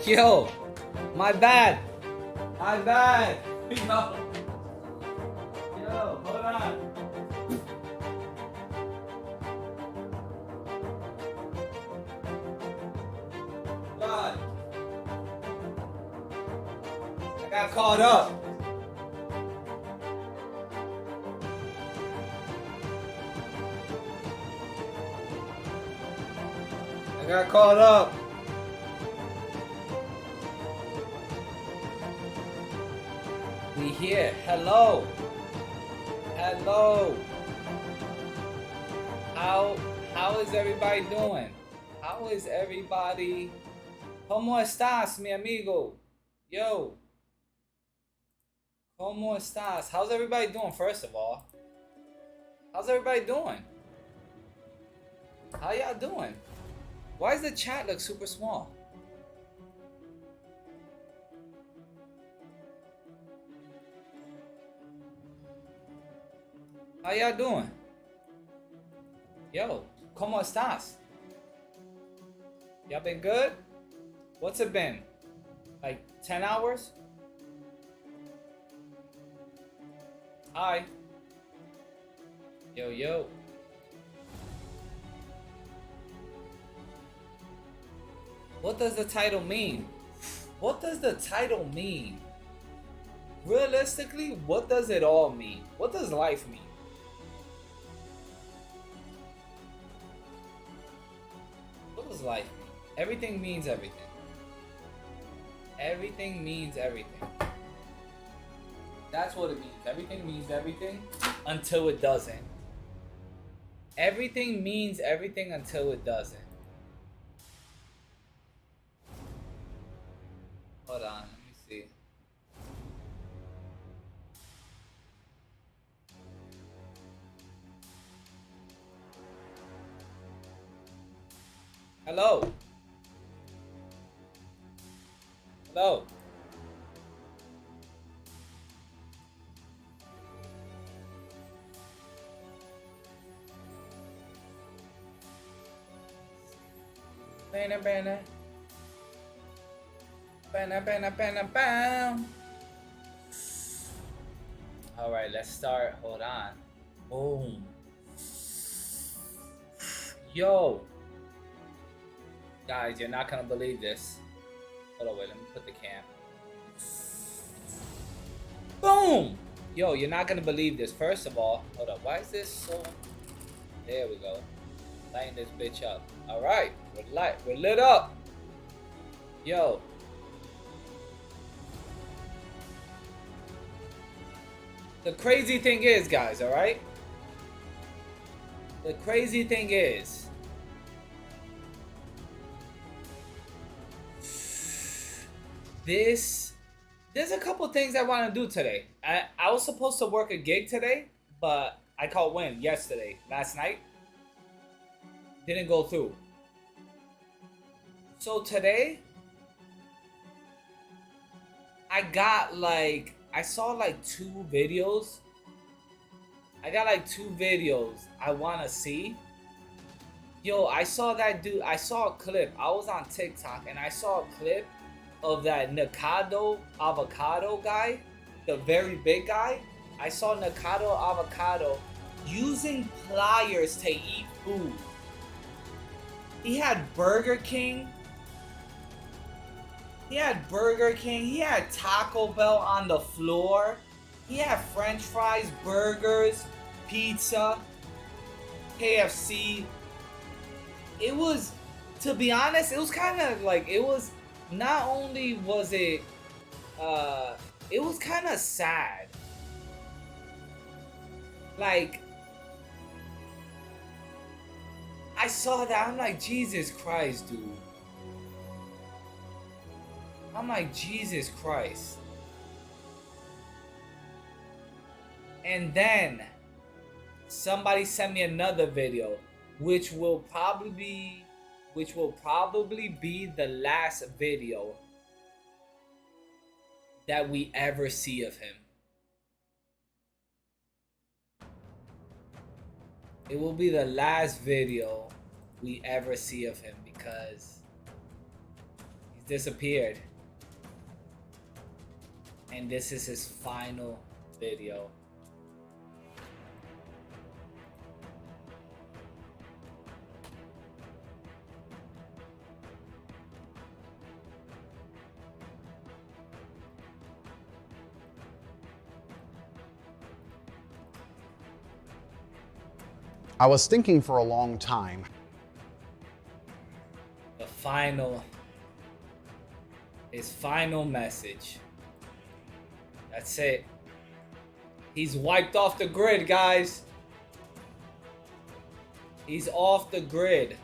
Yo, my bad. My bad. Yo, hold on. God. I got caught up. I got caught up. We here. Hello. Hello. How is everybody doing? How is everybody? ¿Cómo estás, mi amigo? Yo. ¿Cómo estás? How's everybody doing, first of all? How's everybody doing? How y'all doing? Why does the chat look super small? How y'all doing? Yo, ¿cómo estás? Y'all been good? What's it been? Like 10 hours? Hi. Yo, yo. What does the title mean? What does the title mean? Realistically, what does it all mean? What does life mean? What does life mean? Everything means everything. Everything means everything. That's what it means. Everything means everything until it doesn't. Everything means everything until it doesn't. Hold on, let me see. Hello. Hello. Banner, banner. Banner, banner, banner, bam. All right, let's start. Hold on. Boom. Yo. Guys, you're not gonna believe this. Hold on, wait, let me put the cam. Boom! Yo, you're not gonna believe this. First of all, hold up, why is this so... There we go. Lighting this bitch up. Alright, we're lit up. Yo. The crazy thing is, guys, alright? The crazy thing is... There's a couple things I want to do today. I was supposed to work a gig today, but I called Win last night. Didn't go through. So today, I saw like two videos. I got like two videos I want to see. Yo, I saw that dude. I saw a clip. I was on TikTok and I saw a clip of that Nakado Avocado guy, the very big guy. I saw Nakado Avocado using pliers to eat food. He had Burger King. He had Taco Bell on the floor. He had French fries, burgers, pizza, KFC. It was, to be honest, it was kind of like, not only was it was kind of sad. Like, I saw that, I'm like, Jesus Christ, dude. I'm like, Jesus Christ. And then somebody sent me another video, which will probably be the last video that we ever see of him. It will be the last video we ever see of him because he's disappeared. And this is his final video. I was thinking for a long time. His final message. That's it. He's wiped off the grid, guys. He's off the grid.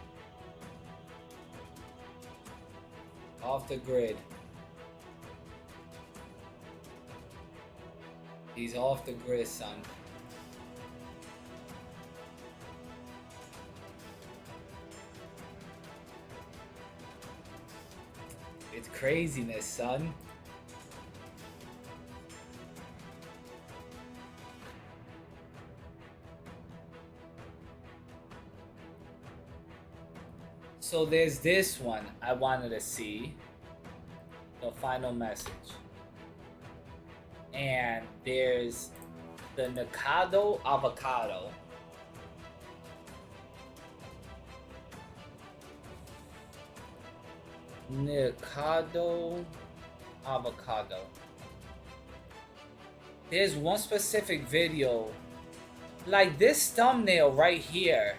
Off the grid. He's off the grid, son. It's craziness, son. So there's this one I wanted to see. The final message. And there's the Nikado avocado. Nikado avocado. There's one specific video. Like this thumbnail right here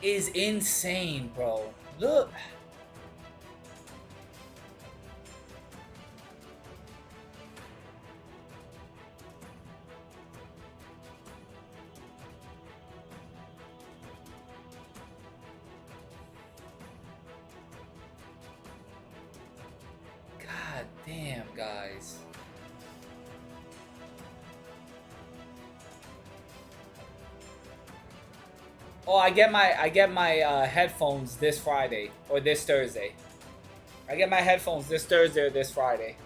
is insane, bro. Look. God damn, guys. Oh, I get my headphones this Friday or this Thursday. I get my headphones this Thursday or this Friday.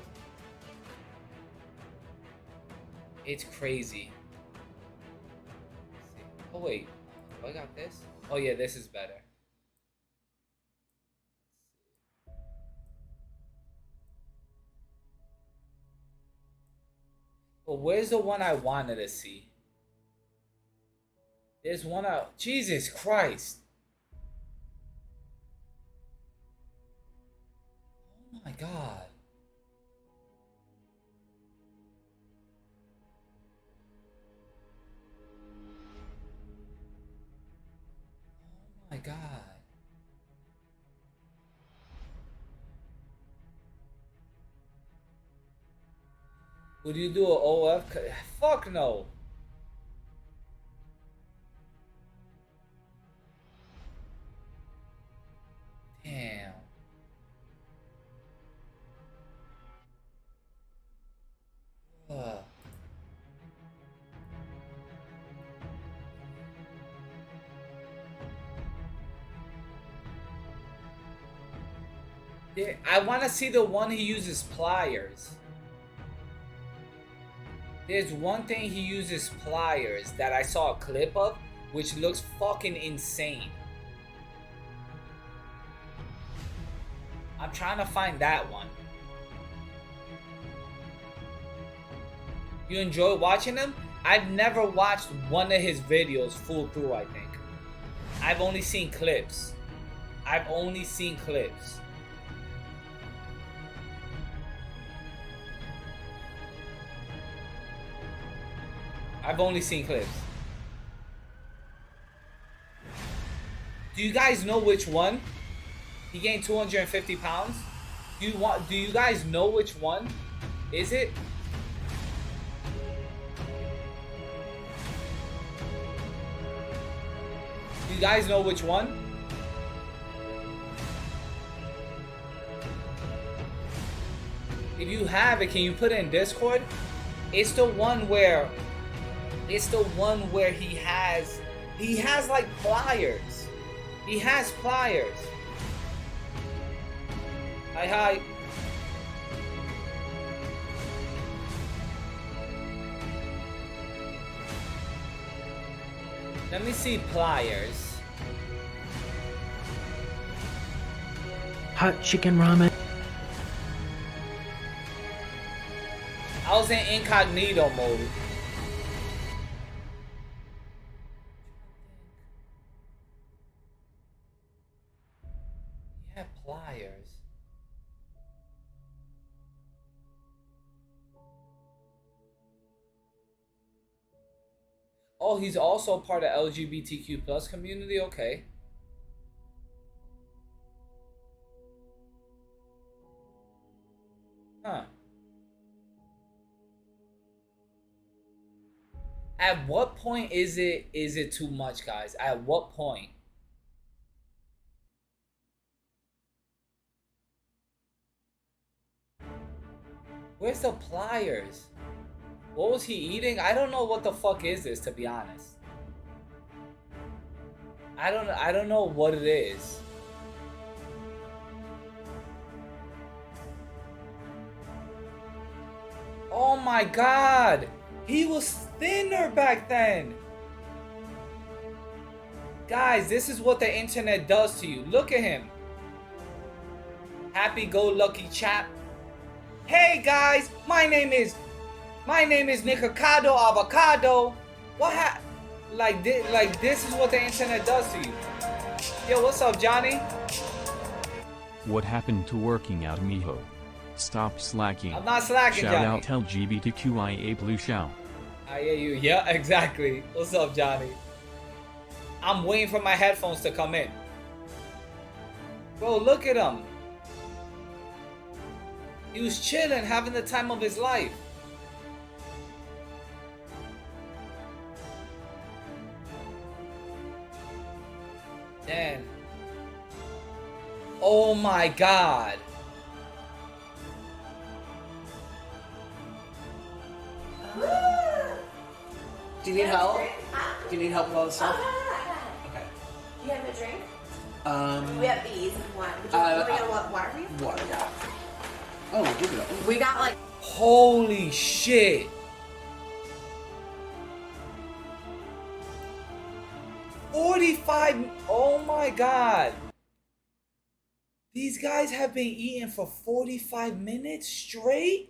It's crazy. Oh wait, oh, I got this. Oh yeah, this is better. But where's the one I wanted to see? There's one out. Jesus Christ. Oh my God. Oh my God. Would you do an OF? Fuck no. Damn. Yeah, I want to see the one he uses pliers. There's one thing he uses pliers that I saw a clip of, which looks fucking insane. I'm trying to find that one. You enjoy watching him? I've never watched one of his videos full through, I think. I've only seen clips. I've only seen clips. I've only seen clips. Do you guys know which one? He gained 250 pounds. Do you guys know which one? Is it? Do you guys know which one? If you have it, can you put it in Discord? It's the one where he has like pliers. He has pliers. Hi. Let me see pliers. hot chicken ramen. I was in incognito mode. Yeah, pliers. Oh, he's also part of LGBTQ plus community. Okay. Huh. At what point is it too much, guys? At what point? Where's the pliers? What was he eating? I don't know what the fuck is this, to be honest. I don't know what it is. Oh my god! He was thinner back then! Guys, this is what the internet does to you. Look at him. Happy-go-lucky chap. Hey guys, my name is Nikocado Avocado. What like this is what the internet does to you. Yo, what's up, Johnny? What happened to working out, mijo? Stop slacking. I'm not slacking, Shout Johnny. out LGBTQIA Blue Shout. I hear you. Yeah, exactly. What's up, Johnny? I'm waiting for my headphones to come in. Bro, look at him. He was chilling, having the time of his life. Damn. Oh my god. Do you need help? Do you need help with all this stuff? Okay. Do you have a drink? Um. We have these. What? Would you get water for you? Water, yeah. Oh, we'll give it up. We got like. Holy shit. $45. Oh my god. These guys have been eating for 45 minutes straight?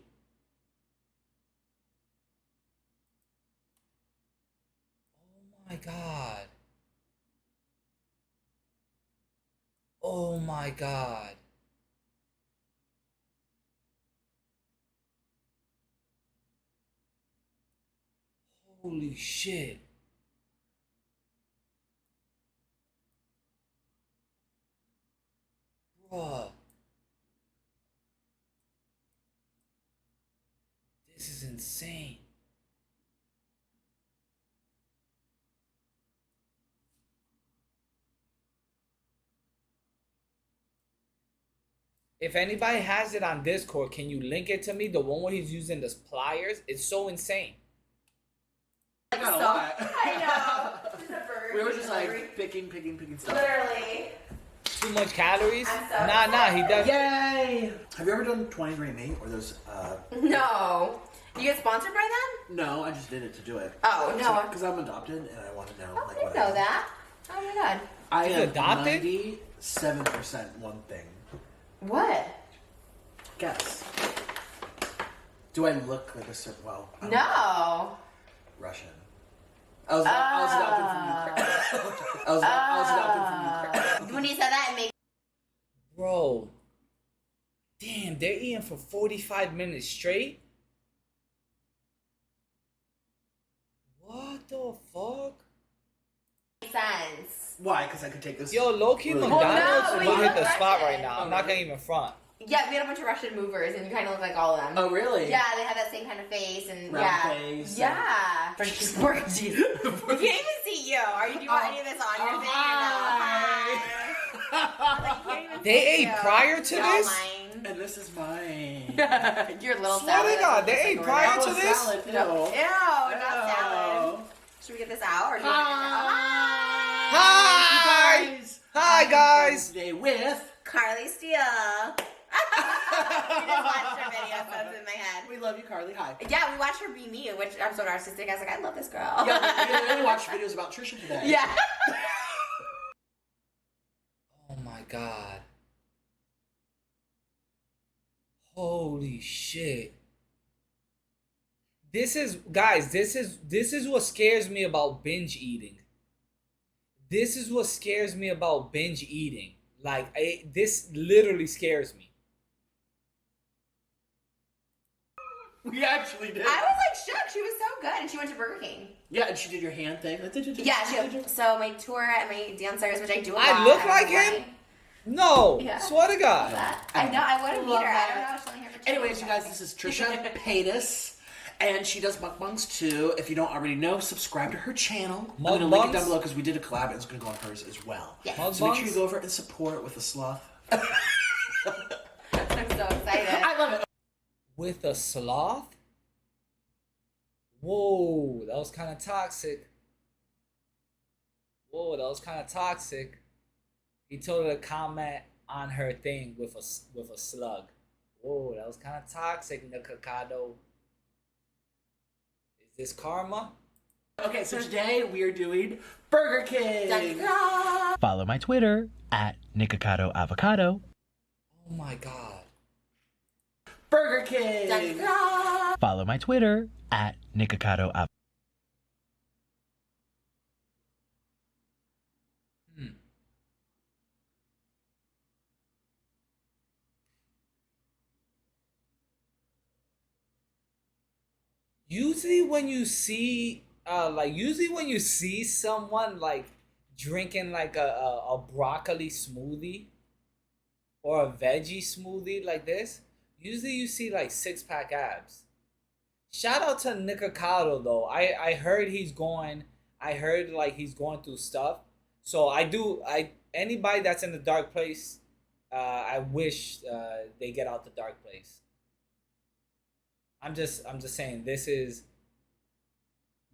Oh my god. Oh my god. Holy shit. Bruh. This is insane. If anybody has it on Discord, can you link it to me? The one where he's using the pliers? It's so insane. I got a lot. I know. Just a bird. We were just like picking stuff. Literally. Too much calories? I'm so Nah, he does. Yay! Have you ever done 23andMe or those? No. You get sponsored by them? No, I just did it to do it. Oh, no. Because I'm adopted and I want to know. Oh, like, I didn't what know that. Oh my god. I She's am adopted? 97% one thing. What? Guess. Do I look like a certain? Well, I'm No. Russian. I was adopted from Ukraine. I was adopted from Ukraine. When you said that, it made. Bro. Damn, they're eating for 45 minutes straight? What the fuck? sense. Why? Because I could take this. Yo, low-key really McDonald's Well, no, will we hit the look spot Russian. right now. I'm not gonna even front. Yeah, we had a bunch of Russian movers, and you kind of look like all of them. Oh, really? Yeah, they had that same kind of face, and Round yeah, face. yeah. You can't even see you. Are you? Do you want any of this on your thing or no? Hi. Like, you can't even They see ate you. prior to You're all this? mine. And this is mine. Your little Swear to salad. God, they that's ate like prior over to there. this? Salad, ew. Ew, not salad. Should we get this out or do you want to? Hi! You guys. Hi, guys! Today with Carly Steele. We just watched her video, so it's in my head. We love you, Carly. Hi. Yeah, we watched her be me, which I'm so narcissistic. I was like, I love this girl. Yeah, we watched videos about Trisha today. Yeah. Oh my god. Holy shit. This is, guys, this is what scares me about binge eating. This is what scares me about binge eating. Like, this literally scares me. We actually did. I was like shocked. She was so good, and she went to Burger King. Yeah, and she did your hand thing. Yeah, so my tour at my dancers, which I do a lot. I look like him? No, Yeah. swear to God. I know, I want to meet her. I don't know. That. She's only here for 2 Anyways, weeks. you guys, this is Trisha Paytas, and she does mukbangs too. If you don't already know, subscribe to her channel. I'm going to link it down below because we did a collab and it's going to go on hers as well. Yeah. So make sure you go over and support with a sloth. I'm so excited. I love it. With a sloth? Whoa, that was kind of toxic. Whoa, that was kind of toxic. He told her to comment on her thing with a slug. Whoa, that was kind of toxic, Nikocado. Is this karma? Okay, so today we are doing Burger King. Follow my Twitter at Nikocado Avocado. Oh my God. Burger King. Follow my Twitter at Nikocado Avocado. Usually when you see someone like drinking like a broccoli smoothie or a veggie smoothie like this, usually you see like 6-pack abs. Shout out to Nikocado though. I heard he's going through stuff. So anybody that's in the dark place, I wish they get out the dark place. I'm just saying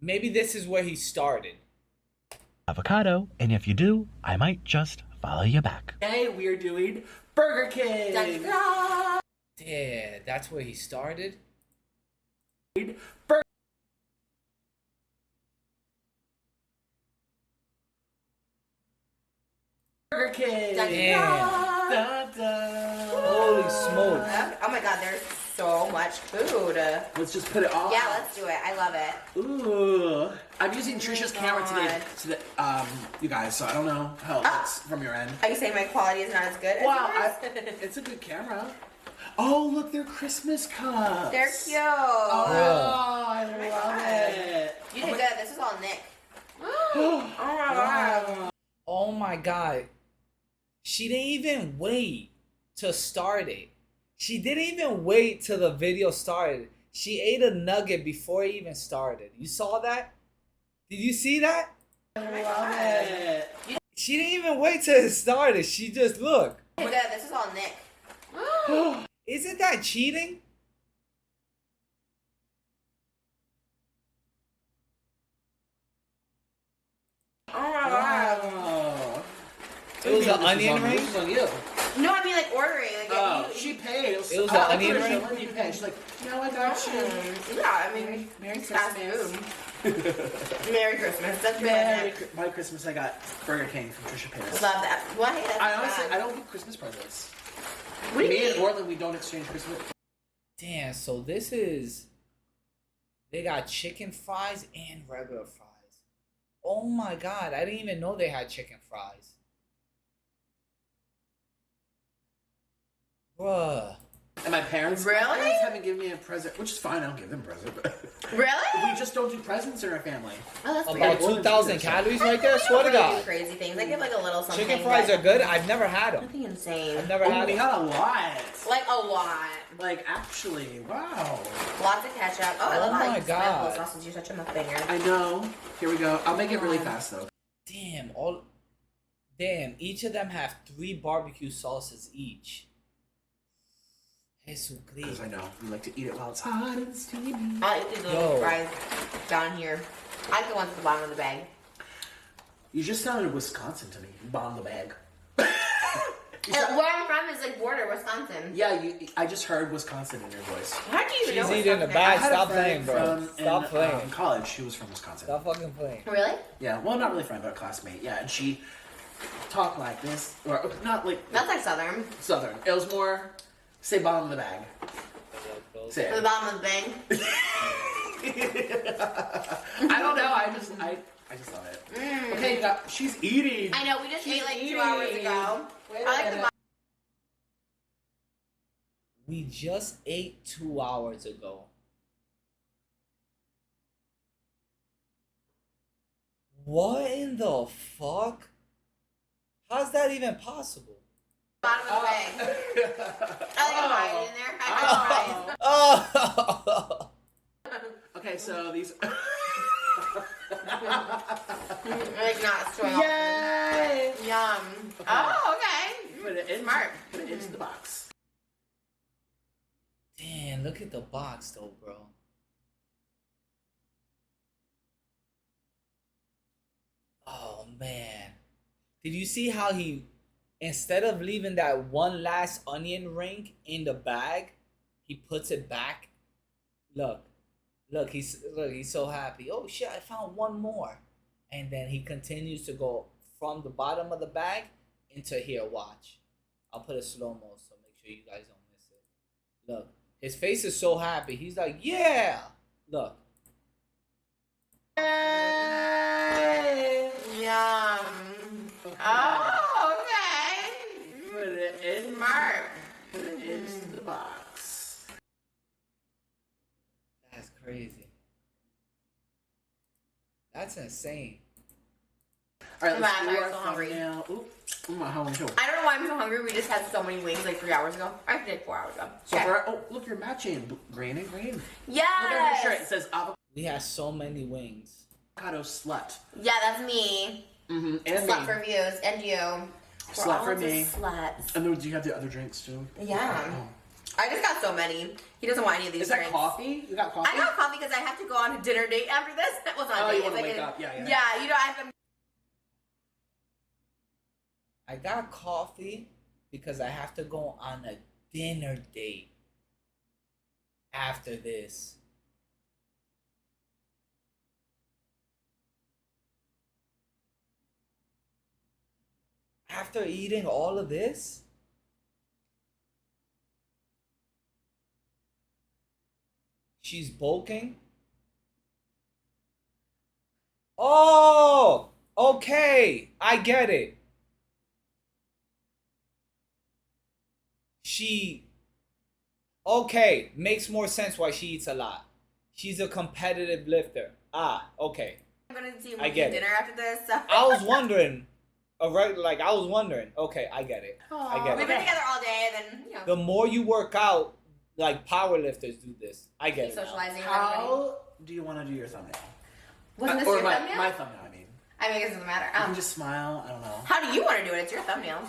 maybe this is where he started. Avocado, and if you do, I might just follow you back. Today we are doing Burger King. Yeah, that's where he started. Burger King. Damn. Da, da. Holy smoke. Oh my God, there's so much food. Let's just put it on. Yeah, let's do it. I love it. Ooh. I'm using Trisha's camera today, you guys, so I don't know how it looks from your end. Are you saying my quality is not as good as Wow, yours? it's a good camera. Oh, look, they're Christmas cups. They're cute. Oh, I love God. it. You did good. This is all Nick. Oh my God. Oh my God. She didn't even wait to start it. She didn't even wait till the video started. She ate a nugget before it even started. You saw that? Did you see that? I love it. She didn't even wait till it started. She just looked. You did good. This is all Nick. Isn't that cheating? Oh my God. Wow. It was an onion ring? This was on you. No, I mean like ordering. Like, Oh, you, she paid. It was an onion ring? Let me pay. She's like, no, I got you. Yeah, I mean, Merry fast Christmas. food. Merry Christmas. That's Merry good. My Christmas, I got Burger King from Trisha Paytas. Love that. Well, hey, that's I honestly, bad. I don't get Christmas presents. What do you Me and mean? Orland, we don't exchange Christmas. Damn, so they got chicken fries and regular fries. Oh my God, I didn't even know they had chicken fries. Bruh. And my parents, Really? My parents haven't given me a present, which is fine. I don't give them a present, but Really? we just don't do presents in our family. Oh, that's About weird. 2,000 calories right there? We Swear to don't really do God. crazy things. I give like a little something. Chicken fries but are good. I've never had them. nothing insane. I've never Oh, had we them. got a lot. Like a lot. Like, actually, wow. Lots of ketchup. Oh, I Oh love how my you smell God. those sausage. You're such a muffinger. I know. Here we go. I'll make it really fast, though. Damn, each of them have 3 barbecue sauces each. Jesus Because Christ. I know. We like to eat it while it's hot and steamy. I eat these Yo. little fries down here. I like the ones at the bottom of the bag. You just sounded Wisconsin to me. Bomb the bag. And where I'm from is like border Wisconsin. Yeah, I just heard Wisconsin in your voice. How do you even know She's eating the Wisconsin? bag. I had a Stop friend playing, bro. from Stop in, playing. college. She was from Wisconsin. Stop fucking playing. Really? Yeah, well, not really friend, but a classmate. Yeah, and she talked like this, or not like That's like Southern. Southern. It was more say bomb in the bag. videos. Same. For the bottom of the thing. I don't know. I just saw it. Okay, she's eating. I know, we just She's ate like eating. 2 hours ago. Wait a I like the minute. We just ate 2 hours ago. What in the fuck? How's that even possible? bottom of the thing. I like hide in there. I hide. Oh! Okay, so these. Like not showing off. Yay! Yum. Oh, okay. Put it in. Smart. Put it into the box. Damn, look at the box though, bro. Oh man. Did you see how he, instead of leaving that one last onion ring in the bag, he puts it back? Look, he's so happy. Oh shit, I found one more. And then he continues to go from the bottom of the bag into here. Watch. I'll put a slow-mo so make sure you guys don't miss it. Look, his face is so happy. He's like, yeah. Look. Yum. Oh, okay. Put it in. Smart. Put it into the box. That's crazy. That's insane. All right, let's I'm do our so hungry. thumbnail. Ooh, I'm hungry too. I don't know why I'm so hungry. We just had so many wings like 3 hours ago. I did 4 hours ago. So Okay. look, you're matching green and green. Yes. Look at your shirt. It says We have so many wings. avocado slut. Yeah, that's me. Mm-hmm. And Slut me. for views. And you. We're Slut all for just me. Sluts. And then do you have the other drinks too? Yeah. Oh. I just got so many. He doesn't want any of these Is that drinks. coffee? You got coffee? I got coffee because I have to go on a dinner date after this. Well, it's not a Oh, date. you want to It's like wake a- up? Yeah. Yeah, you know, I have to. I got coffee because I have to go on a dinner date after this. After eating all of this? She's bulking? Oh! Okay, I get it. Okay, makes more sense why she eats a lot. She's a competitive lifter. Okay. I'm gonna see I get dinner after this. So. I was wondering, okay, I get it. I get We've it. been together all day, and then, you know, The more you work out, like power lifters do this. I get keep it. now. socializing with everybody. How do you want to do your thumbnail? Wasn't this or your my, thumbnail? my thumbnail, I mean. I mean, it doesn't matter. You can just smile. I don't know. How do you want to do it? It's your thumbnail.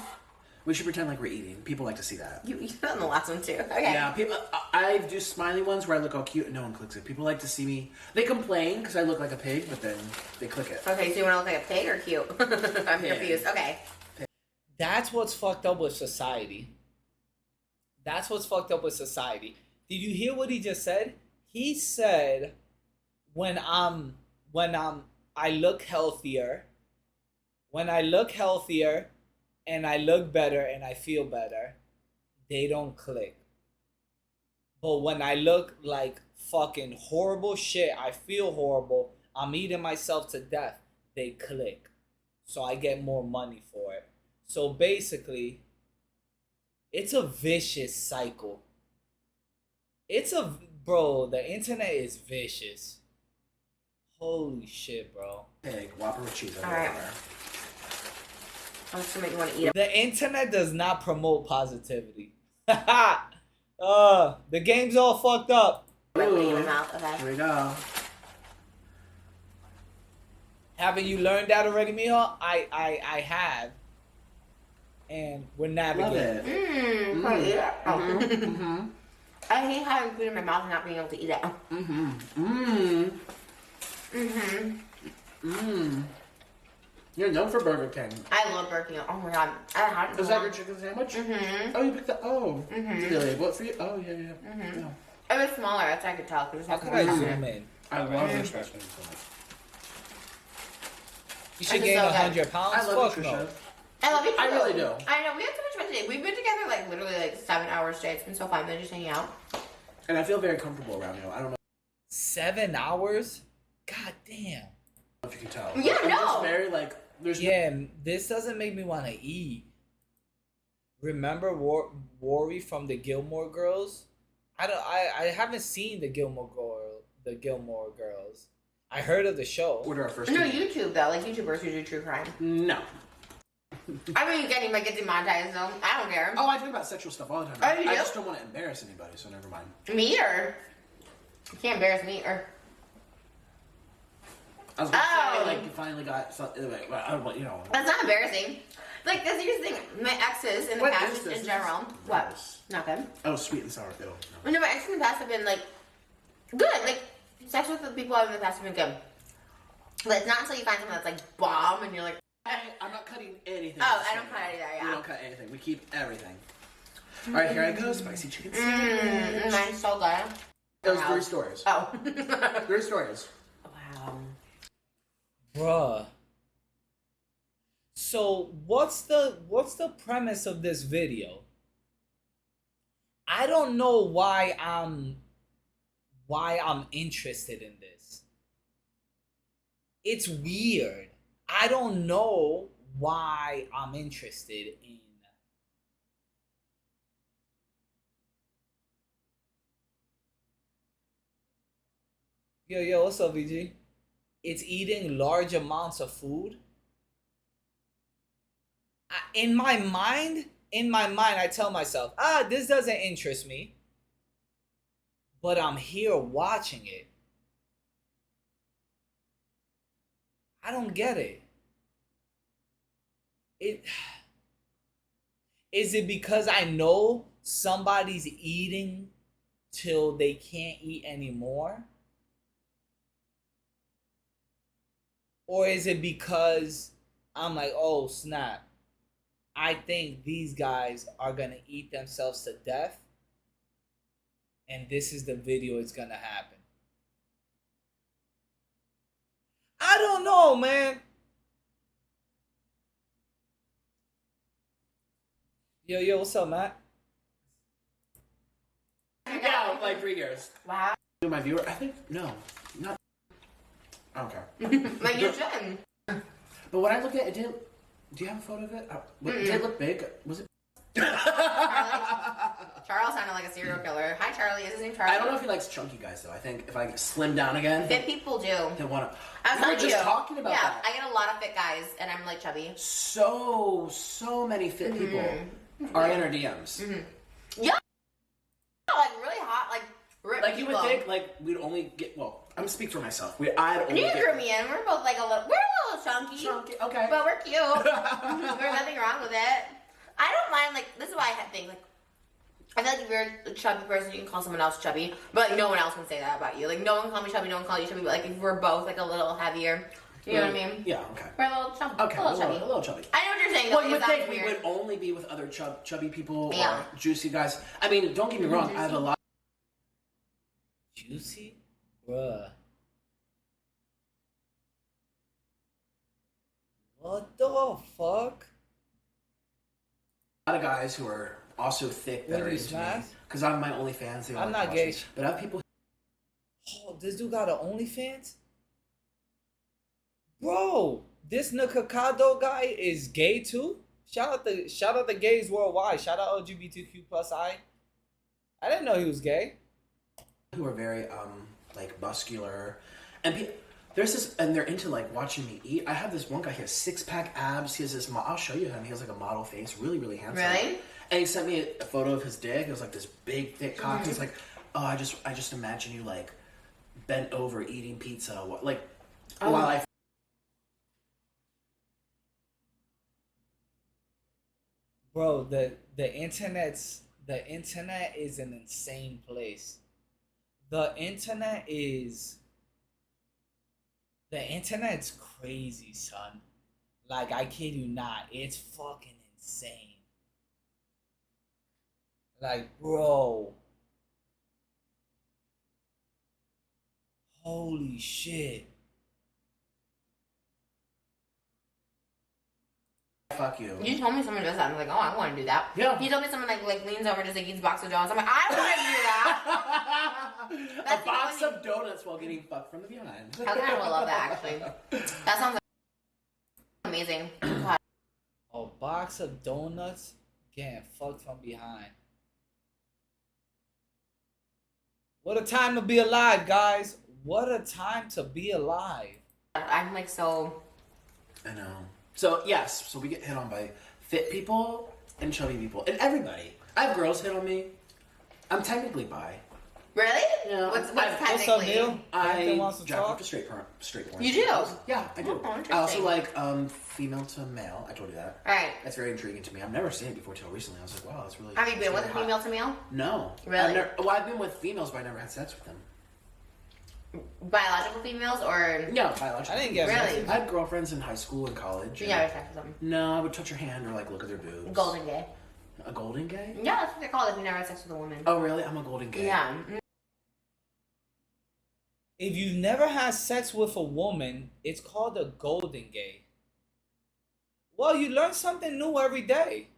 We should pretend like we're eating. People like to see that. You did that in the last one too. Okay. Yeah, people. I do smiley ones where I look all cute and no one clicks it. People like to see me. They complain because I look like a pig, but then they click it. Okay, so you want to look like a pig or cute? I'm Yeah. confused. Okay. That's what's fucked up with society. That's what's fucked up with society. Did you hear what he just said? He said, I look healthier, and I look better and I feel better, they don't click. But when I look like fucking horrible shit, I feel horrible, I'm eating myself to death, they click. So I get more money for it. So basically, it's a vicious cycle. Bro, the internet is vicious. Holy shit, bro. Pig, Whopper with cheese. All right. I'm just gonna make you want to eat it. The internet does not promote positivity. The game's all fucked up. Like putting it in my mouth. Okay. Here we go. Haven't you learned that already, Mijo? I have. And we're Love navigating. it. Can I eat it? Oh. Mm-hmm. I hate having food in my mouth and not being able to eat it. Mm-hmm. Mm. Mm-hmm. Mm. You're known for Burger King. I love Burger King. Oh my god. I had it. Is that your chicken sandwich? Mm-hmm. Oh, you picked that. Oh. Mhm. Really? What for you? Oh, yeah. Mhm. Yeah. It was smaller, that's I could tell. Cause How could I zoom in? I love your special so much. You should This is gain so good. 100 pounds? I love Fuck you, no. Trisha. I love you too. I really do. I know, we had so much fun today. We've been together like literally like 7 hours straight. It's been so fun. We're just hanging out. And I feel very comfortable around you. I don't know 7 hours? God damn. if you can tell. Yeah, I'm no. just very like there's Yeah, this doesn't make me want to eat. Remember Worry from the Gilmore Girls? I haven't seen the Gilmore Girls. I heard of the show. order our first. No, meal. YouTube though, like YouTubers who do true crime. No. I mean, getting like get demonetized though. I don't care. Oh, I talk about sexual stuff all the time. Oh, you I do? just don't want to embarrass anybody, so never mind. Me or you can't embarrass me or. I was gonna Oh. say like you finally got something. Like, well, I don't want you know. That's not embarrassing. Like that's here's the thing. My exes in the What past, is just this? in general. What? Gross. Not good. Oh, sweet and sour pill. No, my exes in the past have been like good. Like sex with the people I've in the past have been good. But it's not until you find something that's like bomb and you're like, I'm not cutting anything. oh, I don't cut either. We Yeah. don't cut anything. We keep everything. All right, here I go. Spicy chicken sandwich. Mine's so good. Those Wow. 3 stories. Oh. 3 stories. Wow. Bruh. So what's the premise of this video? I don't know why I'm interested in this. It's weird. I don't know why I'm interested in. Yo, what's up, VG? It's eating large amounts of food. In my mind, I tell myself, this doesn't interest me. But I'm here watching it. I don't get it. Is it because I know somebody's eating till they can't eat anymore? Or is it because I'm like, oh snap, I think these guys are gonna eat themselves to death, and this is the video it's gonna happen? I don't know, man. Yo, what's up, Matt? Yeah, like 3 years. Wow. To my viewer, I think no, not. I don't care. Like you should. But when I look at it, didn't. Do you have a photo of it? Did it look big? Was it? Charles sounded like a serial killer. Hi, Charlie. Is his name Charlie? I don't know if he likes chunky guys though. I think if I slim down again, Fit people do. he'll want to. I was We were telling just you. talking about yeah, that. I get a lot of fit guys, and I'm like chubby. So many fit people are in our DMs. Yeah, like really hot, like ripped Like you would people. think, like we'd only get. Well, I'm gonna speak for myself. I'd only You get drew me in. We're both like we're a little chunky, chunky. Okay. but we're cute. There's nothing wrong with it. I don't mind. Like this is why I think like. I feel like if you're a chubby person, you can call someone else chubby, but like, no one else can say that about you. Like no one can call me chubby, no one can call you chubby, but like if we're both like a little heavier, you know what I mean? Yeah. Okay. We're a little chubby. Okay. A little chubby. A little chubby. I know what you're saying. Well, Though, you would it think sounds we weird. would only be with other chubby people Yeah. or juicy guys. I mean, don't get me wrong. I have a lot. Juicy? Bruh. What the fuck? A lot of guys who are also thick that What, are you into me. smash? Because I'm my OnlyFans. They I'm like not gay. watching. But I have people. Oh, this dude got an OnlyFans? Bro, this Nakakado guy is gay too? Shout out the gays worldwide. Shout out LGBTQ plus I didn't know he was gay. Who are very like muscular, and there's this, and they're into like watching me eat. I have this one guy. He has 6-pack abs. He has this. I'll show you him. He has like a model face, really handsome. Really? And he sent me a photo of his dick. It was like this big, thick cock. He's like, oh, I just imagine you like bent over eating pizza, while I. Bro, the internet is an insane place. The internet's crazy, son. Like, I kid you not, it's fucking insane. Like, bro. Holy shit. Fuck you. You told me someone does that. I'm like, oh, I want to do that. Yeah. You told me someone like leans over just like eats a box of donuts. I'm like, I want to do that. A box of donuts while getting fucked from the behind. I kind of love that actually. That sounds amazing. God. A box of donuts getting fucked from behind. What a time to be alive, guys. What a time to be alive. I'm like so. I know. So, yes. So we get hit on by fit people and chubby people. And everybody. I have girls hit on me. I'm technically bi. Really? Yeah. What's What's up, technically? Neil? Anything I wants to jack talk? off to straight porn. You do? Yeah, I do. Oh, I also interesting. like female to male. I told you that. Right. That's very intriguing to me. I've never seen it before till recently. I was like, wow, that's really. Have you been with a that's really female hot. to male? No. Really? I've been with females, but I never had sex with them. Biological females or? No, biological. I didn't get Really? I had girlfriends in high school and college. You and- never sex with them. No, I would touch her hand or like look at their boobs. Golden gay. A golden gay? Yeah, that's what they're called if you never had sex with a woman. Oh, really? I'm a golden gay. Yeah. If you've never had sex with a woman, it's called a golden gay. Well, you learn something new every day.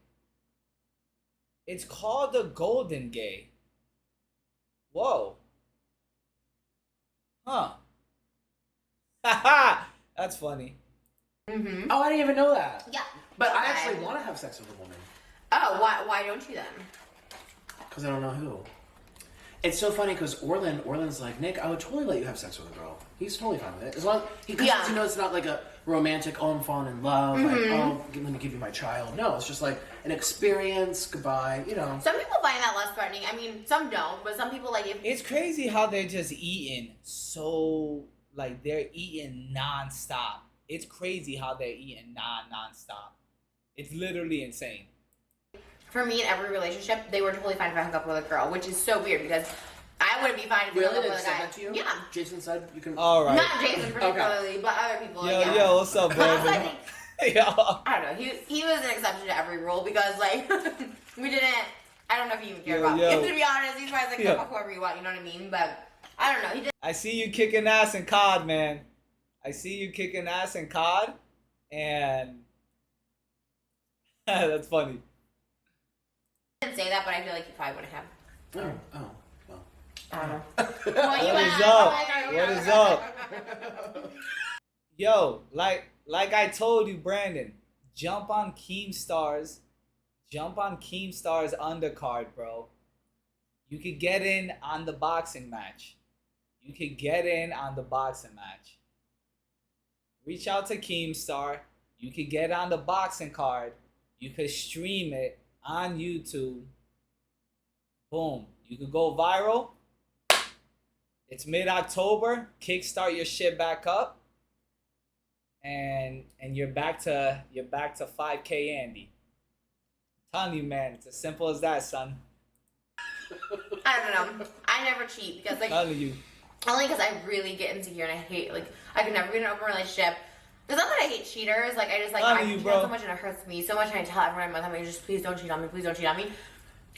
It's called a golden gay. Whoa. Huh. Haha. That's funny. Mm-hmm. Oh, I didn't even know that. Yeah. But I Okay. actually want to have sex with a woman. Oh, why don't you then? Because I don't know who. It's so funny because Orland's like, Nick, I would totally let you have sex with a girl. He's totally fine with it. As long as he knows it's not like a romantic, oh, I'm falling in love, like, oh, let me give you my child. No, it's just like an experience, goodbye, you know. Some people find that less threatening. I mean, some don't, but some people like if It's crazy how they're just eating so, like, they're eating nonstop. It's crazy how they're eating nonstop. It's literally insane. for me in every relationship, they were totally fine if I hooked up with a girl, which is so weird because I wouldn't be fine if I hooked Really? up They with a said guy. that to you? Yeah. Jason said you can... All right. Not Jason particularly, but other people. yeah. Yo, what's up, Plus, I Brandon? think, Yo. I don't know. He was an exception to every rule because like we didn't. I don't know if he even cared Yo, about yo. me. To be honest, he's probably like Yo. fuck whoever you want. You know what I mean? But I don't know. He just I see you kicking ass in COD, man. I see you kicking ass in COD, and that's funny. didn't say that, but I feel like he probably wouldn't have. Oh, well. I don't know. Well, you What is asked. up? Oh my God, What is up? Yo, like I told you, Brandon, jump on Keemstar's undercard, bro. You could get in on the boxing match. Reach out to Keemstar. You could get on the boxing card. You could stream it on YouTube. Boom. You could go viral. It's mid-October. Kickstart your shit back up. And you're back to 5K Andy. I'm telling you, man, it's as simple as that, son. I don't know. I never cheat because like Telling you. only because I really get insecure and I hate like I could never be in an open relationship. It's not that I hate cheaters. Like I just like Telling I you, cheat bro. so much and it hurts me so much and I tell everyone I'm like just please don't cheat on me. Please don't cheat on me.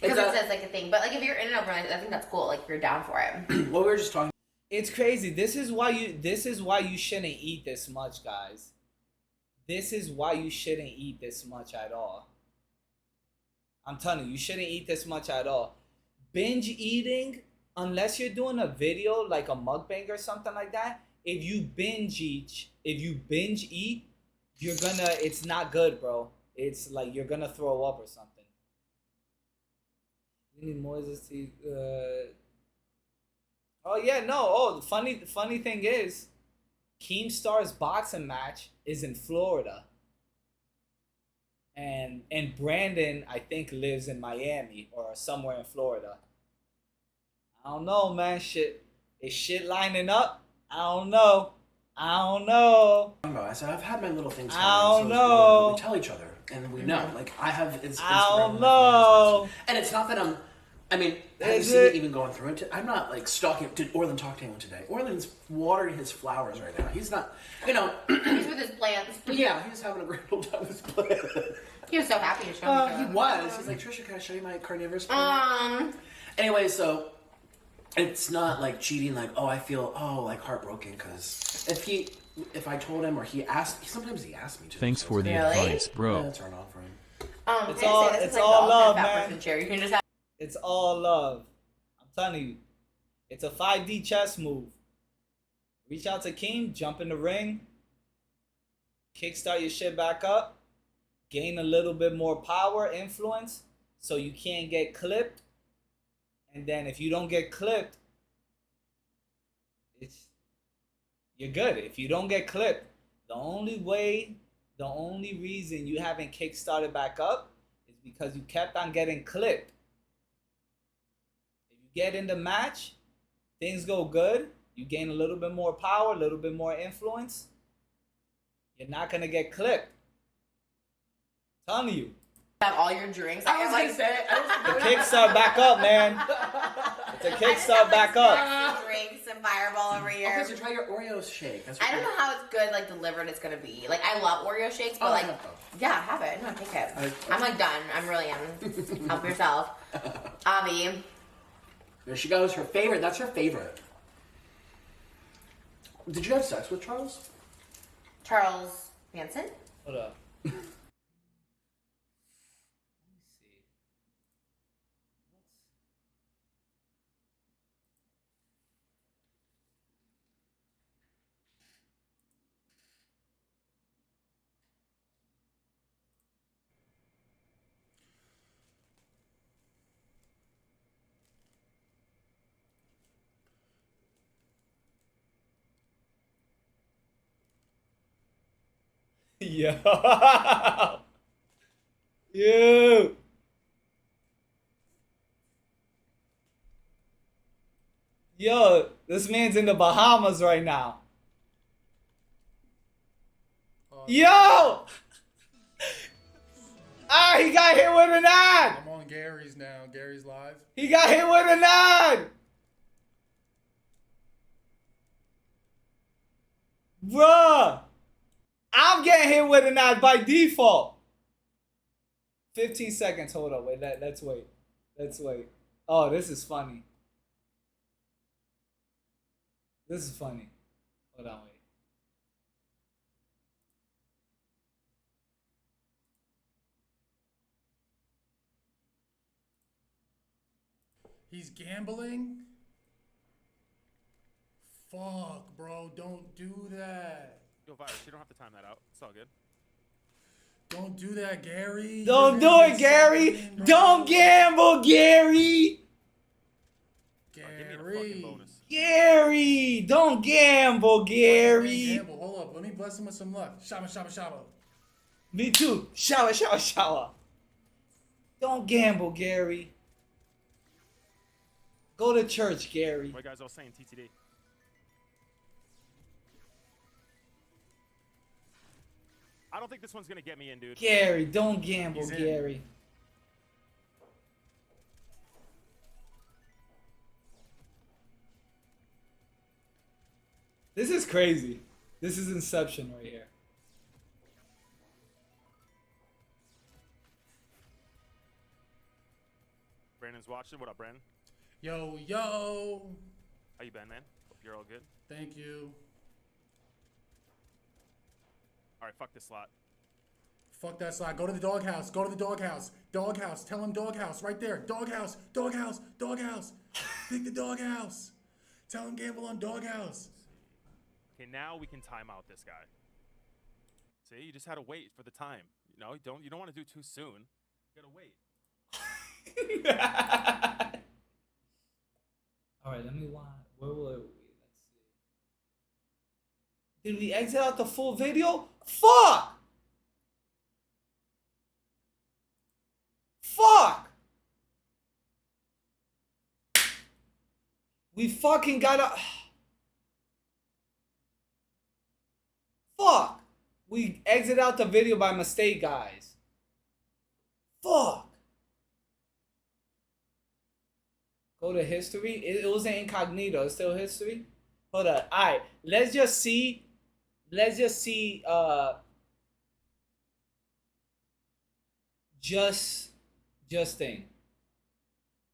Because It's it's like a thing. But like if you're in an open relationship, I think that's cool. Like if you're down for it. Well, we were just talking... It's crazy. This is why you shouldn't eat this much, guys. This is why you shouldn't eat this much at all. I'm telling you, you shouldn't eat this much at all. Binge eating, unless you're doing a video like a mukbang or something like that, if you binge eat, it's not good, bro. It's like you're gonna throw up or something. We need Moises to, oh yeah, no. Oh, the funny thing is, Keemstar's boxing match is in Florida. And Brandon, I think, lives in Miami or somewhere in Florida. I don't know, man. Is shit lining up? I don't know. I said, I've had my little things I coming, don't so know. we tell each other, and we know. Like, I have... It's I don't Instagram, know. And it's not that I'm... I mean, have you Is seen it? me even going through it? I'm not, like, stalking... Did Orland talk to anyone today? Orland's watering his flowers right now. He's not... You know... He's with his plants. Yeah, he's having a great old time with his plant. He was so happy to show me. He was. He's like, Trisha, can I show you my carnivorous plant? Anyway, so it's not like cheating. Like, oh, I feel like heartbroken because if I told him or he asked, sometimes he asked me to. Thanks for the Really? advice, bro. Yeah, turn on for him. It's all love, man. Chair. You can just have. It's all love. I'm telling you, it's a 5D chess move. Reach out to King, jump in the ring, kickstart your shit back up, gain a little bit more power, influence, so you can't get clipped. And then if you don't get clipped, you're good. If you don't get clipped, the only reason you haven't kickstarted back up is because you kept on getting clipped. If you get in the match, things go good, you gain a little bit more power, a little bit more influence, you're not gonna get clipped. I'm telling you. Have all your drinks. I was like, The kickstart back up, man. It's a kickstart back up. Drinks and Fireball over here. Okay, so try your Oreo shake. That's what I don't know how it's good, like delivered it's gonna be. Like I love Oreo shakes, but like, yeah, have it. No, take it. I'm like done. I'm really am. Help yourself, Avi. There she goes. Her favorite. That's her favorite. Did you have sex with Charles? Charles Manson. Hold up. Yo. You. Yo, this man's in the Bahamas right now. Yo! Ah, he got hit with an ad! I'm on Gary's now. Gary's live. He got hit with an ad! Bruh! I'm getting hit with an ad by default. 15 seconds. Hold up. Wait. Let's wait. Let's wait. Oh, this is funny. This is funny. Hold on. Wait. He's gambling? Fuck, bro. Don't do that. Yo, Virus, you don't have to time that out. It's all good. Don't do that, Gary. Don't do it, Gary. Don't gamble, Gary. Give me the fucking bonus. Gary, don't gamble, Gary. Gamble. Hold up. Let me bless him with some luck. Shaba, shaba, shaba. Me too. Shower, shower, shower. Don't gamble, Gary. Go to church, Gary. What you guys all saying, TTD? I don't think this one's gonna get me in, dude. Gary, don't gamble, He's in. Gary. This is crazy. This is Inception right here. Brandon's watching. What up, Brandon? Yo, yo. How you been, man? Hope you're all good. Thank you. All right, fuck this slot. Fuck that slide. Go to the doghouse. Go to the doghouse. Doghouse. Tell him doghouse. Right there. Doghouse. Doghouse. Doghouse. Pick the doghouse. Tell him gamble on doghouse. Okay, now we can time out this guy. See, you just had to wait for the time. You know, you don't want to do too soon. You gotta wait. All right, let me watch. Where were we? Let's see. Did we exit out the full video? Fuck! Fuck! We fucking gotta. Fuck! We exit out the video by mistake, guys. Fuck! Go to history. It was an incognito. It's still history. Hold on. All right. Let's just see. Just thing.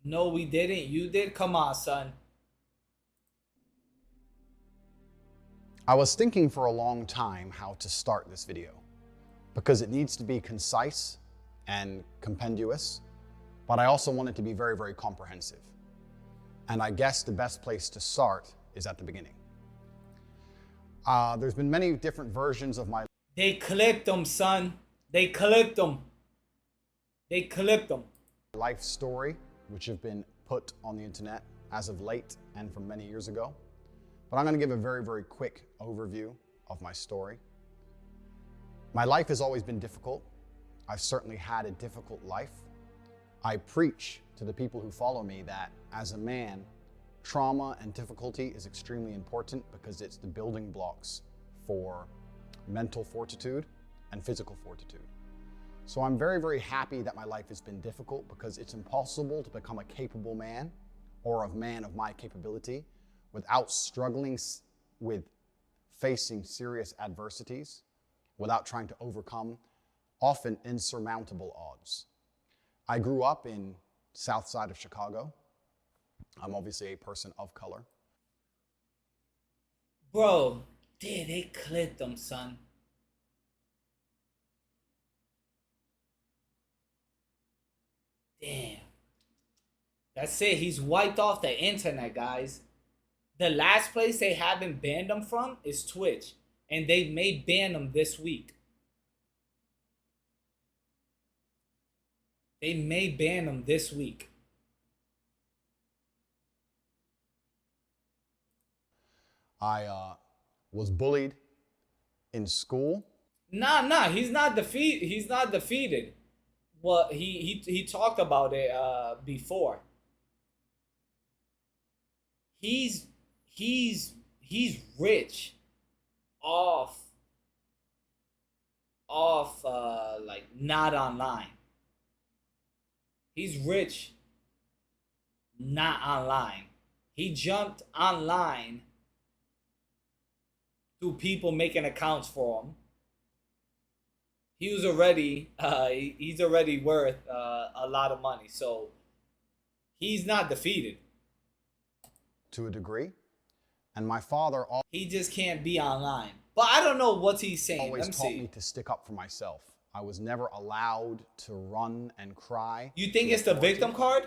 No, we didn't. You did. Come on, son. I was thinking for a long time how to start this video because it needs to be concise and compendious, but I also want it to be very, very comprehensive. And I guess the best place to start is at the beginning. There's been many different versions of my... They clipped him, son. They clipped him. They clipped him. life story, which have been put on the internet as of late and from many years ago. But I'm going to give a very, very quick overview of my story. My life has always been difficult. I've certainly had a difficult life. I preach to the people who follow me that as a man, trauma and difficulty is extremely important because it's the building blocks for mental fortitude and physical fortitude. So I'm very, very happy that my life has been difficult because it's impossible to become a capable man or a man of my capability without struggling with facing serious adversities, without trying to overcome often insurmountable odds. I grew up in South Side of Chicago. I'm obviously a person of color. Bro, they clipped them, son. Damn. That's it. He's wiped off the internet, guys. The last place they haven't banned him from is Twitch. And they may ban him this week. They may ban him this week. I was bullied in school. Nah, he's not defeated. He's not defeated. Well, he talked about it before. He's rich off like not online. He's rich not online. He jumped online through people making accounts for him. He was already he's already worth a lot of money, so he's not defeated to a degree. And my father he just can't be online. But I don't know what he's saying. always taught me to stick up for myself. I was never allowed to run and cry. You think it's the victim card?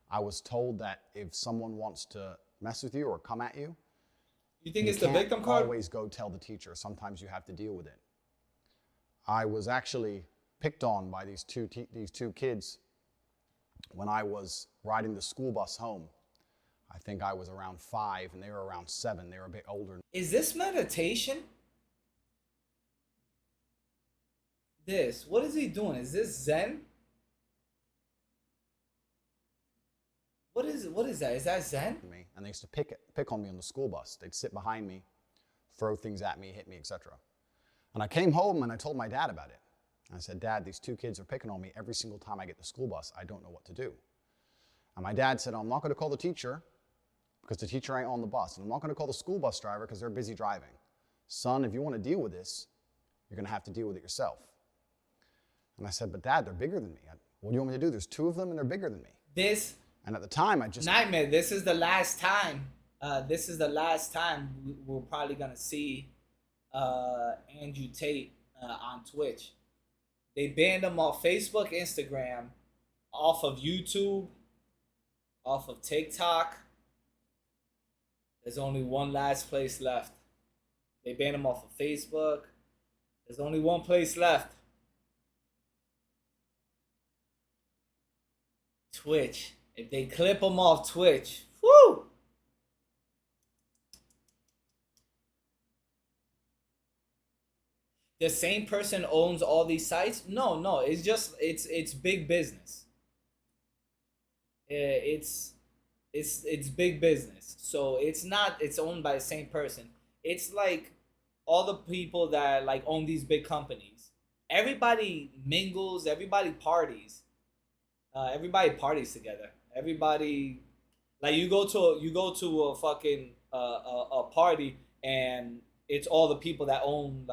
I was told that if someone wants to mess with you or come at you, you think it's the victim card? Always go tell the teacher. Sometimes you have to deal with it. I was actually picked on by these two kids when I was riding the school bus home. I think I was around 5 and they were around 7. They were a bit older. Is this meditation? What is he doing? Is this Zen? What is that? Is that Zen? And they used to pick on me on the school bus. They'd sit behind me, throw things at me, hit me, etc. And I came home and I told my dad about it. I said, Dad, these 2 kids are picking on me every single time I get the school bus. I don't know what to do. And my dad said, I'm not going to call the teacher because the teacher ain't on the bus. And I'm not going to call the school bus driver because they're busy driving. Son, if you want to deal with this, you're going to have to deal with it yourself. And I said, but Dad, they're bigger than me. What do you want me to do? There's 2 of them and they're bigger than me. And at the time, I just... Nightmare, this is the last time. This is the last time we're probably going to see Andrew Tate on Twitch. They banned him off Facebook, Instagram, off of YouTube, off of TikTok. There's only one last place left. They banned him off of Facebook. There's only one place left. Twitch. If they clip him off Twitch, whoo! The same person owns all these sites? No, it's just it's big business. It's big business. So it's owned by the same person. It's like all the people that like own these big companies. Everybody mingles, everybody parties. Everybody parties together. Everybody, like you go to a fucking a party and it's all the people that own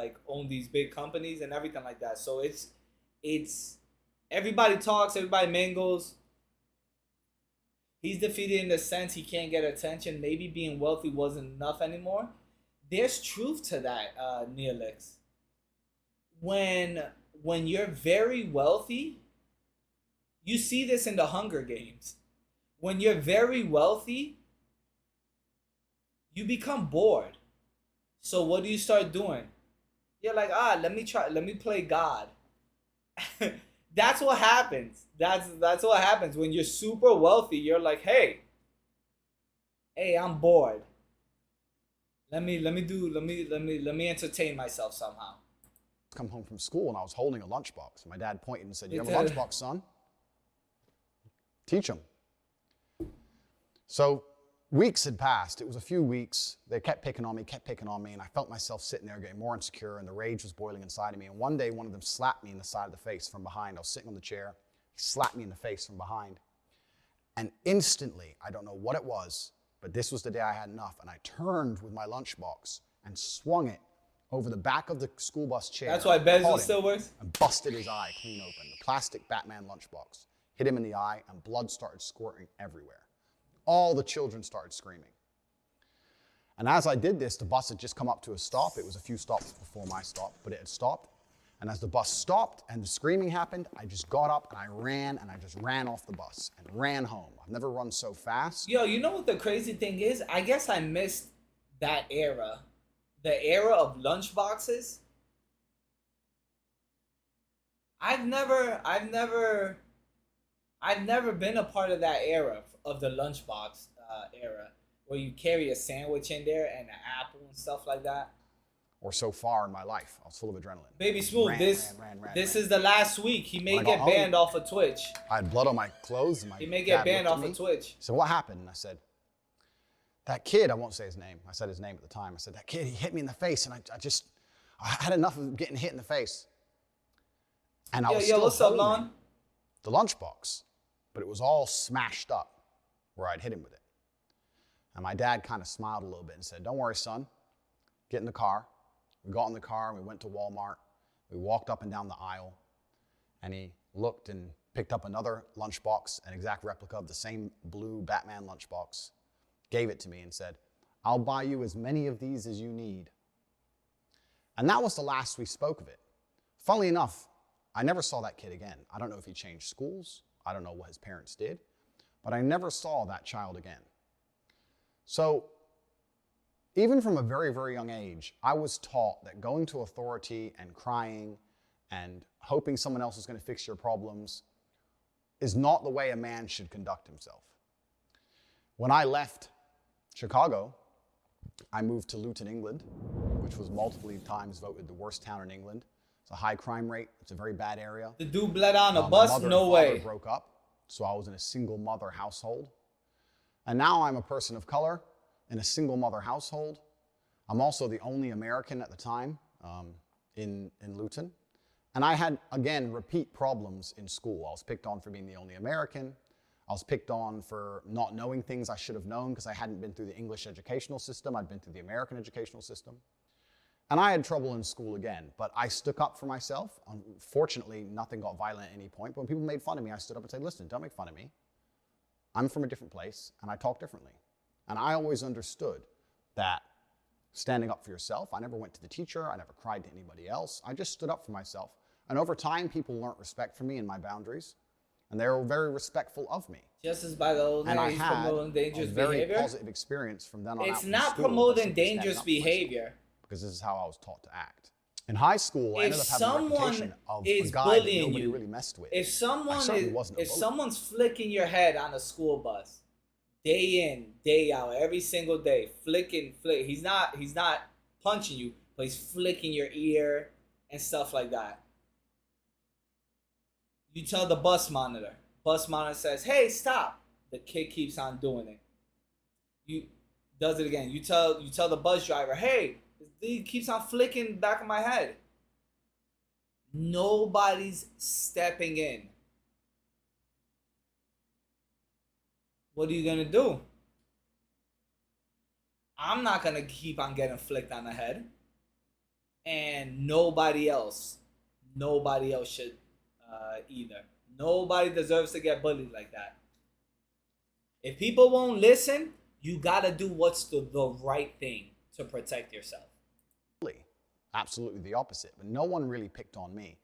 these big companies and everything like that. So it's everybody talks, everybody mingles. He's defeated in the sense he can't get attention. Maybe being wealthy wasn't enough anymore. there's truth to that, Neelix. When you're very wealthy, you see this in the Hunger Games. When you're very wealthy, you become bored. So what do you start doing? You're like, let me play God. That's what happens. That's what happens when you're super wealthy. You're like, hey, I'm bored. Let me entertain myself somehow. Come home from school and I was holding a lunchbox. And my dad pointed and said, "You have a lunchbox, son? Teach him." So weeks had passed. It was a few weeks. They kept picking on me, and I felt myself sitting there getting more insecure, and the rage was boiling inside of me. And one day, one of them slapped me in the side of the face from behind. I was sitting on the chair. He slapped me in the face from behind. And instantly, I don't know what it was, but this was the day I had enough, and I turned with my lunchbox and swung it over the back of the school bus chair. That's why Bezos still works? And busted his eye clean open. The plastic Batman lunchbox hit him in the eye, and blood started squirting everywhere. All the children started screaming. And as I did this, the bus had just come up to a stop. It was a few stops before my stop, but it had stopped. And as the bus stopped and the screaming happened, I just got up and I just ran off the bus and ran home. I've never run so fast. Yo, you know what the crazy thing is? I guess I missed that era. The era of lunchboxes. I've never been a part of that era of the lunchbox era where you carry a sandwich in there and an apple and stuff like that. Or so far in my life, I was full of adrenaline. Baby Smooth, this is the last week. He may get banned off of Twitch. I had blood on my clothes. And he may get banned off of Twitch. So what happened? And I said, that kid, I won't say his name. I said his name at the time. I said, that kid, he hit me in the face, and I had enough of getting hit in the face. And I was still what's up, holding Lon? the lunchbox, but it was all smashed up where I'd hit him with it. And my dad kind of smiled a little bit and said, "Don't worry, son. Get in the car." We got in the car and we went to Walmart. We walked up and down the aisle, and he looked and picked up another lunchbox, an exact replica of the same blue Batman lunchbox, gave it to me and said, "I'll buy you as many of these as you need." And that was the last we spoke of it. Funnily enough, I never saw that kid again. I don't know if he changed schools. I don't know what his parents did, but I never saw that child again. So even from a very, very young age, I was taught that going to authority and crying and hoping someone else is going to fix your problems is not the way a man should conduct himself. When I left Chicago, I moved to Luton, England, which was multiple times voted the worst town in England. It's a high crime rate. It's a very bad area. The dude bled on a bus? No way. My mother broke up, so I was in a single mother household. And now I'm a person of color in a single mother household. I'm also the only American at the time in Luton. And I had, again, repeat problems in school. I was picked on for being the only American. I was picked on for not knowing things I should have known because I hadn't been through the English educational system. I'd been through the American educational system. And I had trouble in school again, but I stuck up for myself. Unfortunately, nothing got violent at any point. But when people made fun of me, I stood up and said, "Listen, don't make fun of me. I'm from a different place, and I talk differently." And I always understood that standing up for yourself, I never went to the teacher, I never cried to anybody else. I just stood up for myself. And over time, people learned respect for me and my boundaries, and they were very respectful of me. Just as by the old days, promoting dangerous behavior. And I had a very positive experience from then on out. It's not promoting dangerous behavior. Because this is how I was taught to act. In high school, I ended up having a reputation of a guy that nobody really messed with. If someone's flicking your head on a school bus, day in, day out, every single day, flick. He's not punching you, but he's flicking your ear and stuff like that. You tell the bus monitor. Bus monitor says, "Hey, stop." The kid keeps on doing it. You does it again. You tell the bus driver, "Hey, he keeps on flicking back of my head." Nobody's stepping in. What are you gonna do? I'm not gonna keep on getting flicked on the head, and nobody else should either. Nobody deserves to get bullied like that. If people won't listen, you gotta do what's the right thing to protect yourself. Absolutely the opposite, but no one really picked on me.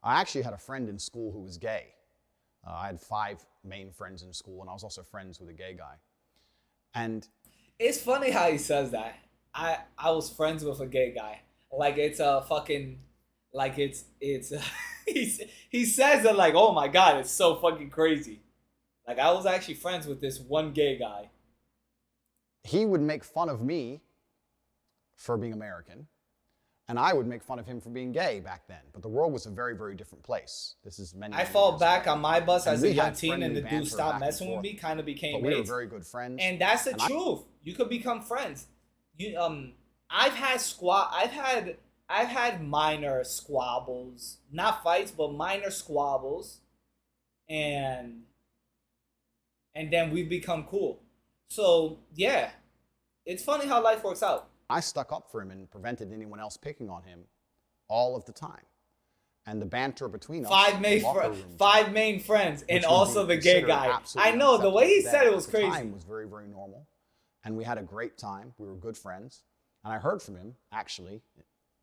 I actually had a friend in school who was gay. I had 5 main friends in school, and I was also friends with a gay guy. And it's funny how he says that. I was friends with a gay guy. Like it's a fucking, like it's he says it like, oh my God, it's so fucking crazy. Like I was actually friends with this one gay guy. He would make fun of me for being American, and I would make fun of him for being gay back then. But the world was a very, very different place. This is many. I fall back on my bus as a young teen, and the friendly dude stopped banter messing back with and me, kind of became But we were mates. very good friends. And that's the truth. You could become friends. I've had minor squabbles, not fights, but minor squabbles, and then we've become cool. So yeah, it's funny how life works out. I stuck up for him and prevented anyone else picking on him all of the time. And the banter between us, 5 main friends, and also the gay guy. I know the way he said it was crazy. Time was very, very normal, and we had a great time. We were good friends, and I heard from him actually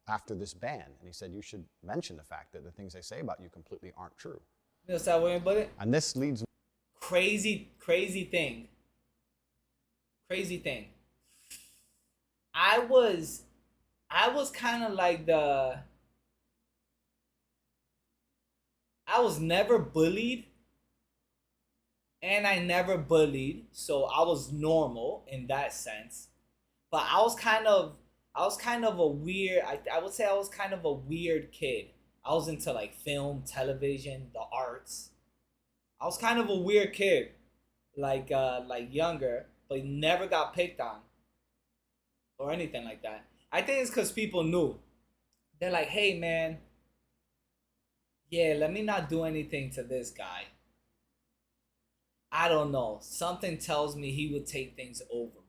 after this ban, and he said you should mention the fact that the things they say about you completely aren't true. You know that way about it? And this leads crazy thing. I was kind of like I was never bullied, and I never bullied, so I was normal in that sense. But I was kind of a weird. I would say I was kind of a weird kid. I was into like film, television, the arts. I was kind of a weird kid, like younger, but never got picked on or anything like that. I think it's because people knew. They're like, hey man, yeah, let me not do anything to this guy. I don't know. Something tells me he would take things overboard.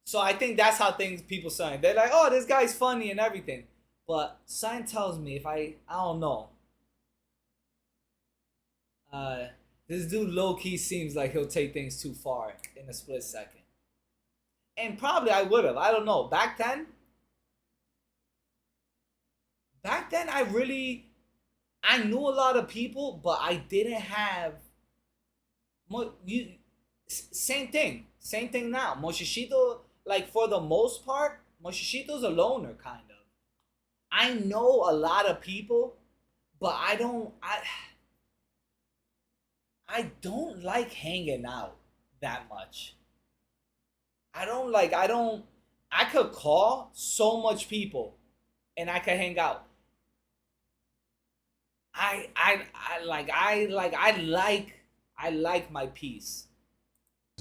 So I think that's how people sound. They're like, oh, this guy's funny and everything. But something tells me if I don't know. This dude low-key seems like he'll take things too far in a split second. And probably I would have. I don't know. Back then, I knew a lot of people, but I didn't have same thing now. Moshishito, like for the most part, Moshishito's a loner kind of. I know a lot of people, but I don't like hanging out that much. I could call so much people and I could hang out. I like my peace.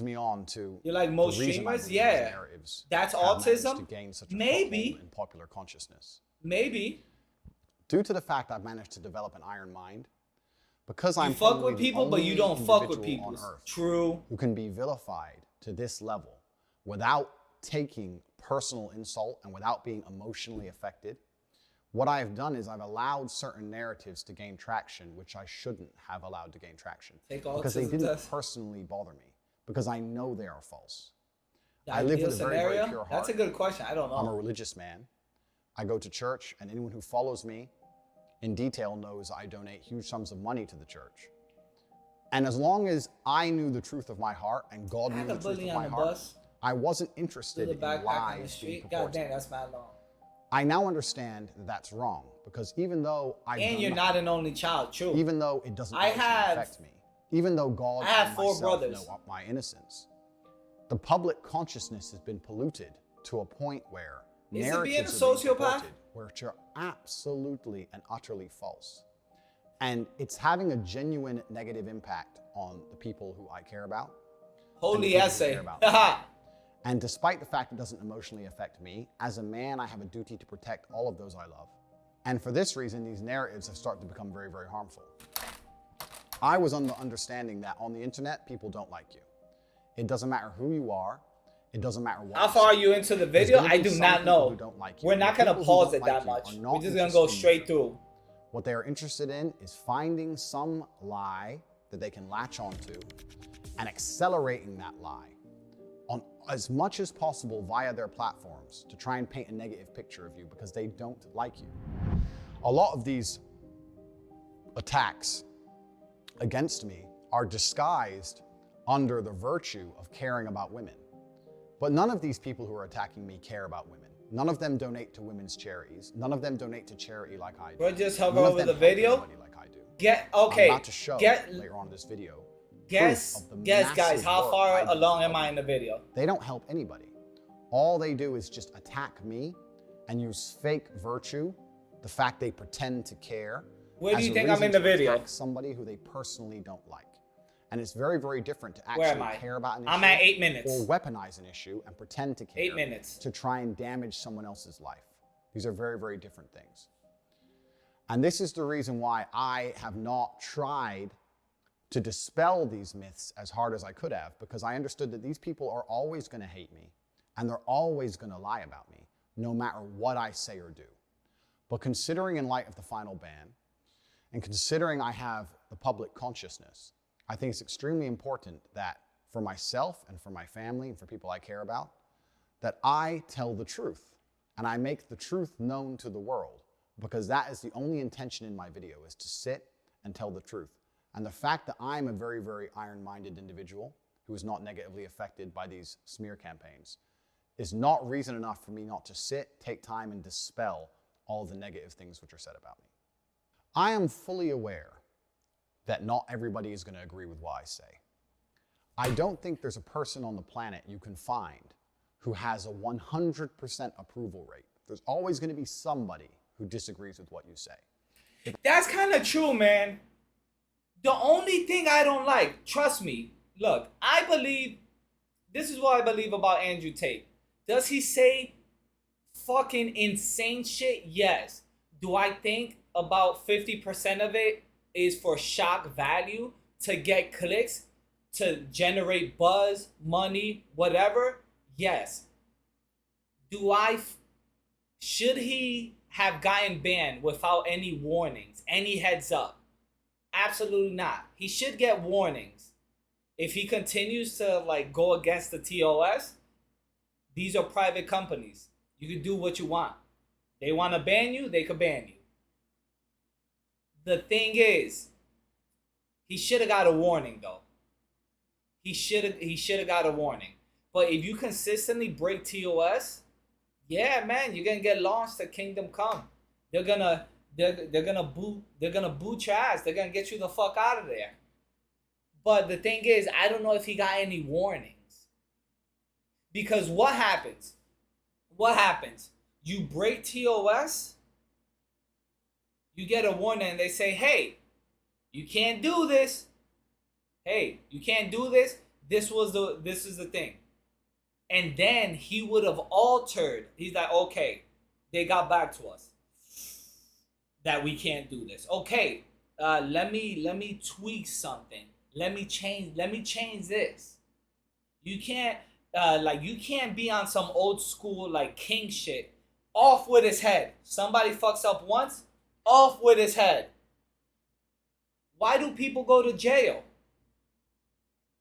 Me on to you like most streamers, yeah. That's autism. Maybe in popular consciousness. Maybe due to the fact I've managed to develop an iron mind, because you fuck with people, but you don't fuck with people. True. Who can be vilified to this level without taking personal insult and without being emotionally affected. What I've done is I've allowed certain narratives to gain traction, which I shouldn't have allowed to gain traction. Because they didn't personally bother me. Because I know they are false. I live with a very, very pure heart. That's a good question. I don't know. I'm a religious man. I go to church, and anyone who follows me in detail knows I donate huge sums of money to the church. And as long as I knew the truth of my heart and God knew the truth of my heart, I wasn't interested in lies being purported. God damn, that's mad long. I now understand that that's wrong, because even though you're not an only child, true. Even though it doesn't affect me, even though God and myself know my innocence, the public consciousness has been polluted to a point where narratives are being purported, which are absolutely and utterly false. And it's having a genuine negative impact on the people who I care about. Holy essay. And despite the fact it doesn't emotionally affect me, as a man, I have a duty to protect all of those I love. And for this reason, these narratives have started to become very, very harmful. I was under the understanding that on the internet, people don't like you. It doesn't matter who you are. It doesn't matter what. How far are you into the video? I do not know. We're not going to pause it that much. We're just going to go straight through. What they are interested in is finding some lie that they can latch onto and accelerating that lie on as much as possible via their platforms to try and paint a negative picture of you because they don't like you. A lot of these attacks against me are disguised under the virtue of caring about women. But none of these people who are attacking me care about women. None of them donate to women's charities. None of them donate to charity like I do. Bro, just hover None of over them the help video. anybody like I do. Okay. I'm about to show later on in this video. Guess, guys, how far along am I in the video? They don't help anybody. All they do is just attack me and use fake virtue, the fact they pretend to care. Where do as you a think I'm reason in the to video? attack somebody who they personally don't like. And it's very, very different to Where am actually I? care about an issue. I'm at 8 minutes. Or weaponize an issue and pretend to care. 8 minutes. To try and damage someone else's life. These are very, very different things. And this is the reason why I have not tried to dispel these myths as hard as I could have, because I understood that these people are always going to hate me and they're always going to lie about me, no matter what I say or do. But considering in light of the final ban, and considering I have the public consciousness, I think it's extremely important that for myself and for my family and for people I care about, that I tell the truth and I make the truth known to the world, because that is the only intention in my video, is to sit and tell the truth. And the fact that I'm a very, very iron-minded individual who is not negatively affected by these smear campaigns is not reason enough for me not to sit, take time, and dispel all the negative things which are said about me. I am fully aware that not everybody is going to agree with what I say. I don't think there's a person on the planet you can find who has a 100% approval rate. There's always going to be somebody who disagrees with what you say. That's kind of true, man. The only thing I don't like, trust me, look, I believe, this is what I believe about Andrew Tate. Does he say fucking insane shit? Yes. Do I think about 50% of it is for shock value, to get clicks, to generate buzz, money, whatever? Yes. Should he have gotten banned without any warnings, any heads up? Absolutely not. He should get warnings. If he continues to go against the TOS, these are private companies. You can do what you want. They want to ban you, they could ban you. The thing is, he should have got a warning though. He should have got a warning. But if you consistently break TOS, yeah, man, you're gonna get launched at Kingdom Come. They're gonna boot your ass. They're gonna get you the fuck out of there. But the thing is, I don't know if he got any warnings. Because what happens? What happens? You break TOS, you get a warning and they say, hey, you can't do this. Hey, you can't do this. This is the thing. And then he would have altered. He's like, okay, they got back to us that we can't do this. Okay, let me tweak something. Let me change this. You can't you can't be on some old school king shit. Off with his head. Somebody fucks up once, off with his head. Why do people go to jail?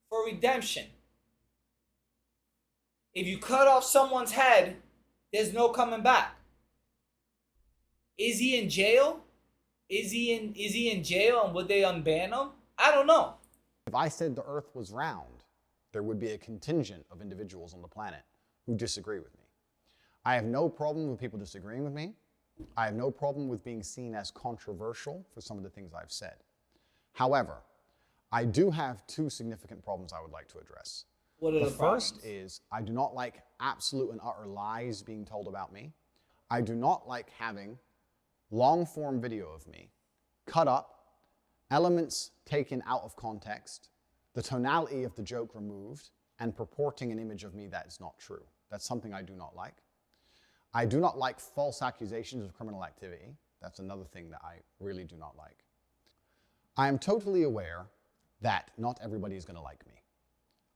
For redemption. If you cut off someone's head, there's no coming back. Is he in jail? Is he in jail and would they unban him? I don't know. If I said the earth was round, there would be a contingent of individuals on the planet who disagree with me. I have no problem with people disagreeing with me. I have no problem with being seen as controversial for some of the things I've said. However, I do have two significant problems I would like to address. What are the problems? First is I do not like absolute and utter lies being told about me. I do not like having long-form video of me cut up, elements taken out of context, the tonality of the joke removed, and purporting an image of me that is not true. That's something I do not like. I do not like false accusations of criminal activity. That's another thing that I really do not like. I am totally aware that not everybody is going to like me.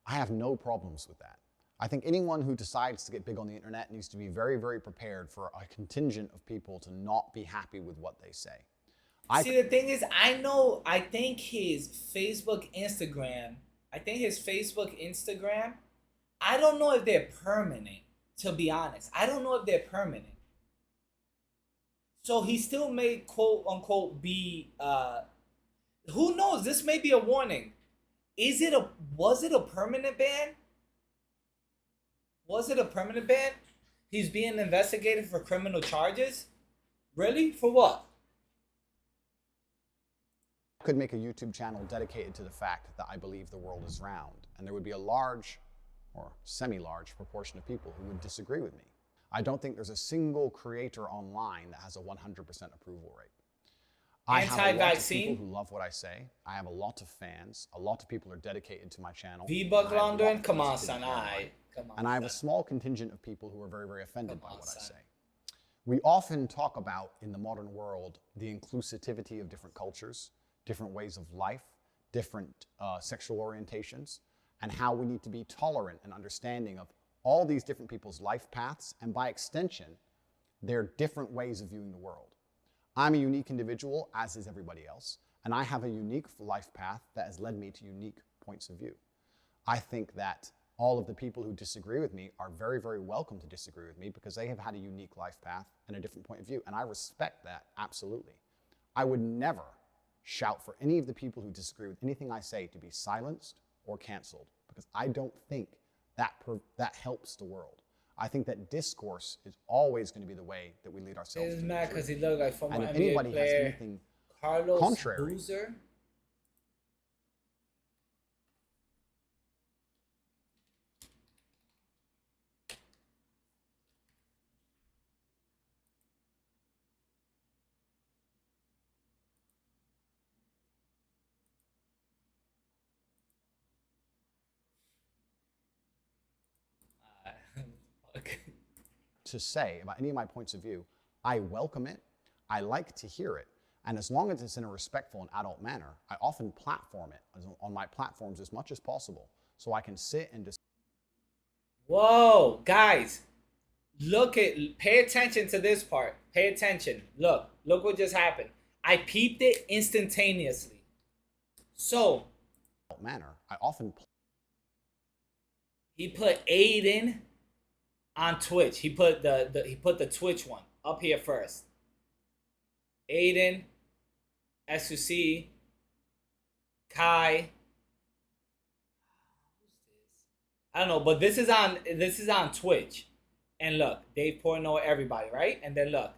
I have no problems with that. I think anyone who decides to get big on the internet needs to be very, very prepared for a contingent of people to not be happy with what they say. See, the thing is, I think his Facebook, Instagram, I don't know if they're permanent, to be honest. I don't know if they're permanent. So he still may quote unquote be who knows? This may be a warning. Was it a permanent ban? Was it a permanent ban? He's being investigated for criminal charges? Really? For what? I could make a YouTube channel dedicated to the fact that I believe the world is round, and there would be a large or semi-large proportion of people who would disagree with me. I don't think there's a single creator online that has a 100% approval rate. I have a lot of people who love what I say. I have a lot of fans. A lot of people are dedicated to my channel. V-Buck laundering? Come on, son. Come on, and I have a small contingent of people who are very, very offended by what I say. We often talk about, in the modern world, the inclusivity of different cultures, different ways of life, different sexual orientations, and how we need to be tolerant and understanding of all these different people's life paths, and by extension, their different ways of viewing the world. I'm a unique individual, as is everybody else, and I have a unique life path that has led me to unique points of view. I think that all of the people who disagree with me are very, very welcome to disagree with me because they have had a unique life path and a different point of view, and I respect that absolutely. I would never shout for any of the people who disagree with anything I say to be silenced or canceled, because I don't think that helps the world. I think that discourse is always going to be the way that we lead ourselves. He's mad because he looked like former and if NBA anybody player has anything Carlos contrary, Boozer. to say about any of my points of view, I welcome it. I like to hear it. And as long as it's in a respectful and adult manner, I often platform it on my platforms as much as possible so I can sit and just. Whoa, guys, pay attention to this part. Pay attention. Look what just happened. I peeped it instantaneously. So, manner, I often. He put Aiden on Twitch. He put the Twitch one up here first. Aiden, SUC, Kai. I don't know, but this is on Twitch. And look, Dave Portnoy, everybody, right? And then look,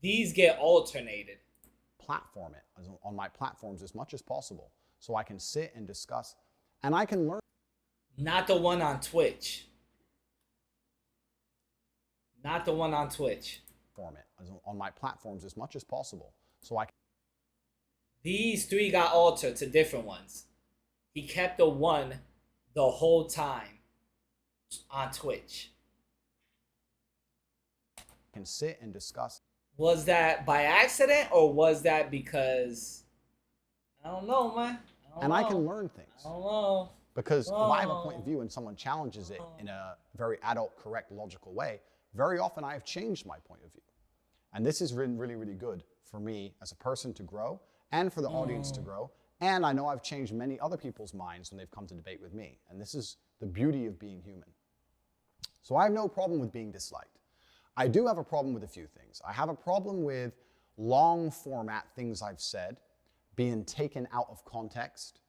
these get alternated. Platform it on my platforms as much as possible so I can sit and discuss and I can learn. Not the one on Twitch. Not the one on Twitch. Form it on my platforms as much as possible so I can. These three got altered to different ones. He kept the one the whole time on Twitch. Can sit and discuss. Was that by accident or was that because I don't know, man. I can learn things. I don't know. Because if I have a point of view and someone challenges it in a very adult, correct, logical way, very often I have changed my point of view. And this has been really, really good for me as a person to grow and for the audience to grow. And I know I've changed many other people's minds when they've come to debate with me. And this is the beauty of being human. So I have no problem with being disliked. I do have a problem with a few things. I have a problem with long format things I've said being taken out of context,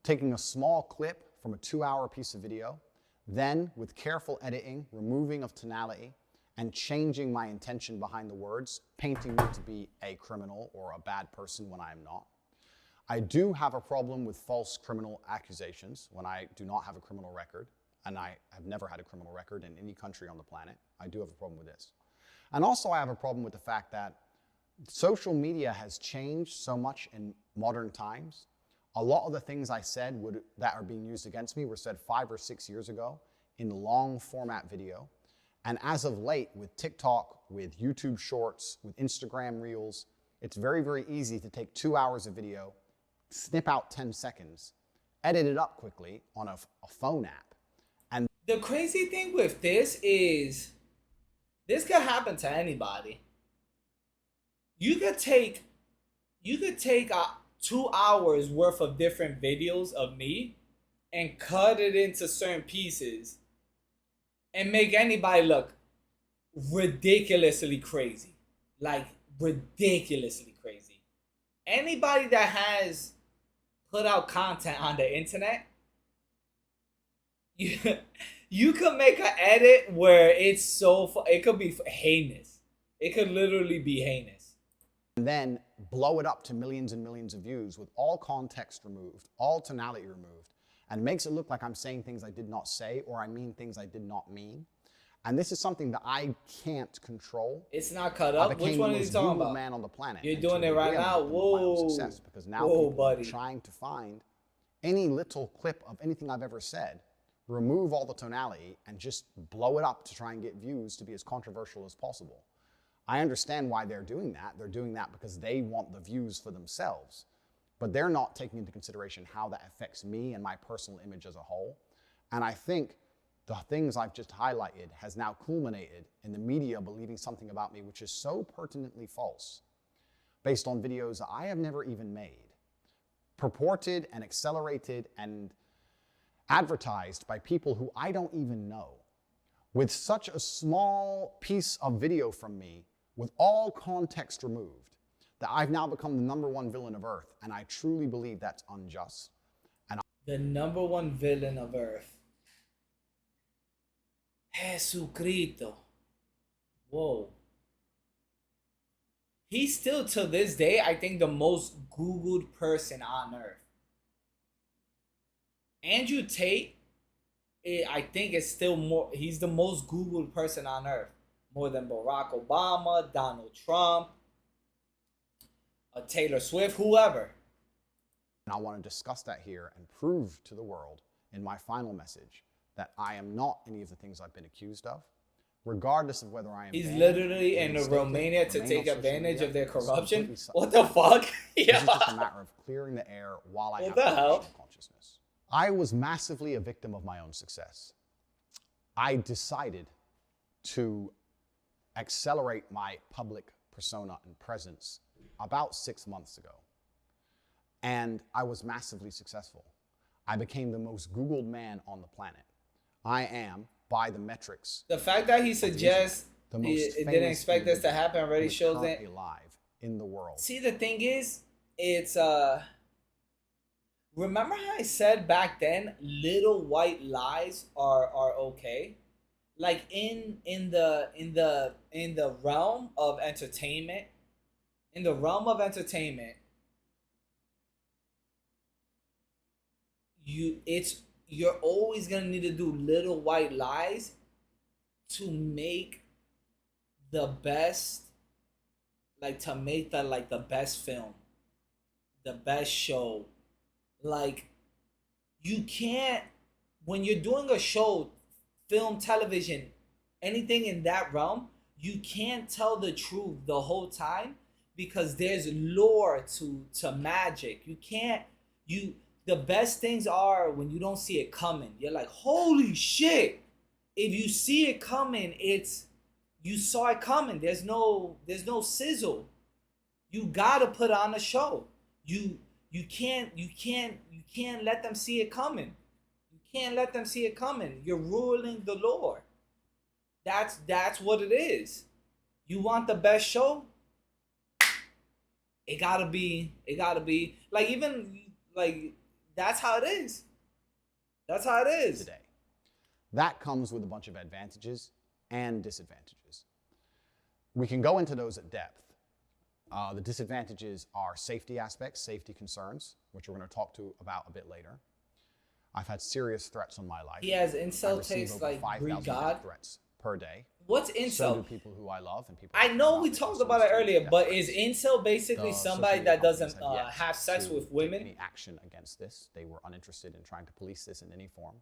taking a small clip from a 2-hour piece of video, then with careful editing, removing of tonality, and changing my intention behind the words, painting me to be a criminal or a bad person when I am not. I do have a problem with false criminal accusations when I do not have a criminal record, and I have never had a criminal record in any country on the planet. I do have a problem with this. And also I have a problem with the fact that social media has changed so much in modern times. A lot of the things I said that are being used against me were said 5 or 6 years ago in long format video. And as of late, with TikTok, with YouTube Shorts, with Instagram Reels, it's very, very easy to take 2 hours of video, snip out 10 seconds, edit it up quickly on a phone app. And the crazy thing with this is, this could happen to anybody. You could take 2 hours worth of different videos of me and cut it into certain pieces and make anybody look ridiculously crazy. Like, ridiculously crazy. Anybody that has put out content on the internet, you could make an edit where it's so it could be heinous. It could literally be heinous. And then blow it up to millions and millions of views with all context removed, all tonality removed, and makes it look like I'm saying things I did not say or I mean things I did not mean. And this is something that I can't control. It's not cut up. Which one are you talking about? Man on the planet. You're doing it right now. Whoa. Success, because now people are trying to find any little clip of anything I've ever said, remove all the tonality, and just blow it up to try and get views to be as controversial as possible. I understand why they're doing that. They're doing that because they want the views for themselves. But they're not taking into consideration how that affects me and my personal image as a whole. And I think the things I've just highlighted has now culminated in the media believing something about me which is so pertinently false, based on videos that I have never even made, purported and accelerated and advertised by people who I don't even know, with such a small piece of video from me, with all context removed, that I've now become the #1 villain of Earth, and I truly believe that's unjust. And the #1 villain of Earth. Jesucristo. Whoa. He's still, to this day, I think, the most Googled person on Earth. Andrew Tate, I think, is still more, he's the most Googled person on Earth. More than Barack Obama, Donald Trump, Taylor Swift, whoever. I want to discuss that here and prove to the world in my final message that I am not any of the things I've been accused of, regardless of whether I am. He's literally in Romania to take advantage of their corruption. What the fuck? Yeah. It's just a matter of clearing the air while I have consciousness. I was massively a victim of my own success. I decided to accelerate my public persona and presence about 6 months ago. And I was massively successful. I became the most Googled man on the planet. I am, by the metrics. The fact that he suggests it didn't expect this to happen already shows that alive in the world. See, the thing is, it's remember how I said back then, little white lies are okay? Like in the realm of entertainment, you're always gonna need to do little white lies to make the best, the best film, the best show. Like, you can't, when you're doing a show, film, television, anything in that realm, you can't tell the truth the whole time because there's lore to magic. The best things are when you don't see it coming. You're like, holy shit. If you see it coming, you saw it coming. There's no sizzle. You gotta put on a show. You can't let them see it coming. You can't let them see it coming. You're ruining the lore. That's what it is. You want the best show? It gotta be that's how it is. That's how it is. Today. That comes with a bunch of advantages and disadvantages. We can go into those at depth. The disadvantages are safety aspects, safety concerns, which we're going to talk about a bit later. I've had serious threats on my life. He has incel takes like God threats per day. What's incel? So do people who I love and people. I know we talked about it earlier, but is incel basically somebody that doesn't have sex with women? Any action against this? They were uninterested in trying to police this in any form.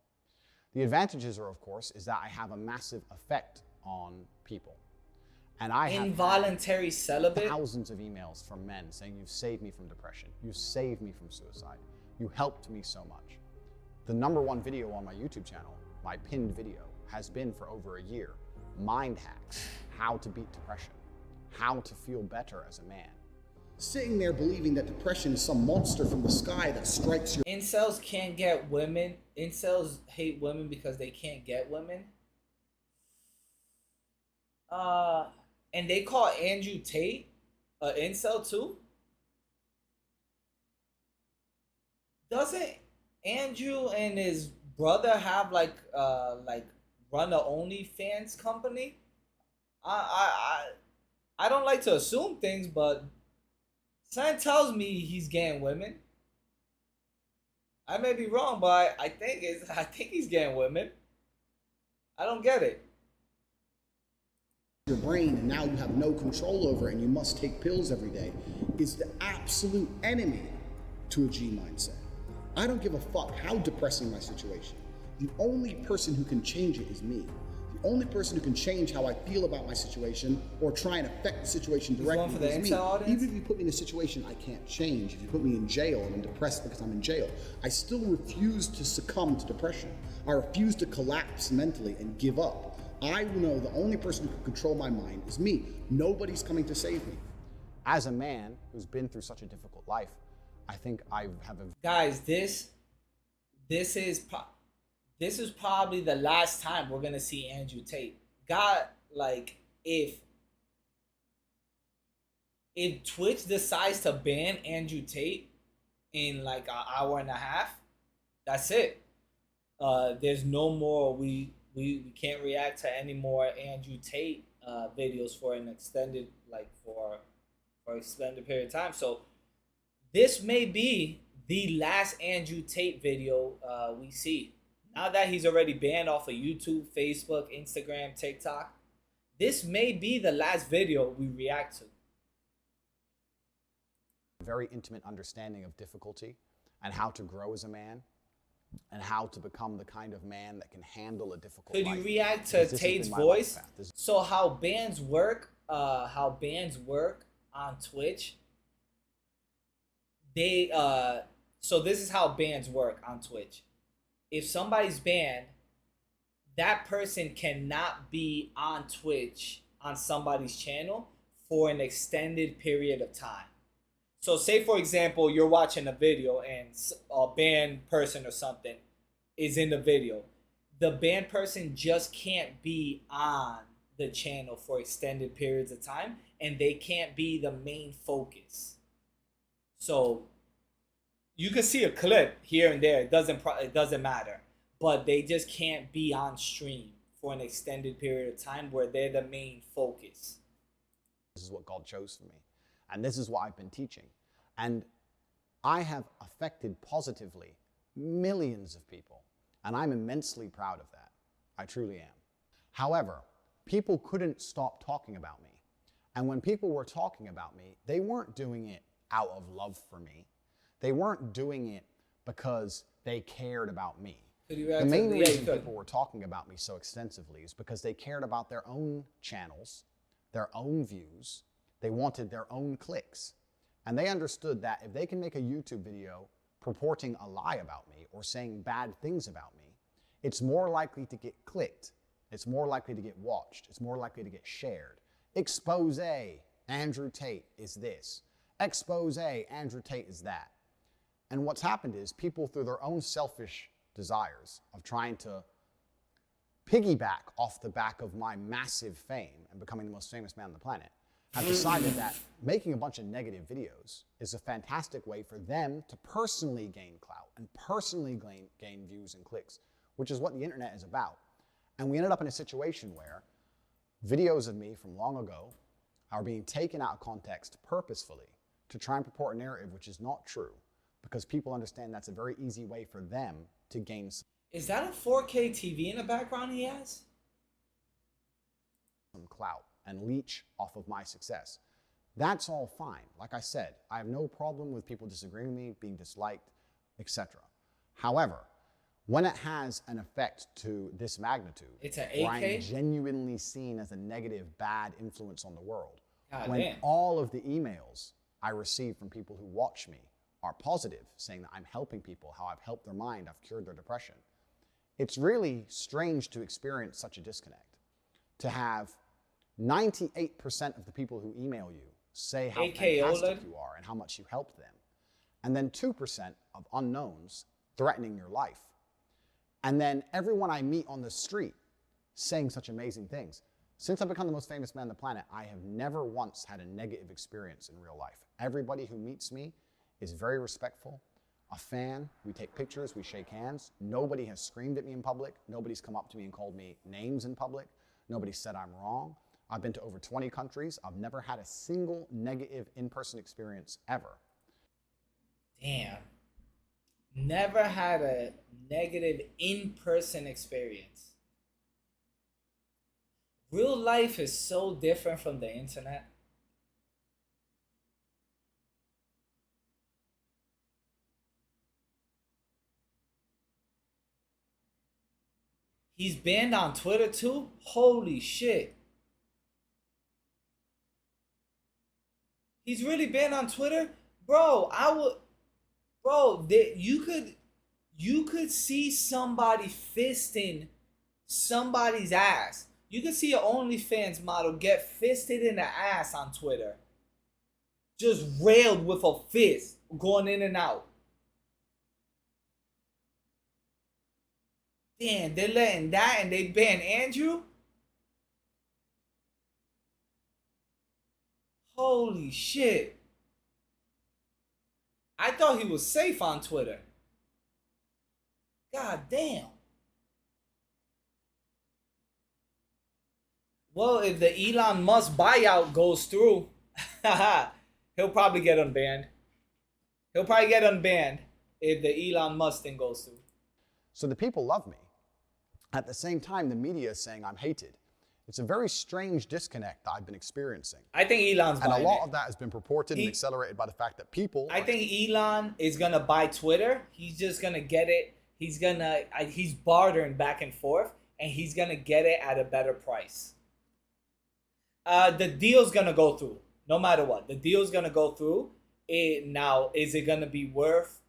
The advantages are, of course, is that I have a massive effect on people. And I have involuntary celibate. Thousands of emails from men saying, you've saved me from depression. You saved me from suicide. You helped me so much. The #1 video on my YouTube channel, my pinned video, has been for over a year. Mind hacks, how to beat depression, how to feel better as a man. Sitting there believing that depression is some monster from the sky that strikes your... Incels can't get women. Incels hate women because they can't get women. And they call Andrew Tate a incel too. Doesn't Andrew and his brother have like run a OnlyFans company? I don't like to assume things, but something tells me he's getting women. I may be wrong, but I think he's getting women. I don't get it. Your brain, and now you have no control over it, and you must take pills every day, is the absolute enemy to a G mindset. I don't give a fuck how depressing my situation. The only person who can change it is me. The only person who can change how I feel about my situation or try and affect the situation directly is me. Even if you put me in a situation I can't change, if you put me in jail and I'm depressed because I'm in jail, I still refuse to succumb to depression. I refuse to collapse mentally and give up. I know the only person who can control my mind is me. Nobody's coming to save me. As a man who's been through such a difficult life, I think I have a... Guys, this is probably the last time we're gonna see Andrew Tate. God, like, if Twitch decides to ban Andrew Tate in like an hour and a half, that's it. There's no more. We can't react to any more Andrew Tate videos for an extended extended period of time. So this may be the last Andrew Tate video we see. Now that he's already banned off of YouTube, Facebook, Instagram, TikTok, this may be the last video we react to. Very intimate understanding of difficulty and how to grow as a man and how to become the kind of man that can handle a difficult life. Could you react to Tate's voice? So how bans work on Twitch, so this is how bans work on Twitch. If somebody's banned, that person cannot be on Twitch on somebody's channel for an extended period of time. So say, for example, you're watching a video and a banned person or something is in the video. The banned person just can't be on the channel for extended periods of time, and they can't be the main focus. So you can see a clip here and there. It doesn't matter. But they just can't be on stream for an extended period of time where they're the main focus. This is what God chose for me. And this is what I've been teaching. And I have affected positively millions of people. And I'm immensely proud of that. I truly am. However, people couldn't stop talking about me. And when people were talking about me, they weren't doing it out of love for me. They weren't doing it because they cared about me. The main reason people were talking about me so extensively is because they cared about their own channels, their own views. They wanted their own clicks. And they understood that if they can make a YouTube video purporting a lie about me or saying bad things about me, it's more likely to get clicked. It's more likely to get watched. It's more likely to get shared. Expose, Andrew Tate is this. Expose, Andrew Tate is that. And what's happened is people, through their own selfish desires of trying to piggyback off the back of my massive fame and becoming the most famous man on the planet, have decided that making a bunch of negative videos is a fantastic way for them to personally gain clout and personally gain views and clicks, which is what the internet is about. And we ended up in a situation where videos of me from long ago are being taken out of context purposefully to try and purport a narrative which is not true, because people understand that's a very easy way for them to gain. Is that a 4K TV in the background he has? Some clout and leech off of my success. That's all fine. Like I said, I have no problem with people disagreeing with me, being disliked, etc. However, when it has an effect to this magnitude, it's an where 8K? I'm genuinely seen as a negative, bad influence on the world, God damn. all of the emails I receive from people who watch me are positive, saying that I'm helping people, how I've helped their mind, I've cured their depression. It's really strange to experience such a disconnect. To have 98% of the people who email you say how fantastic you are and how much you helped them. And then 2% of unknowns threatening your life. And then everyone I meet on the street saying such amazing things. Since I've become the most famous man on the planet, I have never once had a negative experience in real life. Everybody who meets me is very respectful. A fan, we take pictures, we shake hands. Nobody has screamed at me in public. Nobody's come up to me and called me names in public. Nobody said I'm wrong. I've been to over 20 countries. I've never had a single negative in-person experience ever. Damn. Never had a negative in-person experience. Real life is so different from the internet. He's banned on Twitter too? Holy shit. He's really banned on Twitter? Bro, you could see somebody fisting somebody's ass. You could see an OnlyFans model get fisted in the ass on Twitter. Just railed with a fist, going in and out. Damn, they're letting that and they ban Andrew? Holy shit. I thought he was safe on Twitter. God damn. Well, if the Elon Musk buyout goes through, he'll probably get unbanned. He'll probably get unbanned if the Elon Musk thing goes through. So the people love me. At the same time, the media is saying I'm hated. It's a very strange disconnect that I've been experiencing. I think Elon's buying it. And a lot of that has been purported and accelerated by the fact that people... I think Elon is going to buy Twitter. He's just going to get it. He's bartering back and forth, and he's going to get it at a better price. The deal's going to go through, no matter what. The deal's going to go through. Now, is it going to be worth...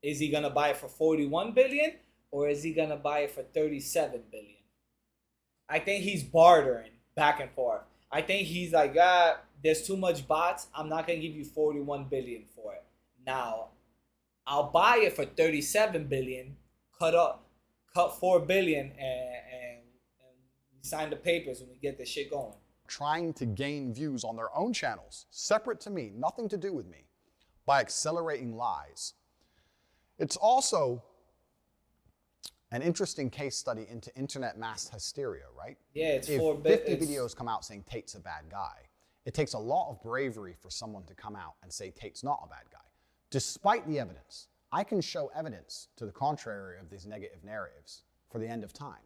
Is he going to buy it for $41 billion, or is he going to buy it for $37 billion? I think he's bartering back and forth. I think he's like, there's too much bots. I'm not going to give you $41 billion for it. Now, I'll buy it for $37 billion, cut $4 billion, and we sign the papers and we get this shit going. Trying to gain views on their own channels, separate to me, nothing to do with me, by accelerating lies. It's also an interesting case study into internet mass hysteria, right? Yeah, it's if 50 videos come out saying Tate's a bad guy, it takes a lot of bravery for someone to come out and say Tate's not a bad guy. Despite the evidence, I can show evidence to the contrary of these negative narratives for the end of time.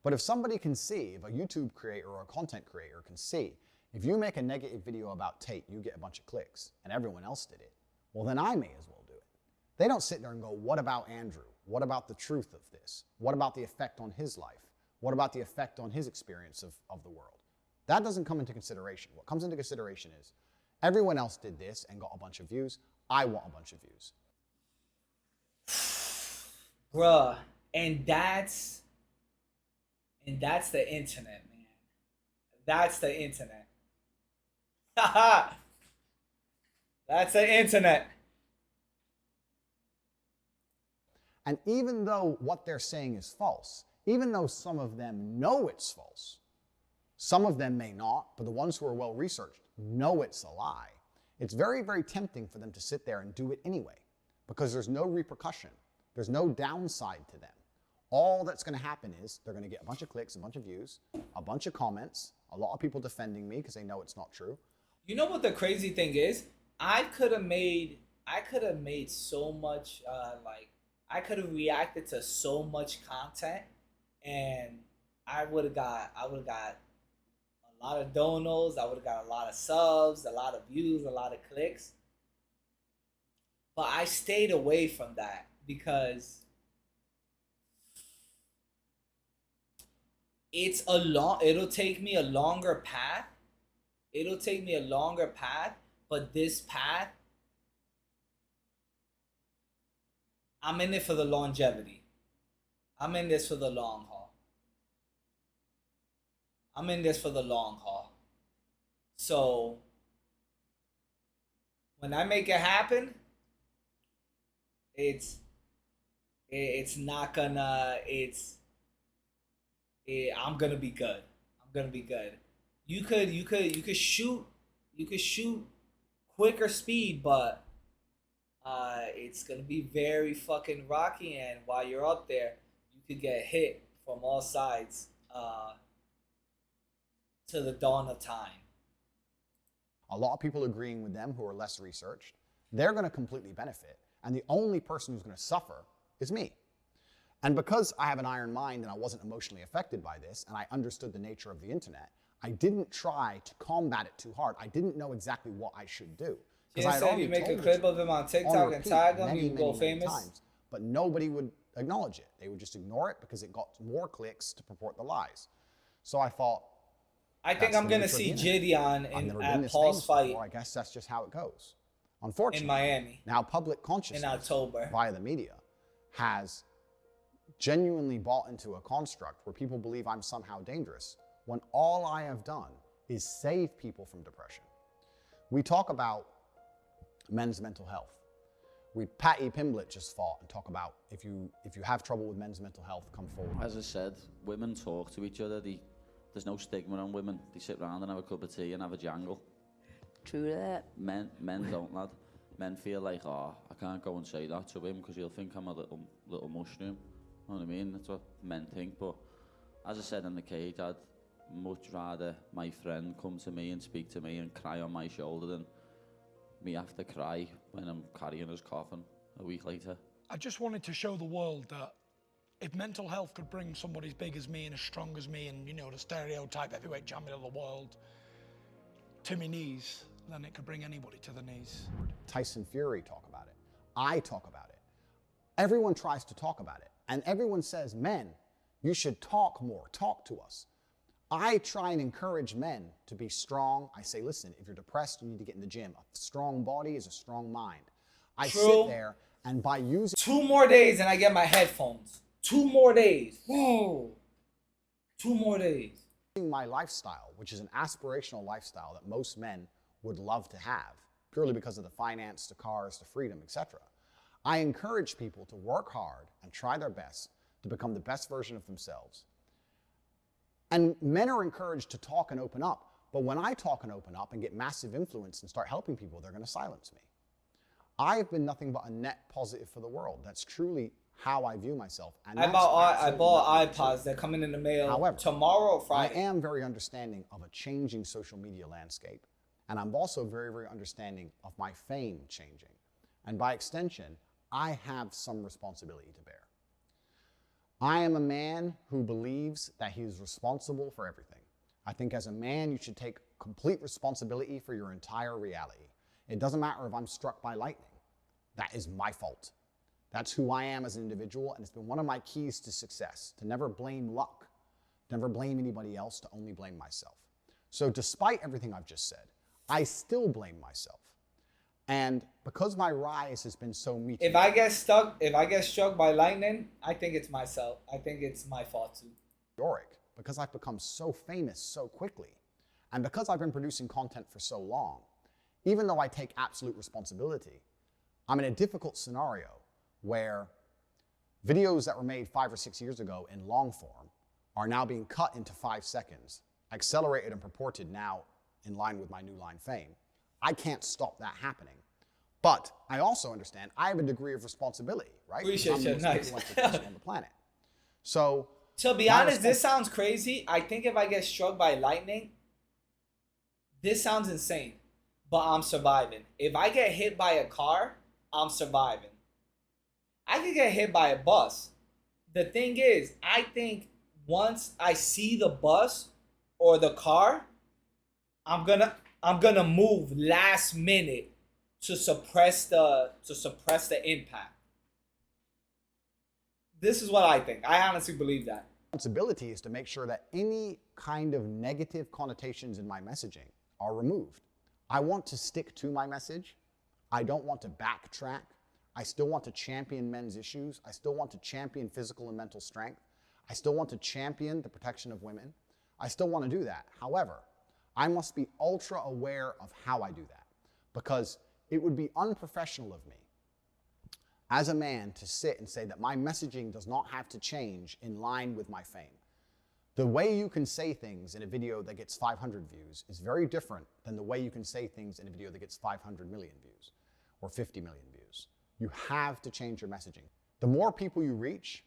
But if somebody can see, if a YouTube creator or a content creator can see, if you make a negative video about Tate, you get a bunch of clicks, and everyone else did it, well then I may as well do it. They don't sit there and go, what about Andrew? What about the truth of this? What about the effect on his life? What about the effect on his experience of the world? That doesn't come into consideration. What comes into consideration is everyone else did this and got a bunch of views. I want a bunch of views. Bruh, and that's the internet, man. That's the internet. Haha. That's the internet. And even though what they're saying is false, even though some of them know it's false, some of them may not, but the ones who are well researched know it's a lie, it's very, very tempting for them to sit there and do it anyway, because there's no repercussion. There's no downside to them. All that's going to happen is they're going to get a bunch of clicks, a bunch of views, a bunch of comments, a lot of people defending me because they know it's not true. You know what the crazy thing is? I could have made so much I could have reacted to so much content, and I would have got a lot of donos, I would have got a lot of subs, a lot of views, a lot of clicks. But I stayed away from that because it'll take me a longer path. It'll take me a longer path, but this path, I'm in it for the longevity. I'm in this for the long haul. I'm in this for the long haul. So when I make it happen, I'm gonna be good. I'm gonna be good. you could shoot quicker speed, but it's gonna be very fucking rocky, and while you're up there, you could get hit from all sides to the dawn of time. A lot of people agreeing with them who are less researched, they're going to completely benefit. And the only person who's going to suffer is me. And because I have an iron mind and I wasn't emotionally affected by this, and I understood the nature of the internet, I didn't try to combat it too hard. I didn't know exactly what I should do. You said you make a clip of him on TikTok and tag him, you go famous. Times, but nobody would acknowledge it. They would just ignore it because it got more clicks to purport the lies. So I thought, I think I'm gonna see Gideon at Paul's fight. Before. I guess that's just how it goes. Unfortunately, in Miami. Now public consciousness in October via the media has genuinely bought into a construct where people believe I'm somehow dangerous, when all I have done is save people from depression. We talk about men's mental health. Patty Pimblett just fought and talk about if you have trouble with men's mental health, come forward. As I said, women talk to each other. There's no stigma on women. They sit around and have a cup of tea and have a jangle. True that. Men don't, lad. Men feel like, oh, I can't go and say that to him because he'll think I'm a little mushroom. You know what I mean? That's what men think. But as I said in the cage, I'd much rather my friend come to me and speak to me and cry on my shoulder than me have to cry when I'm carrying his coffin a week later. I just wanted to show the world that if mental health could bring somebody as big as me and as strong as me and, you know, the stereotype heavyweight champion of the world to my knees, then it could bring anybody to the knees. Tyson Fury talk about it. I talk about it. Everyone tries to talk about it. And everyone says, men, you should talk more, talk to us. I try and encourage men to be strong. I say, listen, if you're depressed, you need to get in the gym. A strong body is a strong mind. I sit there and by using 2 more days and I get my headphones. 2 more days. Whoa. 2 more days. My lifestyle, which is an aspirational lifestyle that most men would love to have, purely because of the finance, the cars, the freedom, etc. I encourage people to work hard and try their best to become the best version of themselves. And men are encouraged to talk and open up, but when I talk and open up and get massive influence and start helping people, they're going to silence me. I've been nothing but a net positive for the world. That's truly how I view myself. And I bought iPods. They're coming in the mail. However, tomorrow or Friday. I am very understanding of a changing social media landscape. And I'm also very, very understanding of my fame changing. And by extension, I have some responsibility to bear. I am a man who believes that he is responsible for everything. I think as a man, you should take complete responsibility for your entire reality. It doesn't matter if I'm struck by lightning. That is my fault. That's who I am as an individual, and it's been one of my keys to success, to never blame luck, to never blame anybody else, to only blame myself. So despite everything I've just said, I still blame myself. And because my rise has been so meteoric. If I get struck by lightning, I think it's myself. I think it's my fault too. Because I've become so famous so quickly, and because I've been producing content for so long, even though I take absolute responsibility, I'm in a difficult scenario where videos that were made 5 or 6 years ago in long form are now being cut into 5 seconds, accelerated and purported now in line with my new line fame. I can't stop that happening. But I also understand I have a degree of responsibility, right? Appreciate you. Nice. On the planet. So, to be honest, this sounds crazy. I think if I get struck by lightning, this sounds insane, but I'm surviving. If I get hit by a car, I'm surviving. I could get hit by a bus. The thing is, I think once I see the bus or the car, I'm gonna move last minute to suppress the impact. This is what I think. I honestly believe that. Responsibility is to make sure that any kind of negative connotations in my messaging are removed. I want to stick to my message. I don't want to backtrack. I still want to champion men's issues. I still want to champion physical and mental strength. I still want to champion the protection of women. I still want to do that. However, I must be ultra aware of how I do that, because it would be unprofessional of me as a man to sit and say that my messaging does not have to change in line with my fame. The way you can say things in a video that gets 500 views is very different than the way you can say things in a video that gets 500 million views or 50 million views. You have to change your messaging. The more people you reach,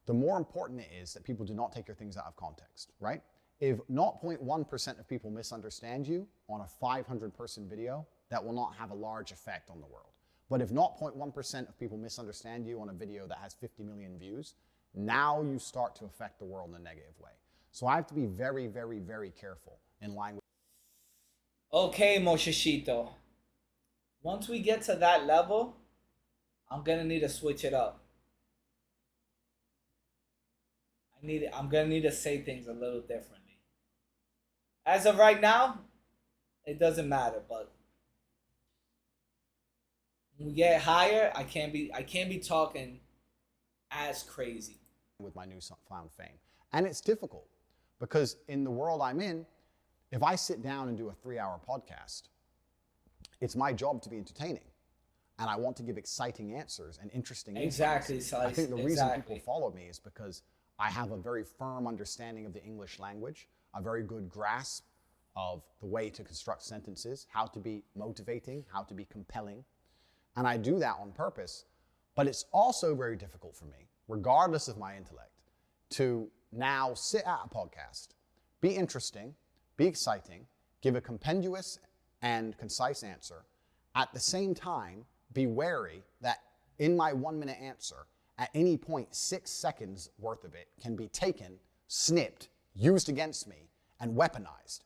the more important it is that people do not take your things out of context, right? If 0.1% of people misunderstand you on a 500-person video, that will not have a large effect on the world. But if 0.1% of people misunderstand you on a video that has 50 million views, now you start to affect the world in a negative way. So I have to be very, very, very careful in line with... Okay, Moshishito. Once we get to that level, I'm gonna need to switch it up. I'm gonna need to say things a little differently. As of right now, it doesn't matter, but when we get higher, I can't be talking as crazy. With my newfound fame. And it's difficult because in the world I'm in, if I sit down and do a 3-hour podcast, it's my job to be entertaining. And I want to give exciting answers and interesting insights. Exactly. I think the reason people follow me is because I have a very firm understanding of the English language, a very good grasp of the way to construct sentences, how to be motivating, how to be compelling. And I do that on purpose. But it's also very difficult for me, regardless of my intellect, to now sit at a podcast, be interesting, be exciting, give a compendious and concise answer, at the same time, be wary that in my 1-minute answer, at any point, 6 seconds worth of it can be taken, snipped, used against me, and weaponized.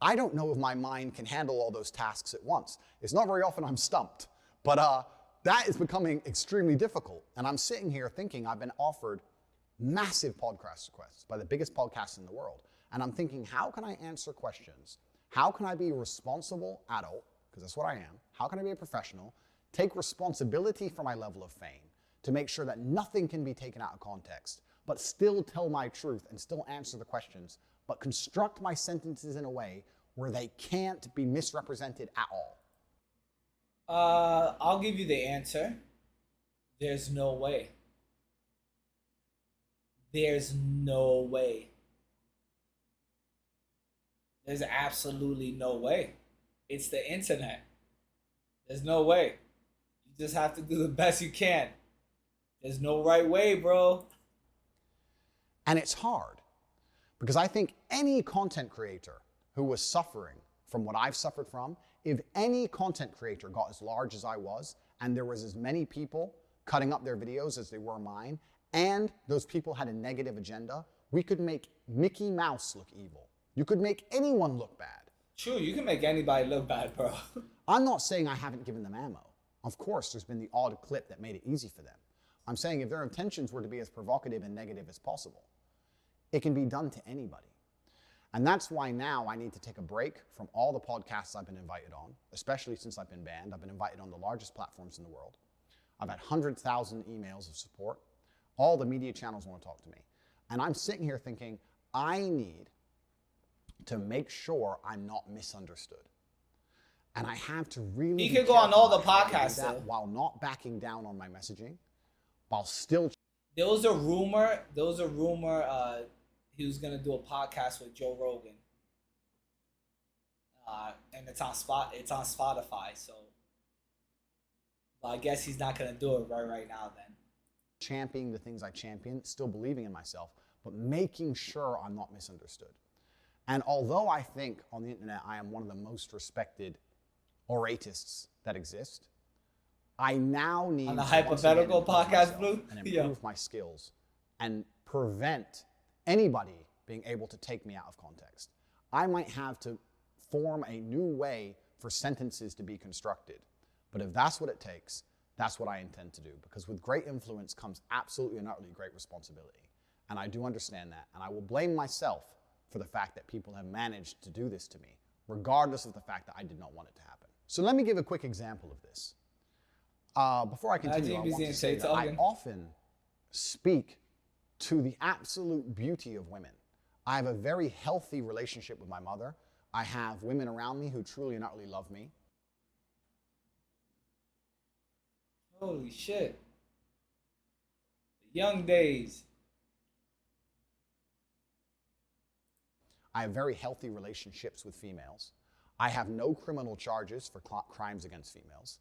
I don't know if my mind can handle all those tasks at once. It's not very often I'm stumped, but that is becoming extremely difficult. And I'm sitting here thinking I've been offered massive podcast requests by the biggest podcasts in the world. And I'm thinking, how can I answer questions? How can I be a responsible adult, because that's what I am. How can I be a professional, take responsibility for my level of fame to make sure that nothing can be taken out of context, but still tell my truth and still answer the questions, but construct my sentences in a way where they can't be misrepresented at all? I'll give you the answer. There's no way. There's no way. There's absolutely no way. It's the internet. There's no way. You just have to do the best you can. There's no right way, bro. And it's hard because I think any content creator who was suffering from what I've suffered from, if any content creator got as large as I was, and there was as many people cutting up their videos as they were mine, and those people had a negative agenda, we could make Mickey Mouse look evil. You could make anyone look bad. True, you can make anybody look bad, bro. I'm not saying I haven't given them ammo. Of course, there's been the odd clip that made it easy for them. I'm saying if their intentions were to be as provocative and negative as possible, it can be done to anybody. And that's why now I need to take a break from all the podcasts I've been invited on, especially since I've been banned. I've been invited on the largest platforms in the world. I've had 100,000 emails of support. All the media channels want to talk to me. And I'm sitting here thinking, I need to make sure I'm not misunderstood. And I have to really... You could go on all the podcasts, though, while not backing down on my messaging, while still... There was a rumor he was gonna do a podcast with Joe Rogan. And it's on Spotify, so... But I guess he's not gonna do it right now then. Championing the things I champion, still believing in myself, but making sure I'm not misunderstood. And although I think on the internet I am one of the most respected oratists that exist, I now need on the hypothetical podcast, Blue, and improve my skills and prevent anybody being able to take me out of context. I might have to form a new way for sentences to be constructed, but if that's what it takes, that's what I intend to do, because with great influence comes absolutely and utterly great responsibility. And I do understand that, and I will blame myself for the fact that people have managed to do this to me, regardless of the fact that I did not want it to happen. So let me give a quick example of this. Before I continue, I want to say that I often speak to the absolute beauty of women. I have a very healthy relationship with my mother. I have women around me who truly and utterly love me. Holy shit. The young days. I have very healthy relationships with females. I have no criminal charges for crimes against females.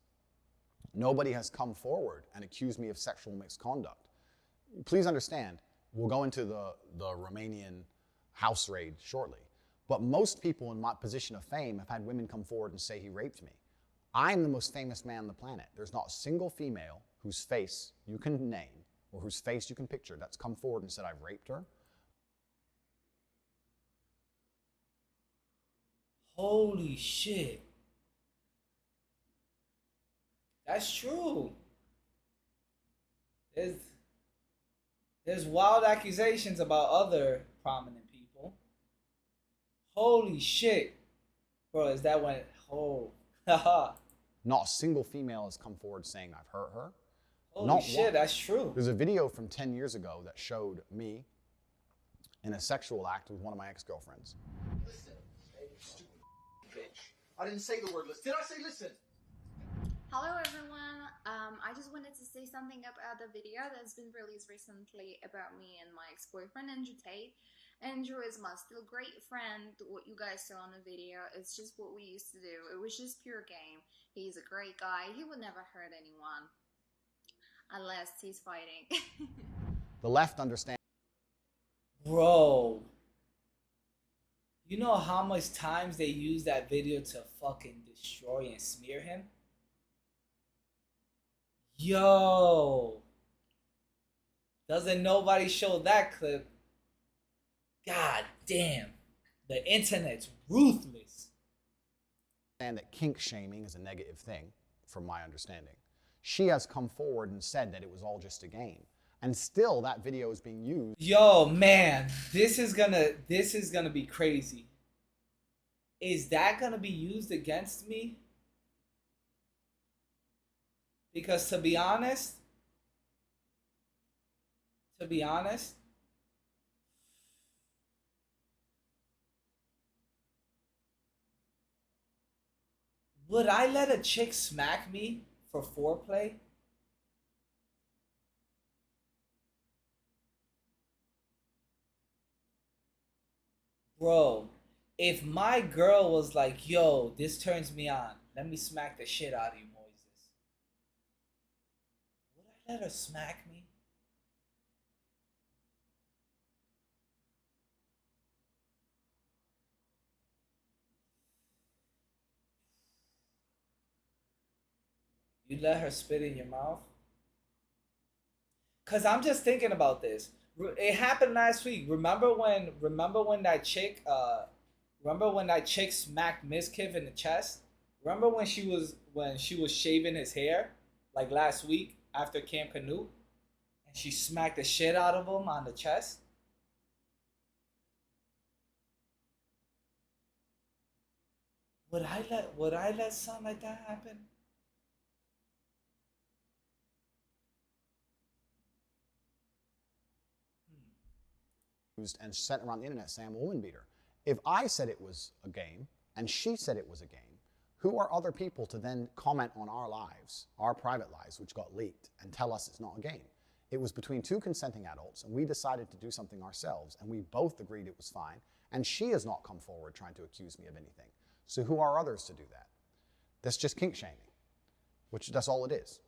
Nobody has come forward and accused me of sexual misconduct. Please understand, we'll go into the Romanian house raid shortly, but most people in my position of fame have had women come forward and say he raped me. I'm the most famous man on the planet. There's not a single female whose face you can name or whose face you can picture that's come forward and said I've raped her. Holy shit. That's true. There's wild accusations about other prominent people. Holy shit. Bro, is that when... Oh, haha. Not a single female has come forward saying I've hurt her. Holy shit, that's true. There's a video from 10 years ago that showed me in a sexual act with one of my ex-girlfriends. Listen, hey, stupid bitch. I didn't say the word listen. Did I say listen? Hello everyone, I just wanted to say something about the video that's been released recently about me and my ex-boyfriend Andrew Tate. Andrew is my still great friend. What you guys saw in the video, it's just what we used to do. It was just pure game. He's a great guy. He would never hurt anyone. Unless he's fighting. The left understands. Bro. You know how much times they use that video to fucking destroy and smear him? Yo. Doesn't nobody show that clip? God damn. The internet's ruthless. And that kink shaming is a negative thing, from my understanding. She has come forward and said that it was all just a game. And still that video is being used. Yo, man, this is gonna be crazy. Is that gonna be used against me? Because to be honest, would I let a chick smack me for foreplay? Bro, if my girl was like, yo, this turns me on, let me smack the shit out of you, Moises. Would I let her smack me? You let her spit in your mouth? Cause I'm just thinking about this. It happened last week. Remember when that chick smacked Mizkiff in the chest? Remember when she was shaving his hair like last week after Camp Canute, and she smacked the shit out of him on the chest? Would I let something like that happen? And sent around the internet saying I'm a woman beater. If I said it was a game and she said it was a game, who are other people to then comment on our lives, our private lives, which got leaked, and tell us it's not a game? It was between two consenting adults, and we decided to do something ourselves, and we both agreed it was fine, and she has not come forward trying to accuse me of anything. So who are others to do that? That's just kink shaming, which that's all it is.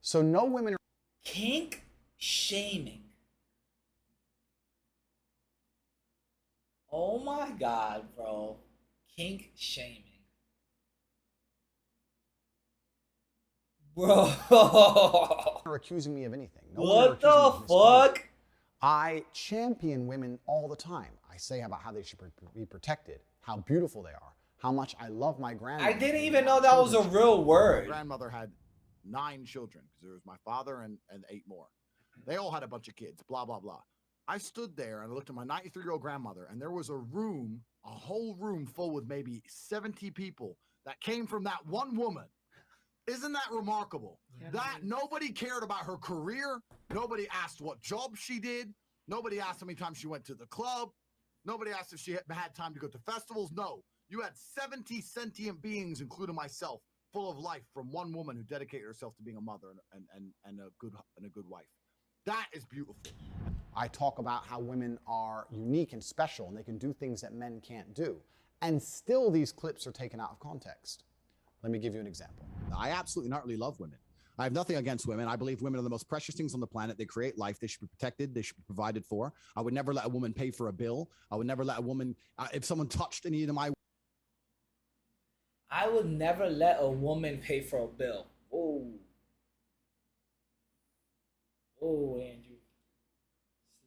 So no women are... Kink shaming. Oh my God, bro. Kink shaming. Bro. Are accusing me of anything. No what the fuck? I champion women all the time. I say about how they should be protected, how beautiful they are, how much I love my grandmother. I didn't even know that was a real word. My grandmother had 9 children, because there was my father and 8 more. They all had a bunch of kids, blah, blah, blah. I stood there and I looked at my 93-year-old grandmother, and there was a room, a whole room full with maybe 70 people that came from that one woman. Isn't that remarkable? Yeah. That nobody cared about her career. Nobody asked what job she did. Nobody asked how many times she went to the club. Nobody asked if she had time to go to festivals. No, you had 70 sentient beings, including myself, full of life from one woman who dedicated herself to being a mother and a good wife. That is beautiful. I talk about how women are unique and special and they can do things that men can't do. And still these clips are taken out of context. Let me give you an example. I absolutely and utterly love women. I have nothing against women. I believe women are the most precious things on the planet. They create life. They should be protected. They should be provided for. I would never let a woman pay for a bill. I would never let a woman, if someone touched any of my... I would never let a woman pay for a bill. Oh. Oh, Andrew.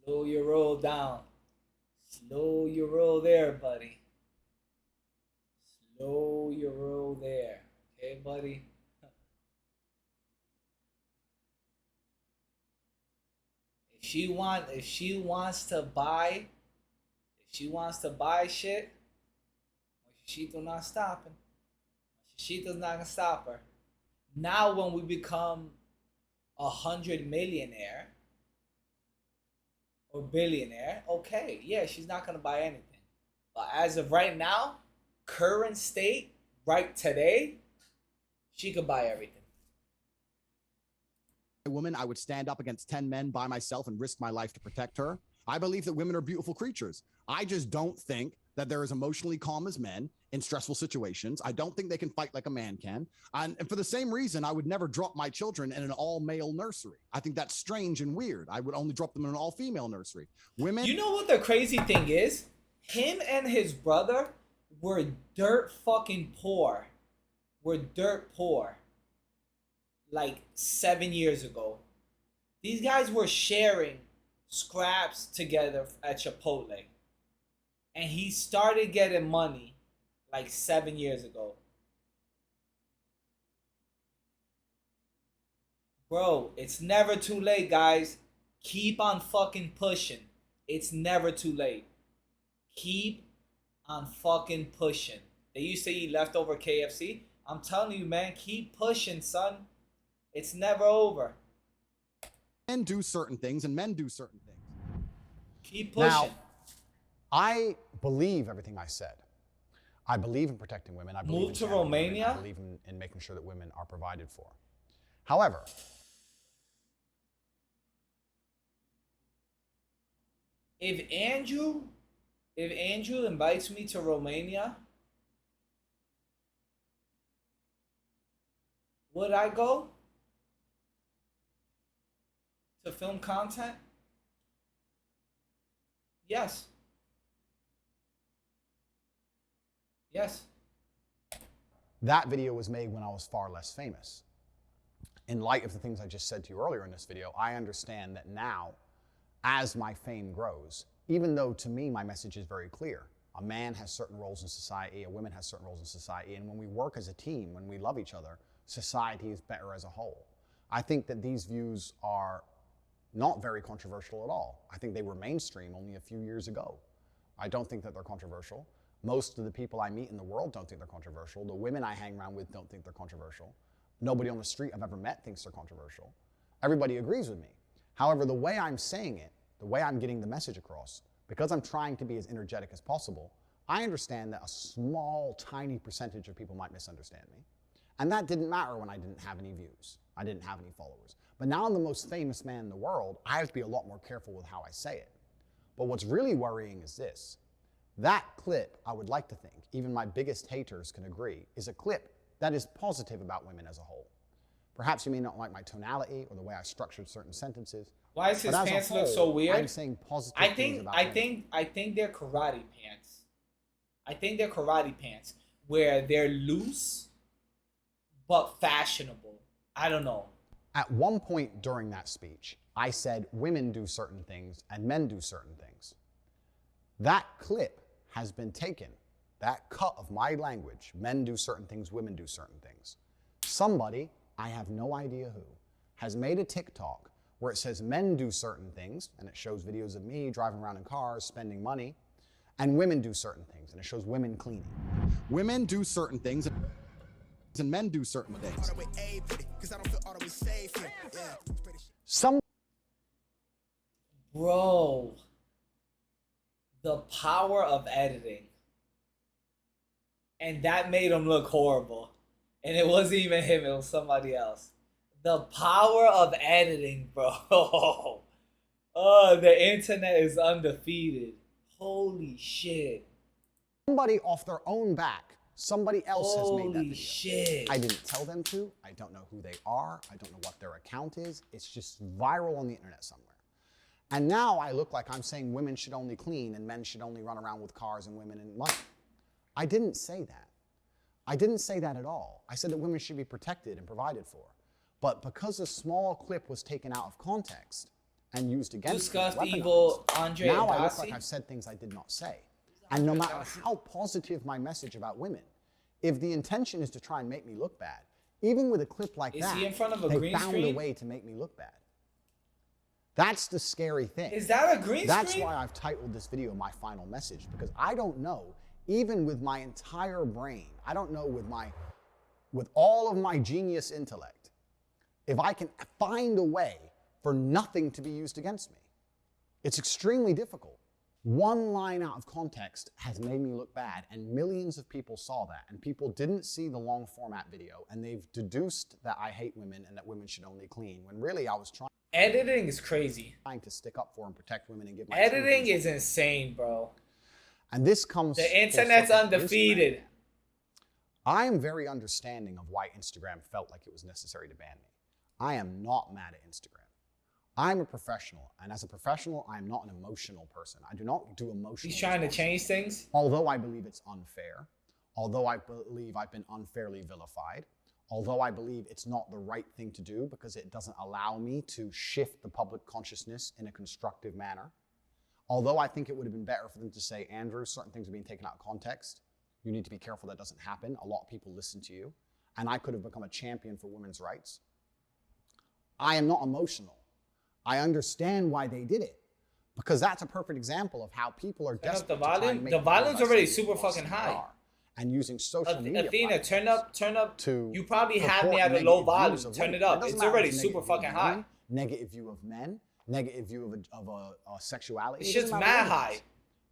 Slow your roll down. Slow your roll there, buddy. Slow your roll there. Okay, buddy? If she wants to buy shit, Moishishito's not stopping. Moishishito's not gonna stop her. Now when we become 100 millionaire or billionaire, okay, yeah, she's not gonna buy anything. But as of right now, current state, right today, she could buy everything. Woman, I would stand up against 10 men by myself and risk my life to protect her. I believe that women are beautiful creatures. I just don't think that they're as emotionally calm as men in stressful situations. I don't think they can fight like a man can. And for the same reason, I would never drop my children in an all-male nursery. I think that's strange and weird. I would only drop them in an all-female nursery. Women... You know what the crazy thing is? Him and his brother were dirt fucking poor. Like 7 years ago. These guys were sharing scraps together at Chipotle. And he started getting money like 7 years ago. Bro, it's never too late, guys. Keep on fucking pushing. It's never too late. Keep on fucking pushing. They used to eat leftover KFC. I'm telling you, man, keep pushing, son. It's never over. Men do certain things and men do certain things. Keep pushing. Now, I believe everything I said. I believe in protecting women. I believe Move in to championing women. Romania? I believe in making sure that women are provided for. However, if Andrew invites me to Romania, would I go to film content? Yes. Yes. that video was made when I was far less famous. In light of the things I just said to you earlier in this video, I understand that now, as my fame grows, even though to me my message is very clear, a man has certain roles in society, a woman has certain roles in society, and when we work as a team, when we love each other, society is better as a whole. I think that these views are not very controversial at all. I think they were mainstream only a few years ago. I don't think that they're controversial. Most of the people I meet in the world don't think they're controversial. The women I hang around with don't think they're controversial. Nobody on the street I've ever met thinks they're controversial. Everybody agrees with me. However, the way I'm saying it, the way I'm getting the message across, because I'm trying to be as energetic as possible, I understand that a small, tiny percentage of people might misunderstand me. And that didn't matter when I didn't have any views. I didn't have any followers. But now I'm the most famous man in the world, I have to be a lot more careful with how I say it. But what's really worrying is this. That clip, I would like to think, even my biggest haters can agree, is a clip that is positive about women as a whole. Perhaps you may not like my tonality or the way I structured certain sentences. Why does his but as a pants look whole, so weird? I'm saying positive things about women. I think they're karate pants. I think they're karate pants where they're loose but fashionable. I don't know. At one point during that speech, I said women do certain things and men do certain things. That clip has been taken, that cut of my language, men do certain things, women do certain things. Somebody, I have no idea who, has made a TikTok where it says men do certain things, and it shows videos of me driving around in cars, spending money, and women do certain things, and it shows women cleaning. Women do certain things and men do certain things. Bro, the power of editing. And that made him look horrible. And it wasn't even him, it was somebody else. The power of editing, bro. Oh, the internet is undefeated. Holy shit. Somebody off their own back, somebody else has made that Holy video. shit. I didn't tell them to. I don't know who they are. I don't know what their account is. It's just viral on the internet somewhere. And now I look like I'm saying women should only clean and men should only run around with cars and women and money. I didn't say that. I didn't say that at all. I said that women should be protected and provided for. But because a small clip was taken out of context and used against me, evil Andre now I look Agassi? like I've said things I did not say. And no matter how positive my message about women, if the intention is to try and make me look bad, even with a clip like Is that, he in front of a they green found a screen? way to make me look bad. That's the scary thing. Is that a green That's screen? why I've titled this video My Final Message, because I don't know, even with my entire brain, I don't know with all of my genius intellect, if I can find a way for nothing to be used against me. It's extremely difficult. One line out of context has made me look bad, and millions of people saw that, and people didn't see the long format video, and they've deduced that I hate women and that women should only clean, when really I was trying Editing is crazy. to stick up for and protect women and give my Editing children is insane, bro. And this comes The full internet's circle to undefeated. Instagram. I am very understanding of why Instagram felt like it was necessary to ban me. I am not mad at Instagram. I'm a professional, and as a professional, I am not an emotional person. I do not do emotional. He's trying to change things. Although I believe it's unfair, although I believe I've been unfairly vilified, although I believe it's not the right thing to do because it doesn't allow me to shift the public consciousness in a constructive manner, although I think it would have been better for them to say, Andrew, certain things are being taken out of context. You need to be careful that doesn't happen. A lot of people listen to you. And I could have become a champion for women's rights. I am not emotional. I understand why they did it. Because that's a perfect example of how people are Turn up desperate the to try volume. and make The people volume's less already than super they fucking possibly high. are. And using social media Athena, turn up. to You probably have me purport at a negative low volume. views of Turn women. it up. doesn't It's matter if already it's a super negative view fucking of high. women, negative view of men, negative view of a sexuality. It's It doesn't just matter mad what it high. is.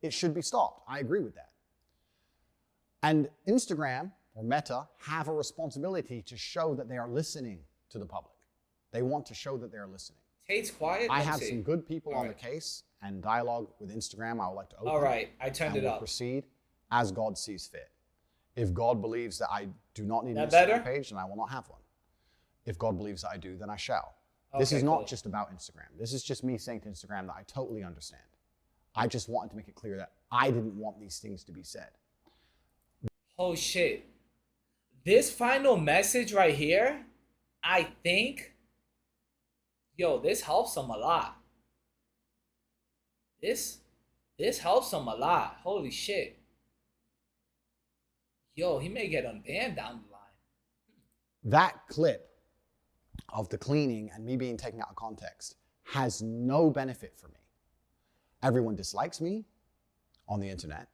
It should be stopped. I agree with that. And Instagram or Meta have a responsibility to show that they are listening to the public. They want to show that they are listening. Tate's quiet. I Let's have see. some good people All on right. the case and dialogue with Instagram I would like to open. All right, I turned and it will up. proceed as God sees fit. If God believes that I do not need an That Instagram better? page, then I will not have one. If God believes that I do, then I shall. Okay, This is not cool. just about Instagram. This is just me saying to Instagram that I totally understand. I just wanted to make it clear that I didn't want these things to be said. Oh shit. This final message right here, I think, yo, this helps him a lot. This helps him a lot. Holy shit. Yo, he may get unbanned down the line. That clip of the cleaning and me being taken out of context has no benefit for me. Everyone dislikes me on the internet.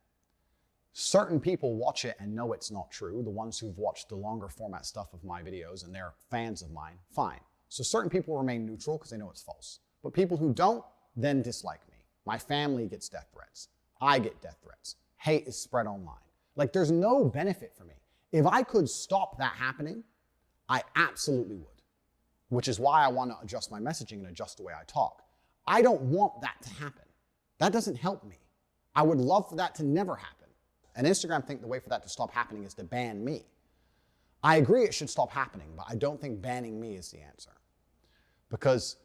Certain people watch it and know it's not true. The ones who've watched the longer format stuff of my videos and they're fans of mine, fine. So certain people remain neutral because they know it's false. But people who don't then dislike me. My family gets death threats. I get death threats. Hate is spread online. Like, there's no benefit for me. If I could stop that happening, I absolutely would. Which is why I want to adjust my messaging and adjust the way I talk. I don't want that to happen. That doesn't help me. I would love for that to never happen. And Instagram think the way for that to stop happening is to ban me. I agree it should stop happening, but I don't think banning me is the answer. Because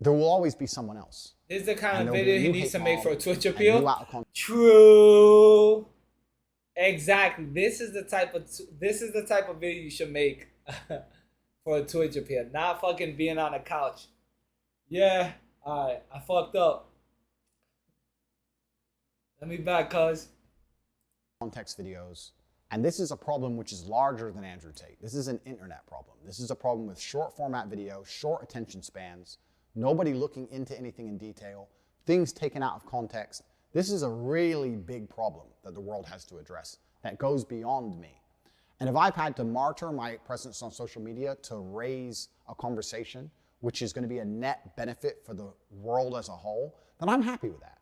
there will always be someone else. This is the kind And of there'll be video a he new needs hate to make mob for a Twitch and appeal. new out of context. True. Exactly. This is the type of video you should make for a Twitch appeal. Not fucking being on a couch. Yeah. Alright. I fucked up. Let me back, cuz. Context videos. And this is a problem which is larger than Andrew Tate. This is an internet problem. This is a problem with short format video, short attention spans, nobody looking into anything in detail, things taken out of context. This is a really big problem that the world has to address that goes beyond me. And if I've had to martyr my presence on social media to raise a conversation which is going to be a net benefit for the world as a whole, then I'm happy with that.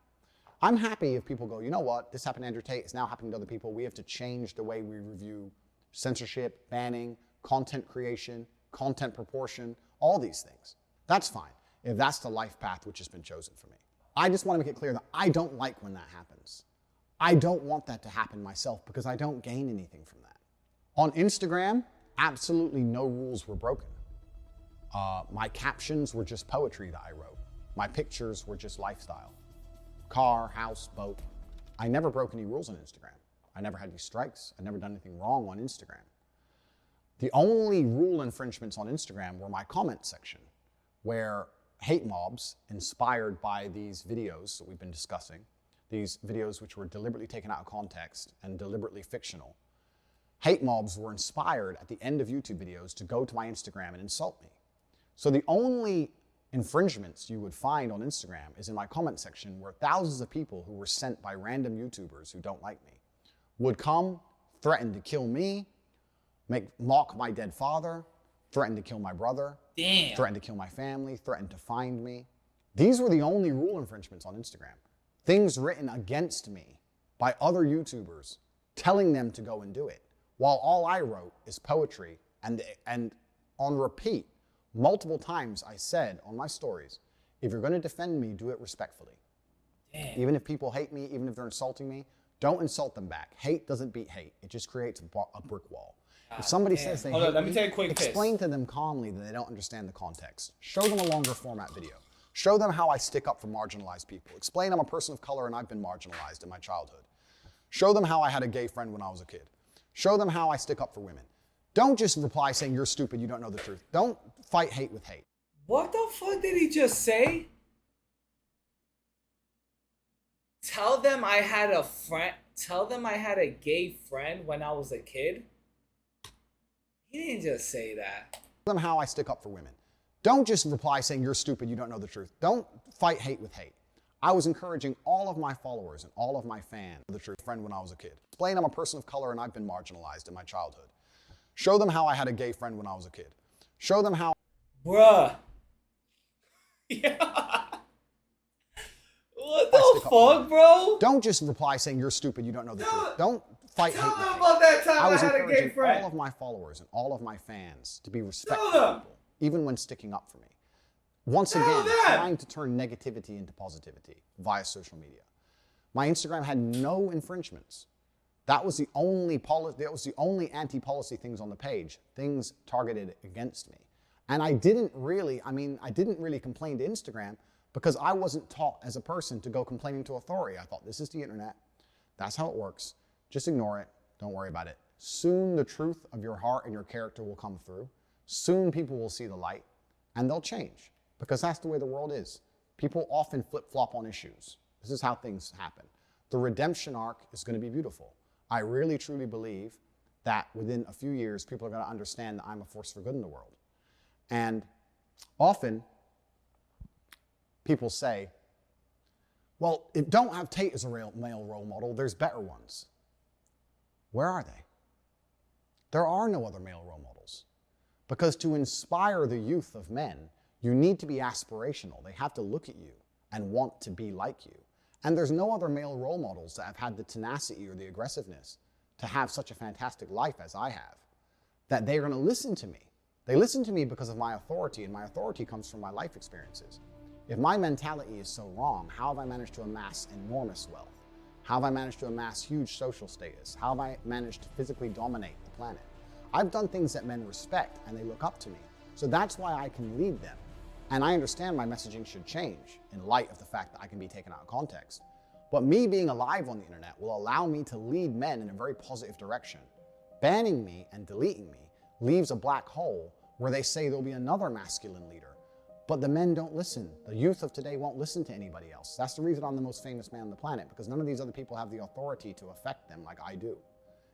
I'm happy if people go, you know what, this happened to Andrew Tate, it's now happening to other people. We have to change the way we review censorship, banning, content creation, content proportion, all these things. That's fine. if that's the life path which has been chosen for me. I just want to make it clear that I don't like when that happens. I don't want that to happen myself because I don't gain anything from that. On Instagram, absolutely no rules were broken. My captions were just poetry that I wrote. My pictures were just lifestyle. Car, house, boat. I never broke any rules on Instagram. I never had any strikes. I never done anything wrong on Instagram. The only rule infringements on Instagram were my comment section, where hate mobs inspired by these videos that we've been discussing, these videos which were deliberately taken out of context and deliberately fictional, hate mobs were inspired at the end of YouTube videos to go to my Instagram and insult me. So the only infringements you would find on Instagram is in my comment section, where thousands of people who were sent by random YouTubers who don't like me would come, threaten to kill me, mock my dead father, threaten to kill my brother, threaten to kill my family, threaten to find me. These were the only rule infringements on Instagram. Things written against me by other YouTubers, telling them to go and do it, while all I wrote is poetry. And on repeat, multiple times I said on my stories, if you're going to defend me, do it respectfully. Damn. Even if people hate me, even if they're insulting me, don't insult them back. Hate doesn't beat hate. It just creates a brick wall. If somebody says they hate me, explain to them calmly that they don't understand the context. Show them a longer format video. Show them how I stick up for marginalized people. Explain I'm a person of color and I've been marginalized in my childhood. Show them how I had a gay friend when I was a kid. Show them how I stick up for women. Don't just reply saying you're stupid, you don't know the truth. Don't fight hate with hate. What the fuck did he just say? Tell them I had a friend. Tell them I had a gay friend when I was a kid. He didn't just say that. Tell them how I stick up for women. Don't just reply saying you're stupid, you don't know the truth. Don't fight hate with hate. I was encouraging all of my followers and all of my fans the truth friend when I was a kid. Explain I'm a person of color and I've been marginalized in my childhood. Show them how I had a gay friend when I was a kid. Show them how... Bruh. Yeah. What the fuck, bro? Don't just reply saying you're stupid, you don't know the truth. Don't fight hate with hate. About that time I was I had a gay encouraging friend. all of my followers and all of my fans to be respectful people, even when sticking up for me. Once again, trying to turn negativity into positivity via social media. My Instagram had no infringements. That was the only anti-policy things on the page, things targeted against me. And I didn't really complain to Instagram because I wasn't taught as a person to go complaining to authority. I thought, this is the internet. That's how it works. Just ignore it. Don't worry about it. Soon the truth of your heart and your character will come through. Soon people will see the light and they'll change, because that's the way the world is. People often flip-flop on issues. This is how things happen. The redemption arc is going to be beautiful. I really, truly believe that within a few years, people are going to understand that I'm a force for good in the world. And often, people say, well, don't have Tate as a male role model. There's better ones. Where are they? There are no other male role models. Because to inspire the youth of men, you need to be aspirational. They have to look at you and want to be like you. And there's no other male role models that have had the tenacity or the aggressiveness to have such a fantastic life as I have, that they're going to listen to me. They listen to me because of my authority, and my authority comes from my life experiences. If my mentality is so wrong, how have I managed to amass enormous wealth? How have I managed to amass huge social status? How have I managed to physically dominate the planet? I've done things that men respect and they look up to me. So that's why I can lead them. And I understand my messaging should change in light of the fact that I can be taken out of context. But me being alive on the internet will allow me to lead men in a very positive direction. Banning me and deleting me leaves a black hole where they say there'll be another masculine leader. But the men don't listen. The youth of today won't listen to anybody else. That's the reason I'm the most famous man on the planet, because none of these other people have the authority to affect them like I do.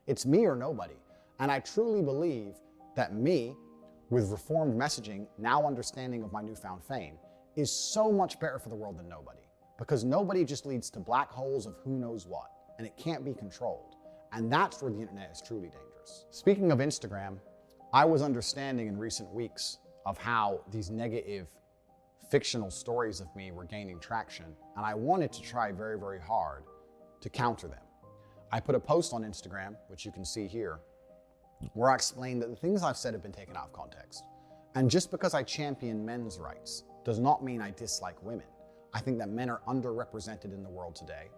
It's me or nobody. And I truly believe that me, with reformed messaging, now understanding of my newfound fame, is so much better for the world than nobody. Because nobody just leads to black holes of who knows what, and it can't be controlled. And that's where the internet is truly dangerous. Speaking of Instagram, I was understanding in recent weeks of how these negative fictional stories of me were gaining traction, and I wanted to try very, very hard to counter them. I put a post on Instagram, which you can see here, where I explained that the things I've said have been taken out of context. And just because I champion men's rights does not mean I dislike women. I think that men are underrepresented in the world today.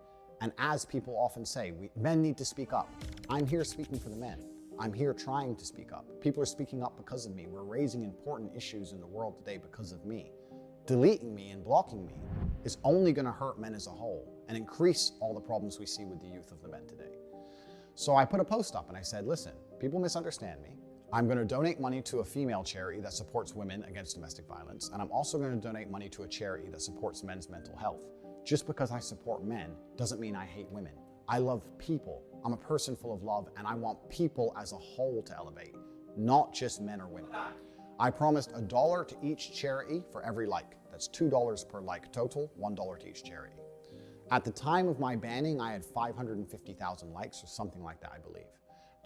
And as people often say, men need to speak up. I'm here speaking for the men. I'm here trying to speak up. People are speaking up because of me. We're raising important issues in the world today because of me. Deleting me and blocking me is only going to hurt men as a whole and increase all the problems we see with the youth of the men today. So I put a post up and I said, listen, people misunderstand me. I'm going to donate money to a female charity that supports women against domestic violence, and I'm also going to donate money to a charity that supports men's mental health. Just because I support men doesn't mean I hate women. I love people. I'm a person full of love, and I want people as a whole to elevate, not just men or women. I promised $1 to each charity for every like. That's $2 per like total, $1 to each charity. At the time of my banning, I had 550,000 likes or something like that, I believe.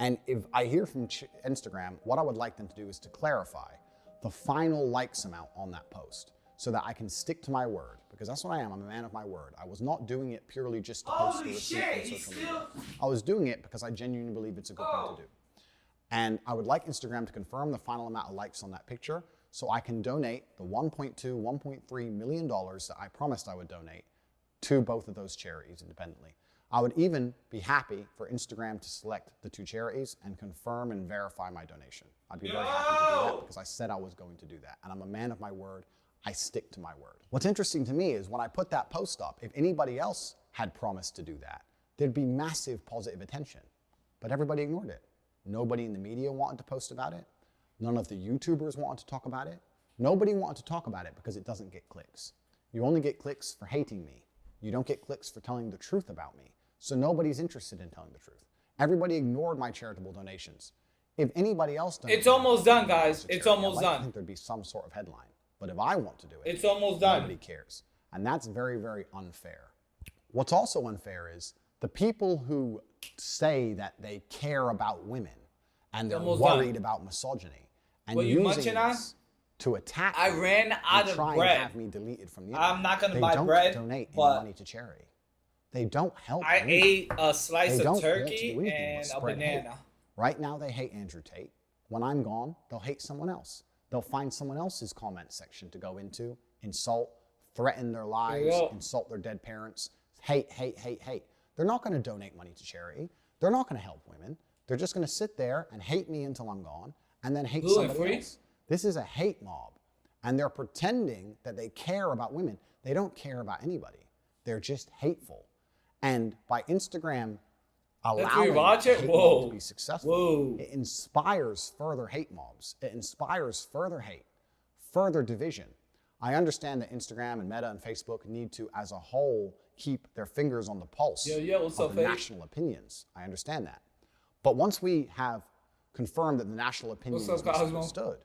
And if I hear from Instagram, what I would like them to do is to clarify the final likes amount on that post so that I can stick to my word, because that's what I am. I'm a man of my word. I was not doing it purely just to post the receipt on social media. I was doing it because I genuinely believe it's a good thing to do. And I would like Instagram to confirm the final amount of likes on that picture so I can donate the $1.3 million that I promised I would donate to both of those charities independently. I would even be happy for Instagram to select the 2 charities and confirm and verify my donation. I'd be very happy to do that because I said I was going to do that. And I'm a man of my word. I stick to my word. What's interesting to me is when I put that post up, if anybody else had promised to do that, there'd be massive positive attention. But everybody ignored it. Nobody in the media wanted to post about it. None of the YouTubers wanted to talk about it. Nobody wanted to talk about it because it doesn't get clicks. You only get clicks for hating me. You don't get clicks for telling the truth about me. So nobody's interested in telling the truth. Everybody ignored my charitable donations. If anybody else donated, it's almost done, guys. It's almost done. I think there'd be some sort of headline. But if I want to do it, it's almost done. Nobody cares. And that's very, very unfair. What's also unfair is the people who say that they care about women and they're worried about misogyny and using this to attack me. I ran out of try bread. And have me deleted from the internet. I'm not gonna buy bread. They don't donate any money to charity. They don't help. I ate a slice they of turkey and a banana. Hate. Right now they hate Andrew Tate. When I'm gone, they'll hate someone else. They'll find someone else's comment section to go into, insult, threaten their lives, insult their dead parents, hate, hate, hate, hate. They're not going to donate money to charity. They're not going to help women. They're just going to sit there and hate me until I'm gone and then hate somebody else. This is a hate mob. And they're pretending that they care about women. They don't care about anybody. They're just hateful. And by Instagram allowing hate mob to be successful, it inspires further hate mobs. It inspires further hate, further division. I understand that Instagram and Meta and Facebook need to, as a whole, keep their fingers on the pulse of the national opinions. I understand that. But once we have confirmed that the national opinion is misunderstood,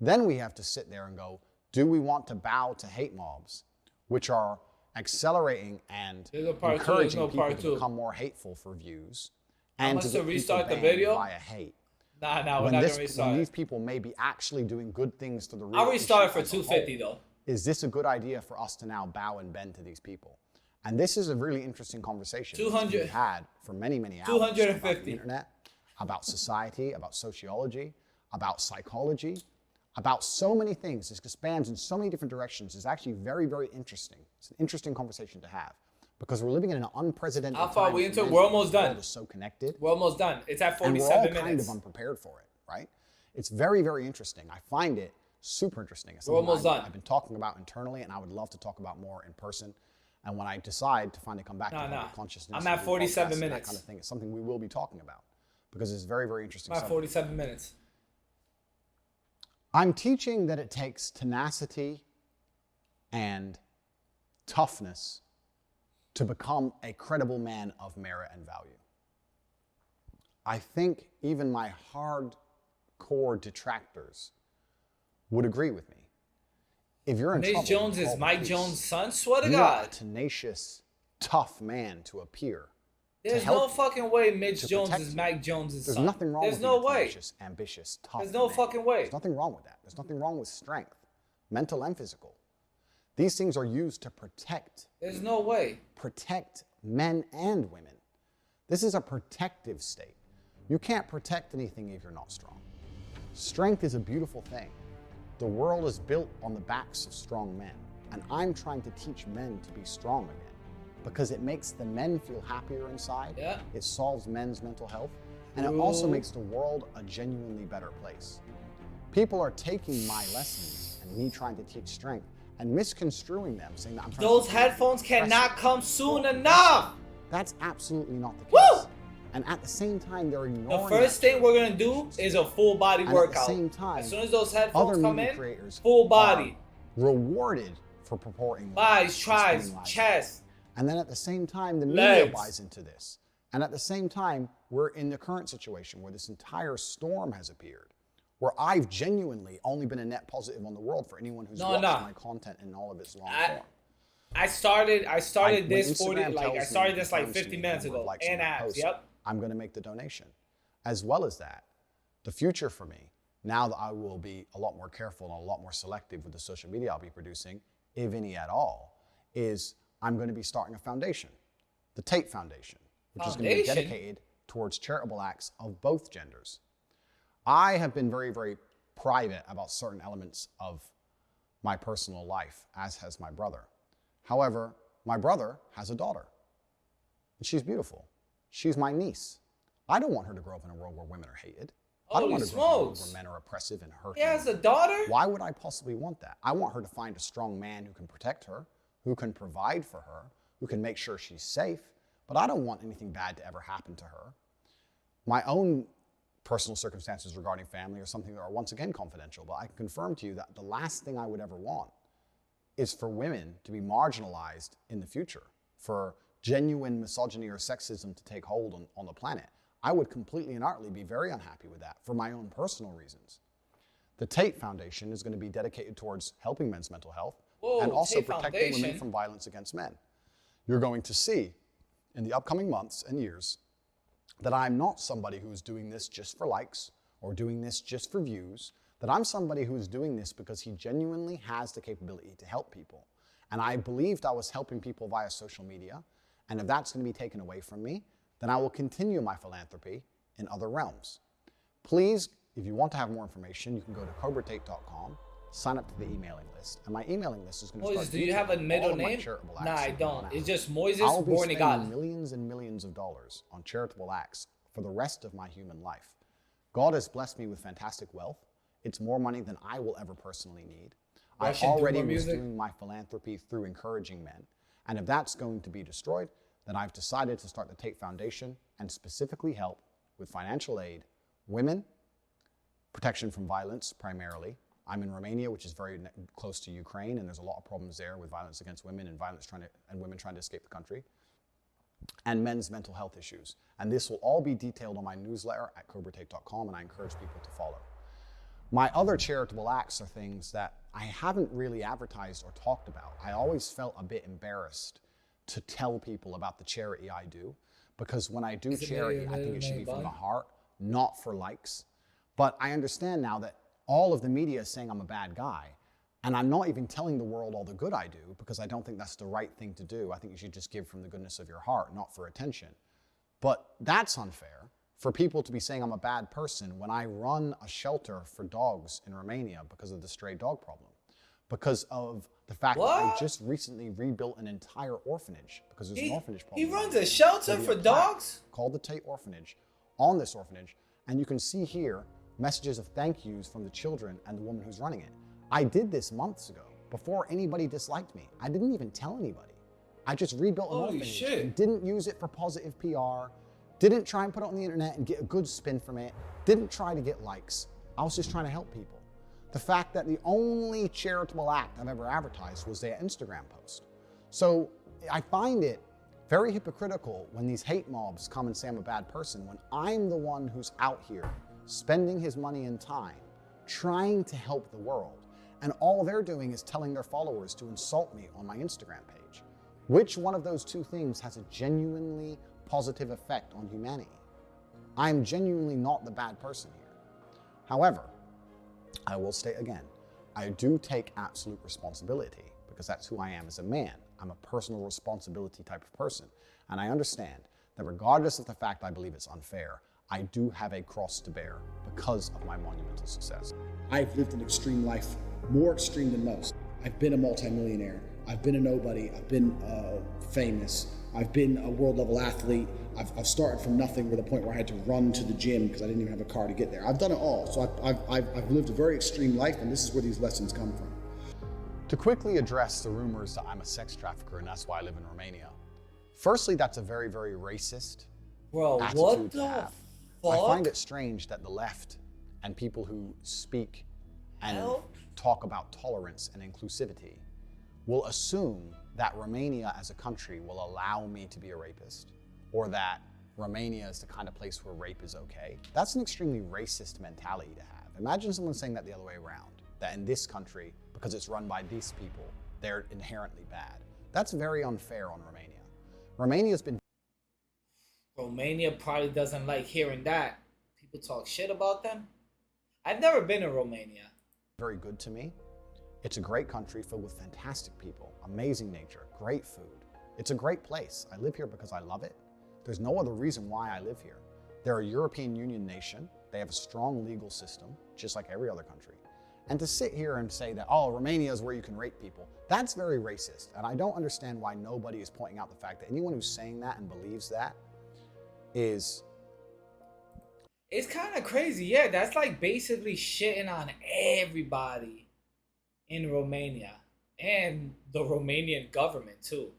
then we have to sit there and go, do we want to bow to hate mobs, which are accelerating and encouraging people to become more hateful for views and to restart the video via hate? Nah, we're not gonna restart. When these people may be actually doing good things to the real I'll restart it for 250 though. Is this a good idea for us to now bow and bend to these people? And this is a really interesting conversation we've had for many, many hours 250 about the internet, about society, about sociology, about psychology, about so many things. This expands in so many different directions. It's actually very, very interesting. It's an interesting conversation to have because we're living in an unprecedented time. How far are we into? We're almost done. The world is so connected. We're almost done. It's at 47 minutes. And we're all kind of unprepared for it, right? It's very, very interesting. I find it super interesting. It's we're almost done. I've been talking about internally, and I would love to talk about more in person. And when I decide to finally come back to public consciousness, I'm at 47 minutes. That kind of thing. It's something we will be talking about because it's very, very interesting. I'm at 47 minutes. I'm teaching that it takes tenacity and toughness to become a credible man of merit and value. I think even my hardcore detractors would agree with me. If you're in trouble, Mitch Jones is Mike Jones' son? Swear to God. God. A tenacious, tough man to appear. There's no fucking way Mitch Jones is Mike Jones' son. There's nothing wrong with being tenacious, ambitious, tough. There's no fucking way. There's nothing wrong with that. There's nothing wrong with strength, mental and physical. These things are used to protect. There's no way. Protect men and women. This is a protective state. You can't protect anything if you're not strong. Strength is a beautiful thing. The world is built on the backs of strong men, and I'm trying to teach men to be strong again because it makes the men feel happier inside. Yeah. It solves men's mental health, and it also makes the world a genuinely better place. People are taking my lessons and me trying to teach strength and misconstruing them, saying that I'm trying Those to headphones cannot come soon enough. That's absolutely not the case. Woo! And at the same time, they're The ignoring first thing we're gonna do is a full body and workout. At the same time, as soon as those headphones other come media in, creators full body. are rewarded for purporting Thighs, and tries, spinning lies. chest. And then at the same time, the media Legs. buys into this. And at the same time, we're in the current situation where this entire storm has appeared, where I've genuinely only been a net positive on the world for anyone who's watched my content in all of its long form. I started When this Instagram tells me, 50 minutes the number of ago. likes on And my apps, post, yep. I'm going to make the donation. As well as that, the future for me, now that I will be a lot more careful and a lot more selective with the social media I'll be producing, if any at all, is I'm going to be starting a foundation, the Tate Foundation, which is going to be dedicated towards charitable acts of both genders. I have been very, very private about certain elements of my personal life, as has my brother. However, my brother has a daughter, and she's beautiful. She's my niece. I don't want her to grow up in a world where women are hated. I don't want her to grow up in a world where men are oppressive and hurting. He has a daughter? Why would I possibly want that? I want her to find a strong man who can protect her, who can provide for her, who can make sure she's safe, but I don't want anything bad to ever happen to her. My own personal circumstances regarding family are something that are once again confidential, but I can confirm to you that the last thing I would ever want is for women to be marginalized in the future, for genuine misogyny or sexism to take hold on the planet. I would completely and utterly be very unhappy with that for my own personal reasons. The Tate Foundation is going to be dedicated towards helping men's mental health and also protecting women from violence against men. You're going to see in the upcoming months and years that I'm not somebody who is doing this just for likes or doing this just for views, that I'm somebody who is doing this because he genuinely has the capability to help people. And I believed I was helping people via social media, and if that's going to be taken away from me, then I will continue my philanthropy in other realms. Please, if you want to have more information, you can go to cobratate.com, sign up to the emailing list, and my emailing list is going to start. Do you have a middle name? Nah, I don't. It's just Moises Born in God. I'll be spending millions and millions of dollars on charitable acts for the rest of my human life. God has blessed me with fantastic wealth. It's more money than I will ever personally need. I already was doing my philanthropy through encouraging men, and if that's going to be destroyed, then I've decided to start the Tate Foundation and specifically help with financial aid, women, protection from violence primarily. I'm in Romania, which is very close to Ukraine, and there's a lot of problems there with violence against women and women trying to escape the country, and men's mental health issues. And this will all be detailed on my newsletter at cobratate.com, and I encourage people to follow. My other charitable acts are things that I haven't really advertised or talked about. I always felt a bit embarrassed to tell people about the charity I do, because when I do charity, I think it should be from the heart, not for likes. But I understand now that all of the media is saying I'm a bad guy, and I'm not even telling the world all the good I do, because I don't think that's the right thing to do. I think you should just give from the goodness of your heart, not for attention. But that's unfair for people to be saying I'm a bad person when I run a shelter for dogs in Romania because of the stray dog problem, because of the fact that I just recently rebuilt an entire orphanage because there's an orphanage problem. He runs a shelter for dogs? Called the Tate Orphanage, on this orphanage, and you can see here messages of thank yous from the children and the woman who's running it. I did this months ago, before anybody disliked me. I didn't even tell anybody. I just rebuilt an orphanage and didn't use it for positive PR, didn't try and put it on the internet and get a good spin from it, didn't try to get likes. I was just trying to help people. The fact that the only charitable act I've ever advertised was their Instagram post. So I find it very hypocritical when these hate mobs come and say I'm a bad person, when I'm the one who's out here spending his money and time trying to help the world. And all they're doing is telling their followers to insult me on my Instagram page. Which one of those two things has a genuinely positive effect on humanity? I'm genuinely not the bad person here. However, I will state again, I do take absolute responsibility because that's who I am as a man. I'm a personal responsibility type of person. And I understand that regardless of the fact I believe it's unfair, I do have a cross to bear because of my monumental success. I've lived an extreme life, more extreme than most. I've been a multimillionaire. I've been a nobody. I've been famous. I've been a world level athlete. I've started from nothing to the point where I had to run to the gym because I didn't even have a car to get there. I've done it all. So I've lived a very extreme life, and this is where these lessons come from. To quickly address the rumors that I'm a sex trafficker and that's why I live in Romania. Firstly, that's a very, very racist attitude what to the have. fuck? I find it strange that the left and people who speak and talk about tolerance and inclusivity will assume that Romania as a country will allow me to be a rapist, or that Romania is the kind of place where rape is okay. That's an extremely racist mentality to have. Imagine someone saying that the other way around, that in this country, because it's run by these people, they're inherently bad. That's very unfair on Romania. Romania's been... Romania probably doesn't like hearing that. People talk shit about them. I've never been to Romania. Very good to me. It's a great country filled with fantastic people, amazing nature, great food. It's a great place. I live here because I love it. There's no other reason why I live here. They're a European Union nation. They have a strong legal system, just like every other country. And to sit here and say that, oh, Romania is where you can rape people, that's very racist. And I don't understand why nobody is pointing out the fact that anyone who's saying that and believes that is... It's kind of crazy. Yeah, that's like basically shitting on everybody in Romania and the Romanian government too.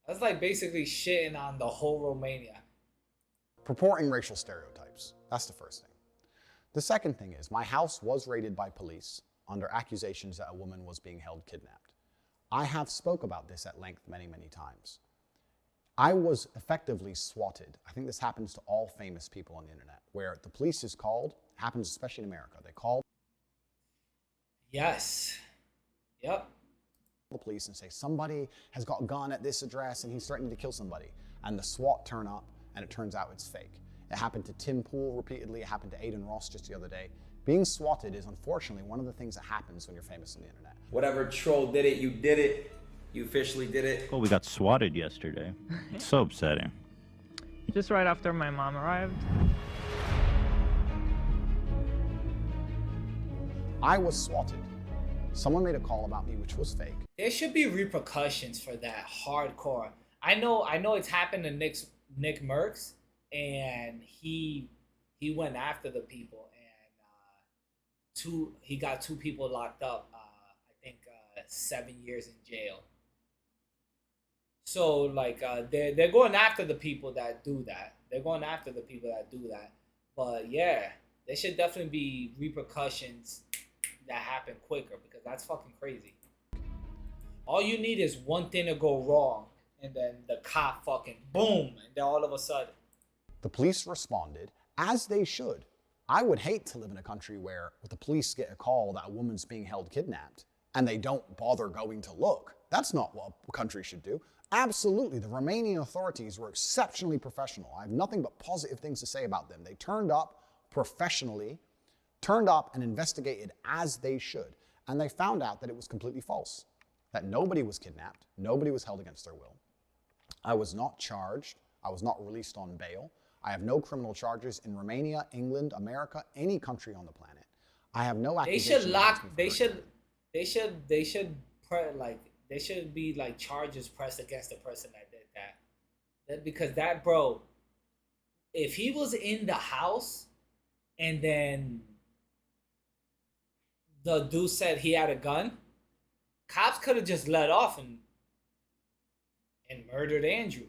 That's like basically shitting on the whole Romania. Purporting racial stereotypes. That's the first thing. The second thing is, my house was raided by police under accusations that a woman was being held kidnapped. I have spoke about this at length many, many times. I was effectively swatted. I think this happens to all famous people on the internet, where the police is called, happens especially in America. They call Yes. Yep. the police and say, somebody has got a gun at this address and he's threatening to kill somebody. And the SWAT turn up and it turns out it's fake. It happened to Tim Pool repeatedly. It happened to Aiden Ross just the other day. Being swatted is unfortunately one of the things that happens when you're famous on the internet. Whatever troll did it, you did it. You officially did it. Well, we got swatted yesterday. It's so upsetting. Just right after my mom arrived. I was swatted. Someone made a call about me, which was fake. There should be repercussions for that hardcore. I know it's happened to Nick Merckx, and he went after the people, and he got 2 people locked up. I think 7 years in jail. So like they're going after the people that do that. They're going after the people that do that. But yeah, there should definitely be repercussions that happen quicker, because that's fucking crazy. All you need is one thing to go wrong, and then the cop fucking boom, and then all of a sudden. The police responded, as they should. I would hate to live in a country where the police get a call that a woman's being held kidnapped, and they don't bother going to look. That's not what a country should do. Absolutely, the Romanian authorities were exceptionally professional. I have nothing but positive things to say about them. They turned up professionally, turned up and investigated as they should. And they found out that it was completely false, that nobody was kidnapped, nobody was held against their will. I was not charged, I was not released on bail. I have no criminal charges in Romania, England, America, any country on the planet. I have no accusations. There should be like charges pressed against the person that did that. Because that, bro, if he was in the house and then the dude said he had a gun, cops could have just let off and murdered Andrew.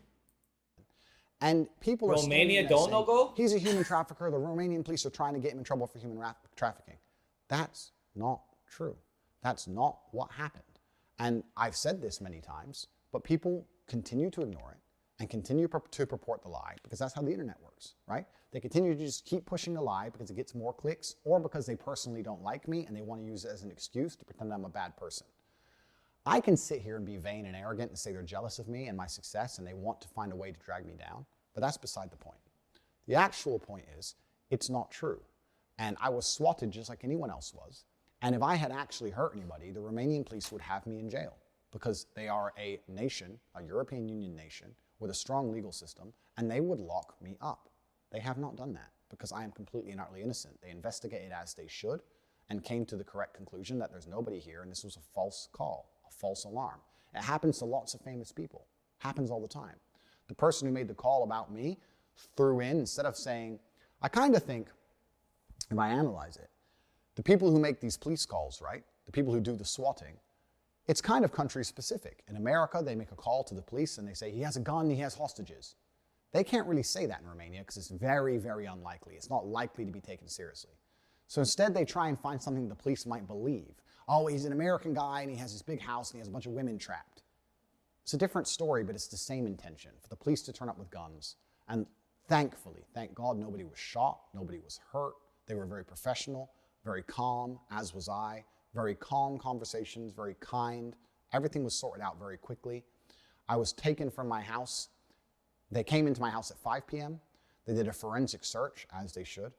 And people are Romania don't know go? He's a human trafficker. The Romanian police are trying to get him in trouble for human trafficking. That's not true. That's not what happened. And I've said this many times, but people continue to ignore it and continue to purport the lie, because that's how the internet works, right? They continue to just keep pushing the lie because it gets more clicks, or because they personally don't like me and they want to use it as an excuse to pretend I'm a bad person. I can sit here and be vain and arrogant and say they're jealous of me and my success and they want to find a way to drag me down, but that's beside the point. The actual point is, it's not true. And I was swatted just like anyone else was. And if I had actually hurt anybody, the Romanian police would have me in jail, because they are a nation, a European Union nation, with a strong legal system, and they would lock me up. They have not done that because I am completely and utterly innocent. They investigated as they should and came to the correct conclusion that there's nobody here and this was a false call, a false alarm. It happens to lots of famous people. Happens all the time. The person who made the call about me threw in, instead of saying, I kind of think, if I analyze it, the people who make these police calls, right? The people who do the swatting, it's kind of country specific. In America, they make a call to the police and they say, he has a gun, he has hostages. They can't really say that in Romania because it's very, very unlikely. It's not likely to be taken seriously. So instead, they try and find something the police might believe. Oh, he's an American guy and he has this big house and he has a bunch of women trapped. It's a different story, but it's the same intention, for the police to turn up with guns. And thankfully, thank God, nobody was shot, nobody was hurt. They were very professional, very calm, as was I. Very calm conversations, very kind. Everything was sorted out very quickly. I was taken from my house. They came into my house at 5 p.m. They did a forensic search, as they should.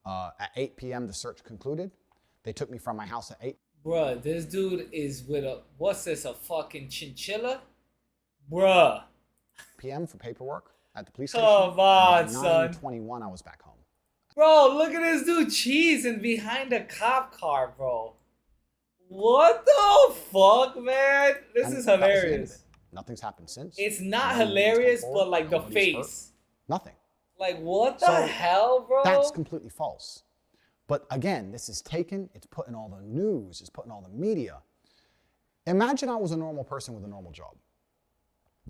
At 8 p.m., the search concluded. They took me from my house at 8. Bruh, this dude is with a, what's this, a fucking chinchilla? Bruh. p.m. for paperwork at the police station. Come on, By son. 9:21, I was back home. Bro, look at this dude cheesing behind a cop car, bro. What the fuck, man? This And is that was the end of hilarious. it. Nothing's happened since. It's not No one's hilarious, come but forward. like the Nobody's hurt. face. Nothing. Like, what the So, hell, bro? That's completely false. But again, this is taken, it's put in all the news, it's put in all the media. Imagine I was a normal person with a normal job.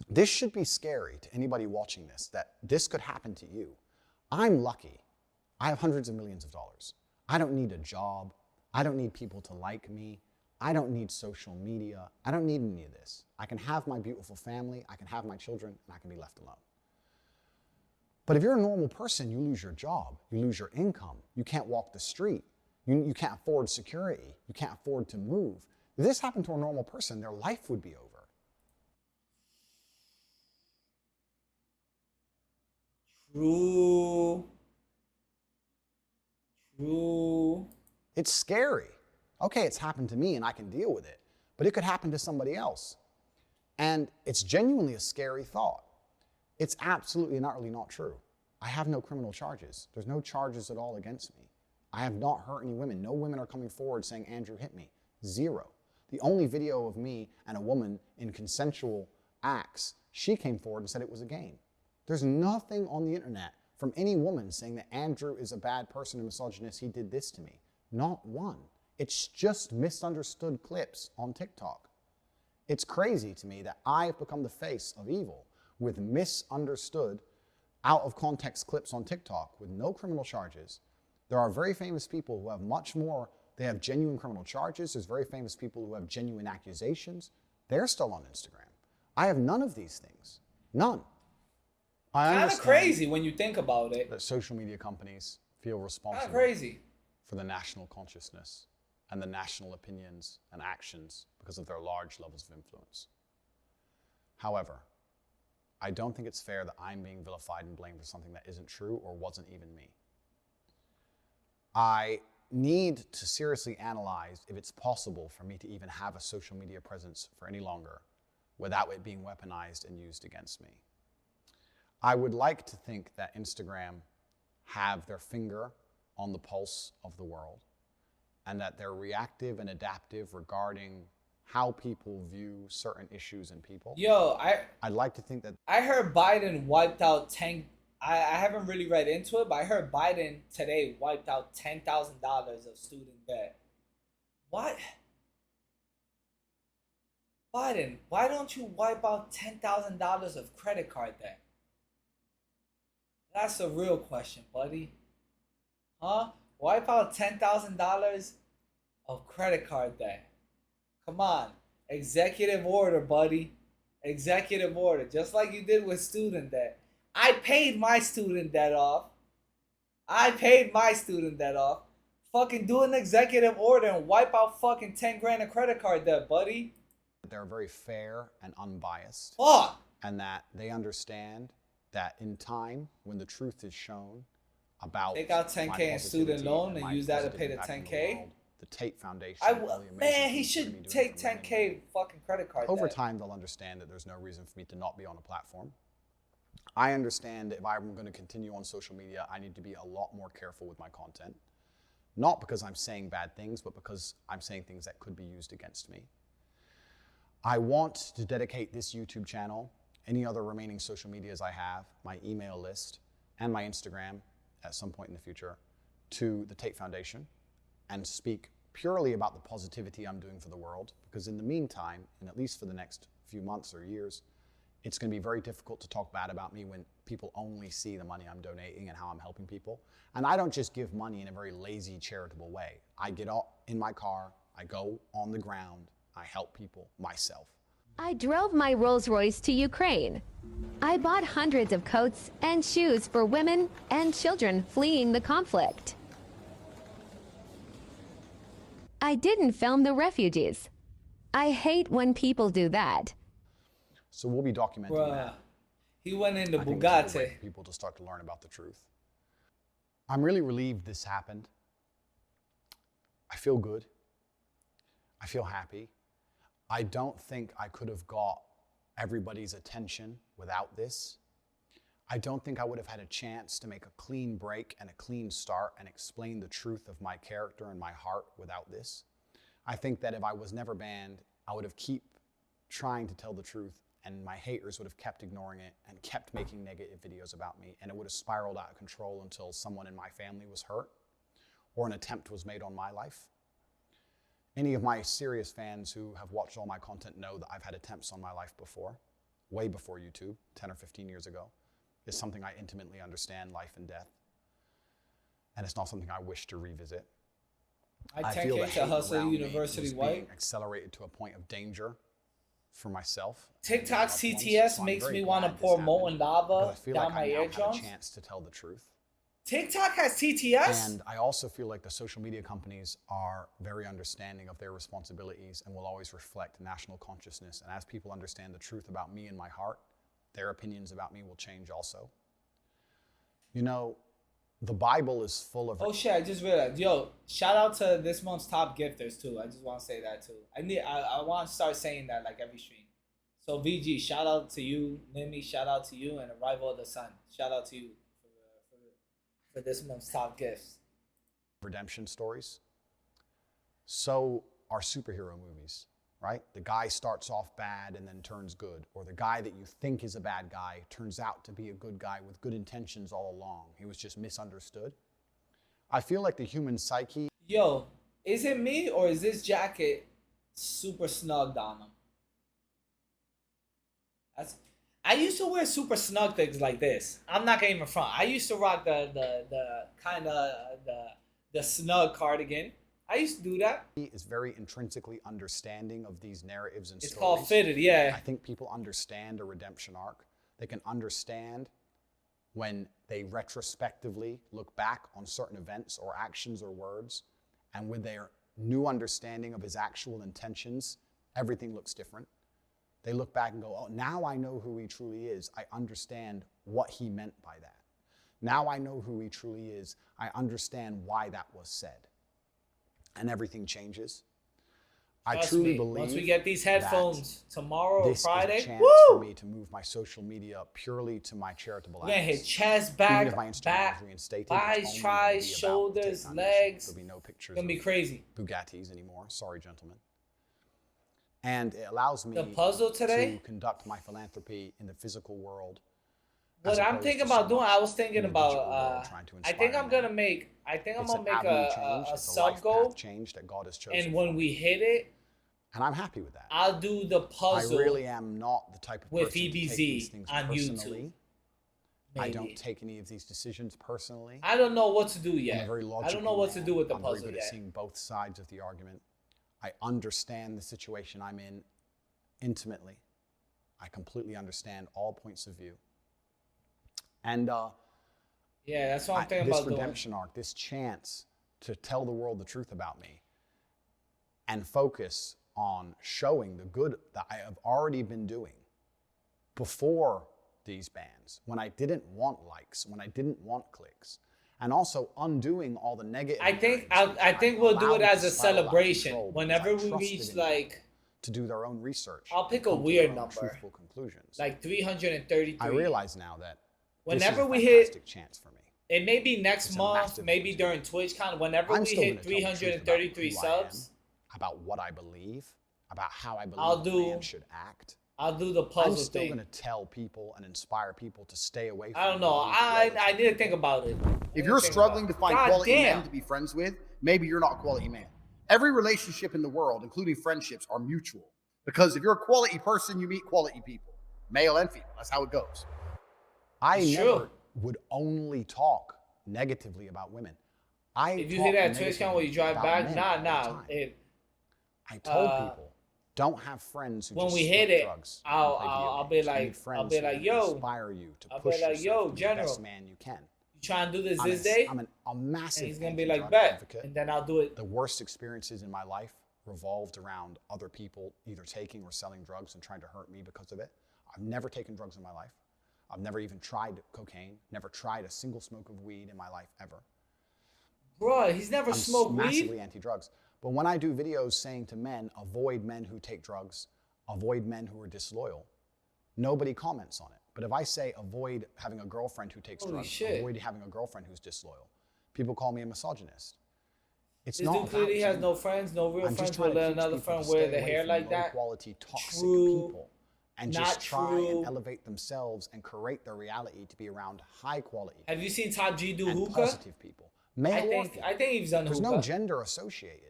This should be scary to anybody watching this, that this could happen to you. I'm lucky. I have hundreds of millions of dollars. I don't need a job. I don't need people to like me. I don't need social media. I don't need any of this. I can have my beautiful family, I can have my children, and I can be left alone. But if you're a normal person, you lose your job, you lose your income, you can't walk the street, you can't afford security, you can't afford to move. If this happened to a normal person, their life would be over. True. True. It's scary. Okay, it's happened to me and I can deal with it, but it could happen to somebody else. And it's genuinely a scary thought. It's absolutely and utterly not true. I have no criminal charges. There's no charges at all against me. I have not hurt any women. No women are coming forward saying, Andrew hit me. Zero. The only video of me and a woman in consensual acts, she came forward and said it was a game. There's nothing on the internet from any woman saying that Andrew is a bad person and misogynist, he did this to me. Not one. It's just misunderstood clips on TikTok. It's crazy to me that I've become the face of evil with misunderstood, out of context clips on TikTok with no criminal charges. There are very famous people who have much more. They have genuine criminal charges. There's very famous people who have genuine accusations. They're still on Instagram. I have none of these things. None. Kind of crazy when you think about it. That social media companies feel responsible Kind of crazy. for the national consciousness and the national opinions and actions because of their large levels of influence. However, I don't think it's fair that I'm being vilified and blamed for something that isn't true or wasn't even me. I need to seriously analyze if it's possible for me to even have a social media presence for any longer without it being weaponized and used against me. I would like to think that Instagram have their finger on the pulse of the world and that they're reactive and adaptive regarding how people view certain issues and people. Yo, I'd like to think that I heard Biden wiped out 10. I haven't really read into it, but I heard Biden today wiped out $10,000 of student debt. What? Biden, why don't you wipe out $10,000 of credit card debt? That's a real question, buddy. Huh? Wipe out $10,000 of credit card debt. Come on. Executive order, buddy. Executive order. Just like you did with student debt. I paid my student debt off. Fucking do an executive order and wipe out fucking 10 grand of credit card debt, buddy. they're very fair and unbiased. Fuck! And that they understand that in time, when the truth is shown about Take out 10K in student loan and use that to pay the 10K. The Tate Foundation. Man, he should take 10K fucking credit card Over debt. time, they'll understand that there's no reason for me to not be on a platform. I understand that if I'm going to continue on social media, I need to be a lot more careful with my content. Not because I'm saying bad things, but because I'm saying things that could be used against me. I want to dedicate this YouTube channel, any other remaining social medias I have, my email list, and my Instagram at some point in the future, to the Tate Foundation and speak purely about the positivity I'm doing for the world. Because in the meantime, and at least for the next few months or years, it's going to be very difficult to talk bad about me when people only see the money I'm donating and how I'm helping people. And I don't just give money in a very lazy, charitable way. I get out in my car, I go on the ground, I help people myself. I drove my Rolls Royce to Ukraine. I bought hundreds of coats and shoes for women and children fleeing the conflict. I didn't film the refugees. I hate when people do that. So we'll be documenting that. He went into I think it's a good way Bugatti. for people to start to learn about the truth. I'm really relieved this happened. I feel good. I feel happy. I don't think I could have got everybody's attention without this. I don't think I would have had a chance to make a clean break and a clean start and explain the truth of my character and my heart without this. I think that if I was never banned, I would have keep trying to tell the truth, and my haters would have kept ignoring it and kept making negative videos about me, and it would have spiraled out of control until someone in my family was hurt or an attempt was made on my life. Any of my serious fans who have watched all my content know that I've had attempts on my life before, way before YouTube, 10 or 15 years ago. It's something I intimately understand, life and death. And it's not something I wish to revisit. I feel the 10K to hate Hustle around me University is White. being accelerated to a point of danger for myself. TikTok and loved ones. CTS So I'm makes very me want to glad this pour happened, molten lava because I feel down like my I now have eardrums. a chance to tell the truth. TikTok has TTS? And I also feel like the social media companies are very understanding of their responsibilities and will always reflect national consciousness. And as people understand the truth about me and my heart, their opinions about me will change also. You know, the Bible is full of... Oh shit, I just realized. Yo, shout out to this month's top gifters too. I just want to say that too. I want to start saying that like every stream. So VG, shout out to you. Nimi, shout out to you. And Arrival of the Sun, shout out to you for this month's top gifts. redemption stories. So are superhero movies, right? The guy starts off bad and then turns good, or the guy that you think is a bad guy turns out to be a good guy with good intentions all along. He was just misunderstood. I feel like the human psyche... Yo, is it me or is this jacket super snugged on him? I used to wear super snug things like this. I'm not gonna even front. I used to rock the kind of the snug cardigan. I used to do that. He is very intrinsically understanding of these narratives and It's stories. called fitted, yeah. I think people understand a redemption arc. They can understand when they retrospectively look back on certain events or actions or words, and with their new understanding of his actual intentions, everything looks different. They look back and go, oh, now I know who he truly is. I understand what he meant by that. Now I know who he truly is. I understand why that was said. And everything changes. I Trust truly me, believe once we get these headphones tomorrow or this Friday, is a chance woo! for me to move my social media purely to my charitable We're gonna acts. hit chest, Even back, if my Instagram back, is reinstated, thighs, it's only tries, gonna be about the shoulders, Tate Foundation. legs. There'll be no pictures Gonna be of crazy. Bugattis anymore. Sorry, gentlemen. And it allows me The puzzle today? to conduct my philanthropy in the physical world. What as I'm opposed thinking to so about doing, much I was thinking in the about. digital world, trying to I think inspire I'm men. gonna make. I think I'm It's gonna an make avenue a change. It's a sub life goal, path change that God has chosen and for when me. we hit it, And I'm happy with that. I'll do the puzzle. I really am not the type of with person to take these EBZ things on personally. YouTube. I don't Maybe. take any of these decisions personally. I don't know what to do I'm a yet. very I logical don't know what to man. do with the I'm very puzzle good at yet. seeing both sides of the argument. I understand the situation I'm in intimately. I completely understand all points of view. And Yeah, that's what I'm thinking this about doing. redemption arc, this chance to tell the world the truth about me and focus on showing the good that I have already been doing before these bans, when I didn't want likes, when I didn't want clicks, and also undoing all the negative. I think we'll do it as a celebration. Whenever we reach like to do their own research. I'll pick and a come to weird their own number. truthful conclusions. Like 333. I realize now that whenever this is a we fantastic hit, chance for me. it may be next It's a month, massive maybe during TwitchCon. Whenever I'm we still hit gonna tell the truth about 333 who I am, subs, about what I believe, about how I believe I'll a do- man should act. I'll do the I'm puzzle still thing. going to tell people and inspire people to stay away from I don't know. I need to think about it. If you're struggling to find God quality damn. men to be friends with, maybe you're not a quality man. Every relationship in the world, including friendships, are mutual. Because if you're a quality person, you meet quality people, male and female. That's how it goes. I It's never true. would only talk negatively about women. If you hit that TwitchCon where you drive back, nah. I told people, don't have friends who When just we smoke hit it, drugs. I'll be like, yo, inspire you to I'll push be like, yourself yo, to be the General, best man you can. you trying to do this I'm this a- day? I'm a massive And he's gonna be like, anti-drug bet, advocate. and then I'll do it. The worst experiences in my life revolved around other people either taking or selling drugs and trying to hurt me because of it. I've never taken drugs in my life. I've never even tried cocaine, never tried a single smoke of weed in my life ever. Bro, he's never I'm smoked massively weed. anti-drugs. But when I do videos saying to men, avoid men who take drugs, avoid men who are disloyal, nobody comments on it. But if I say avoid having a girlfriend who takes Holy drugs, shit. avoid having a girlfriend who's disloyal, people call me a misogynist. It's This not dude about clearly has gender. no friends, no real I'm just friends. trying Will to let teach another people friend to wear stay the away hair from like that. low-quality, toxic True. people and Not just try true. and elevate themselves and create their reality to be around high-quality Have you seen Top G do and hookah? positive people. Male or female. I think he's done There's hookah. no gender associated.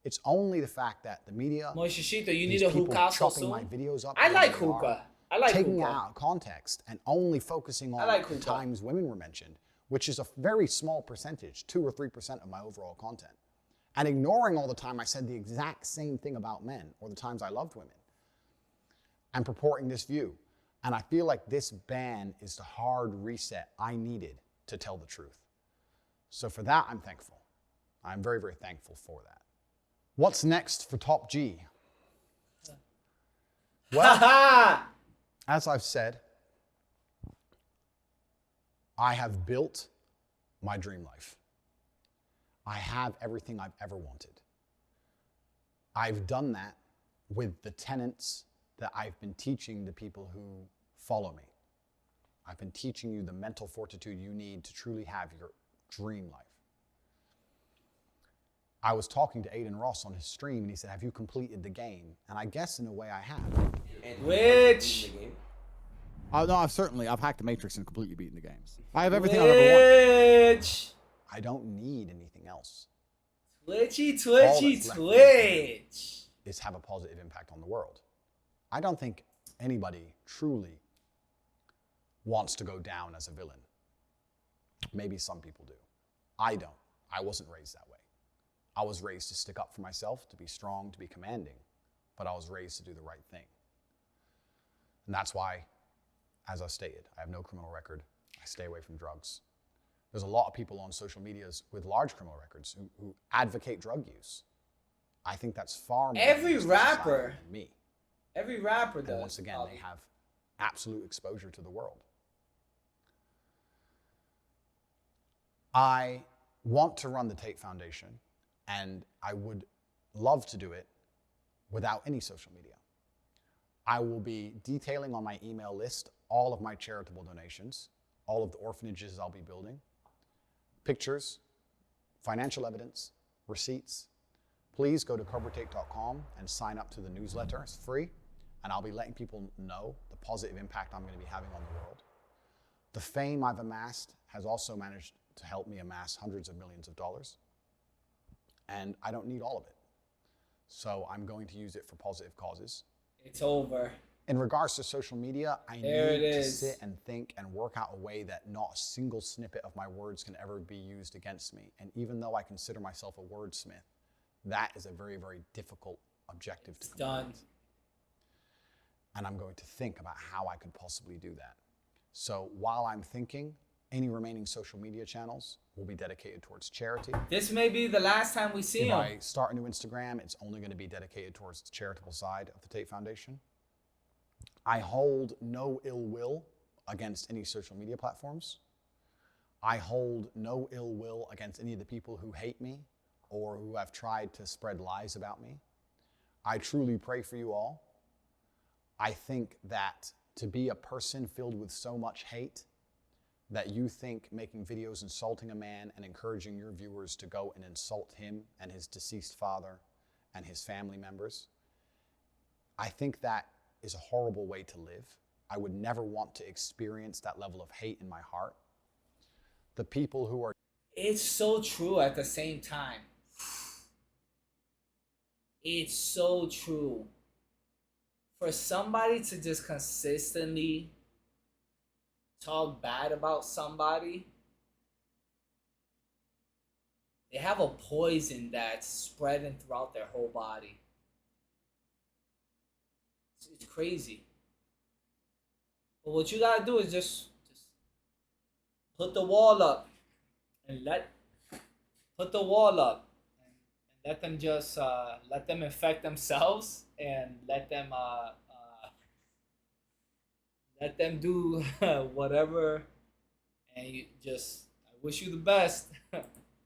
It's only the fact that the media, Moishishito, you these need a people hookah so chopping my soon? videos up. I the way like they are, hookah. I like taking hookah. it out of context and only focusing I on like the hookah. times women were mentioned, which is a very small percentage, 2 or 3% of my overall content. And ignoring all the time I said the exact same thing about men or the times I loved women and purporting this view. And I feel like this ban is the hard reset I needed to tell the truth. So for that, I'm thankful. I'm very, very thankful for that. What's next for Top G? Well, as I've said, I have built my dream life. I have everything I've ever wanted. I've done that with the tenets that I've been teaching the people who follow me. I've been teaching you the mental fortitude you need to truly have your dream life. I was talking to Aiden Ross on his stream and he said, have you completed the game? And I guess in a way I have. Which? No, I've hacked the Matrix and completely beaten the games. I have everything I've ever wanted. Twitch. I don't need anything else. Twitchy, All that's twitchy, left for me twitch. is have a positive impact on the world. I don't think anybody truly wants to go down as a villain. Maybe some people do. I don't. I wasn't raised that way. I was raised to stick up for myself, to be strong, to be commanding, but I was raised to do the right thing. And that's why, as I stated, I have no criminal record. I stay away from drugs. There's a lot of people on social medias with large criminal records who advocate drug use. I think that's far more Every dangerous to rapper. society than me. Every rapper does. And once again, they have absolute exposure to the world. I want to run the Tate Foundation, and I would love to do it without any social media. I will be detailing on my email list all of my charitable donations, all of the orphanages I'll be building, pictures, financial evidence, receipts. Please go to covertate.com and sign up to the newsletter. It's free, and I'll be letting people know the positive impact I'm going to be having on the world. The fame I've amassed has also managed to help me amass hundreds of millions of dollars, and I don't need all of it. So I'm going to use it for positive causes. It's over. In regards to social media, I There need it to is. sit and think and work out a way that not a single snippet of my words can ever be used against me. And even though I consider myself a wordsmith, that is a very, very difficult objective to complete. And I'm going to think about how I could possibly do that. So while I'm thinking, any remaining social media channels will be dedicated towards charity. This may be the last time we see If him. I start a new Instagram, it's only going to be dedicated towards the charitable side of the Tate Foundation. I hold no ill will against any social media platforms. I hold no ill will against any of the people who hate me or who have tried to spread lies about me. I truly pray for you all. I think that to be a person filled with so much hate that you think making videos insulting a man and encouraging your viewers to go and insult him and his deceased father and his family members, I think that is a horrible way to live. I would never want to experience that level of hate in my heart. The people who are... It's so true at the same time. It's so true. For somebody to just consistently talk bad about somebody, they have a poison that's spreading throughout their whole body. It's crazy. But what you gotta do is just put the wall up and put the wall up and let them just let them infect themselves and let them do whatever, and you just, I wish you the best.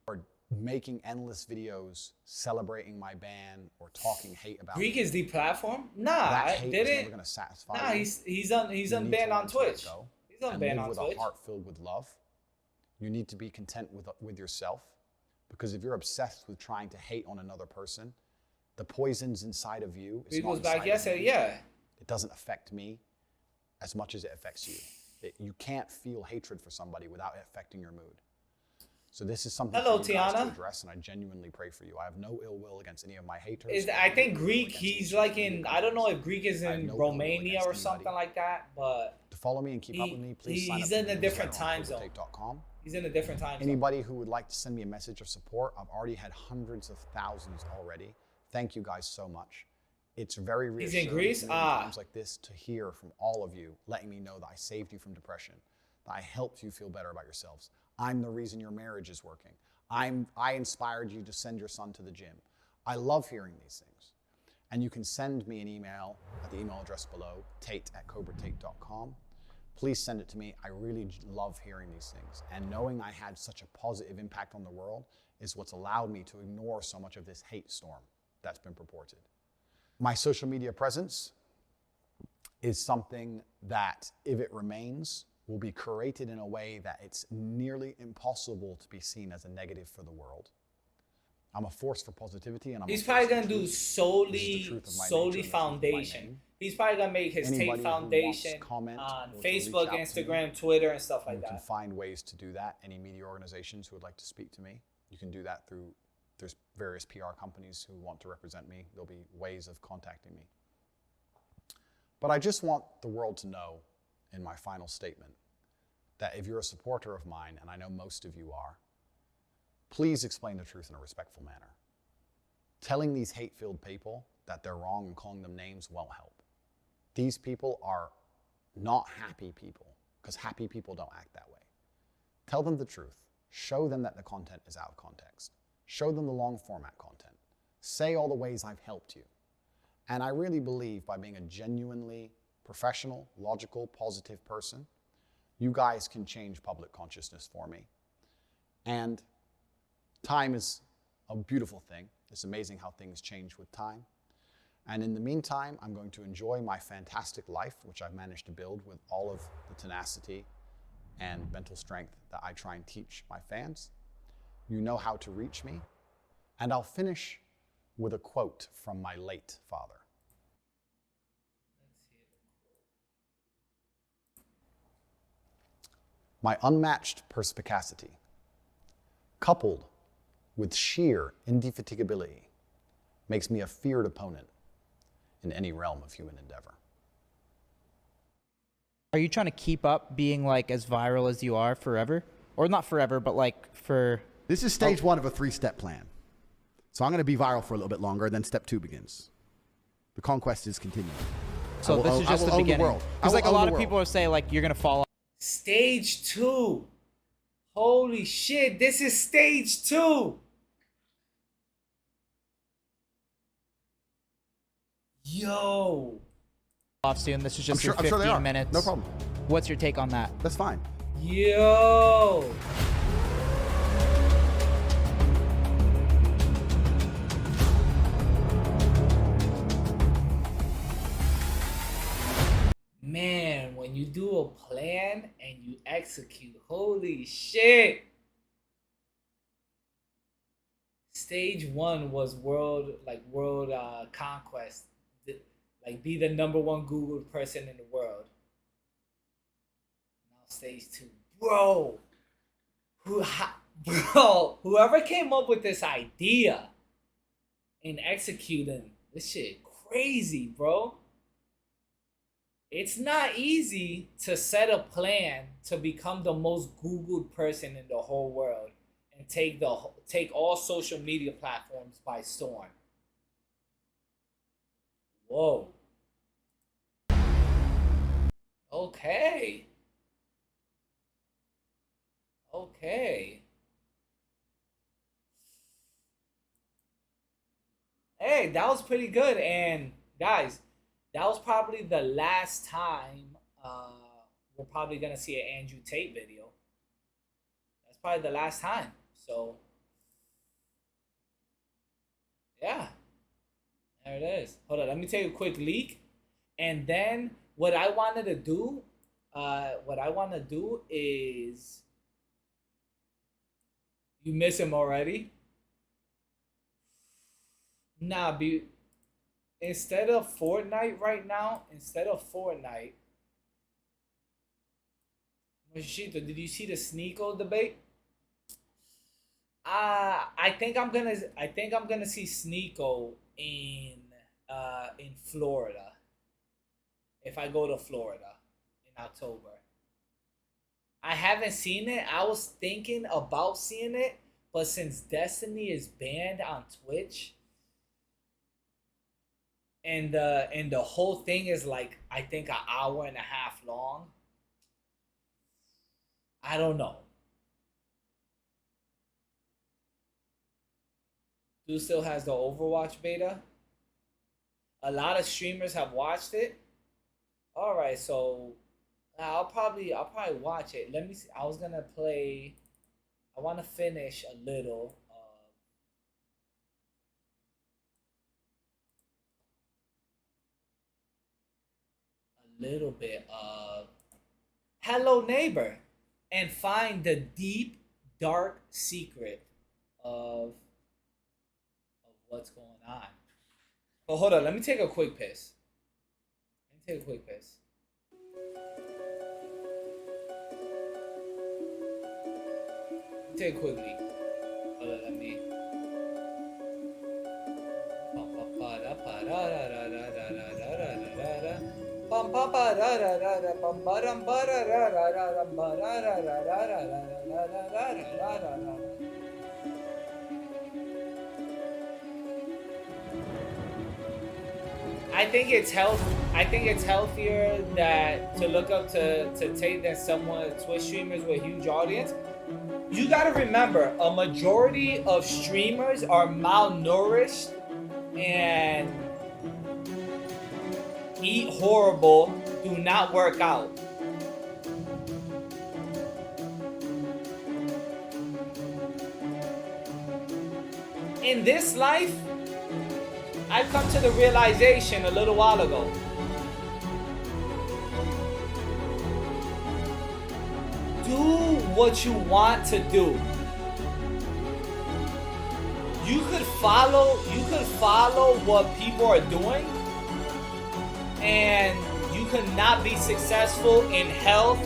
Or making endless videos celebrating my ban or talking hate about Greek me. is deplatformed? Nah, That I hate is didn't. never gonna satisfy Nah, you. he's You need to unbanned on learn to let Twitch. go He's and unbanned live on with Twitch. a heart filled with love. You need to be content with yourself, because if you're obsessed with trying to hate on another person, the poison's inside of you. He goes back yesterday, yeah. It doesn't affect me as much as it affects you. You can't feel hatred for somebody without it affecting your mood. So this is something Hello, for you guys to Tiana. address, and I genuinely pray for you. I have no ill will against any of my haters. I think Greek, he's like in, I don't know if Greek is in Romania or something like that, but to follow me and keep up with me, please sign up he's to in the a different newsletter on time zone. pt1.30-1. He's in a different time zone. Anybody who would like to send me a message of support, I've already had hundreds of thousands already. Thank you guys so much. It's very He's reassuring in Greece? in times like this to hear from all of you, letting me know that I saved you from depression, that I helped you feel better about yourselves. I'm the reason your marriage is working. I inspired you to send your son to the gym. I love hearing these things. And you can send me an email at the email address below, tate@cobratate.com. Please send it to me. I really love hearing these things. And knowing I had such a positive impact on the world is what's allowed me to ignore so much of this hate storm that's been purported. My social media presence is something that, if it remains, will be curated in a way that it's nearly impossible to be seen as a negative for the world. I'm a force for positivity, and He's probably gonna do solely foundation. He's probably gonna make his Tate Foundation on Facebook, Instagram, Twitter, and stuff like that. You can find ways to do that. Any media organizations who would like to speak to me, you can do that through, there's various PR companies who want to represent me. There'll be ways of contacting me. But I just want the world to know, in my final statement, that if you're a supporter of mine, and I know most of you are, please explain the truth in a respectful manner. Telling these hate-filled people that they're wrong and calling them names won't help. These people are not happy people, because happy people don't act that way. Tell them the truth. Show them that the content is out of context. Show them the long format content. Say all the ways I've helped you. And I really believe by being a genuinely professional, logical, positive person, you guys can change public consciousness for me. And time is a beautiful thing. It's amazing how things change with time. And in the meantime, I'm going to enjoy my fantastic life, which I've managed to build with all of the tenacity and mental strength that I try and teach my fans. You know how to reach me. And I'll finish with a quote from my late father. My unmatched perspicacity, coupled with sheer indefatigability, makes me a feared opponent in any realm of human endeavor. Are you trying to keep up being like as viral as you are forever? Or not forever, but like for... This is stage one of a 3-step plan. So I'm going to be viral for a little bit longer, then step 2 begins. The conquest is continuing. So this is just the beginning. Because like a lot of people are saying like you're going to fall off. Stage 2. Holy shit, this is stage 2. Yo. Off soon. This is just I'm your sure 15 minutes. No problem. What's your take on that? That's fine. Yo. you do a plan and you execute. Holy shit. Stage 1 was world conquest. Like be the #1 Googled person in the world. Now stage 2. Bro. Whoever came up with this idea and executing this shit crazy, bro. It's not easy to set a plan to become the most Googled person in the whole world and take all social media platforms by storm. Whoa. Okay. Okay. Hey, that was pretty good. And guys, that was probably the last time we're probably gonna see an Andrew Tate video. That's probably the last time. So yeah, there it is. Hold on, let me take a quick leak, and then what I wanted to do, is you miss him already. Nah, instead of Fortnite right now, Moshito, did you see the Sneeko debate? I think I'm gonna see Sneeko in Florida. If I go to Florida in October. I haven't seen it. I was thinking about seeing it, but since Destiny is banned on Twitch, and the whole thing is like I think an hour and a half long. I don't know. Dude still has the Overwatch beta. A lot of streamers have watched it. All right, so I'll probably watch it. Let me see. I want to finish a little. Little bit of Hello Neighbor and find the deep, dark secret of what's going on. But hold on, let me take a quick piss. Take a quick piss. Take a quick leak. Hold on, let me. I think it's healthier to look up to Tate than someone Twitch streamers with a huge audience. You gotta remember, a majority of streamers are malnourished and eat horrible, do not work out. In this life, I've come to the realization a little while ago. Do what you want to do. You could follow what people are doing, and you could not be successful in health,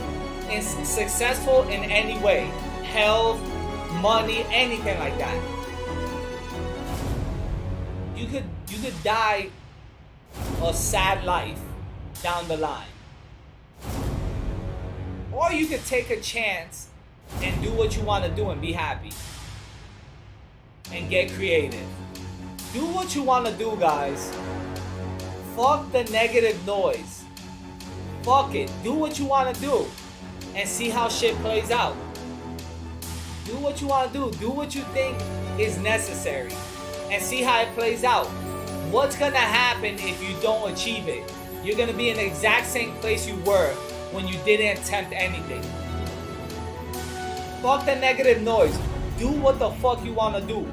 and successful in any way. Health, money, anything like that. You could die a sad life down the line. Or you could take a chance and do what you want to do and be happy. And get creative. Do what you want to do, guys. Fuck the negative noise. Fuck it. Do what you want to do. And see how shit plays out. Do what you want to do. Do what you think is necessary. And see how it plays out. What's gonna happen if you don't achieve it? You're gonna be in the exact same place you were when you didn't attempt anything. Fuck the negative noise. Do what the fuck you wanna do.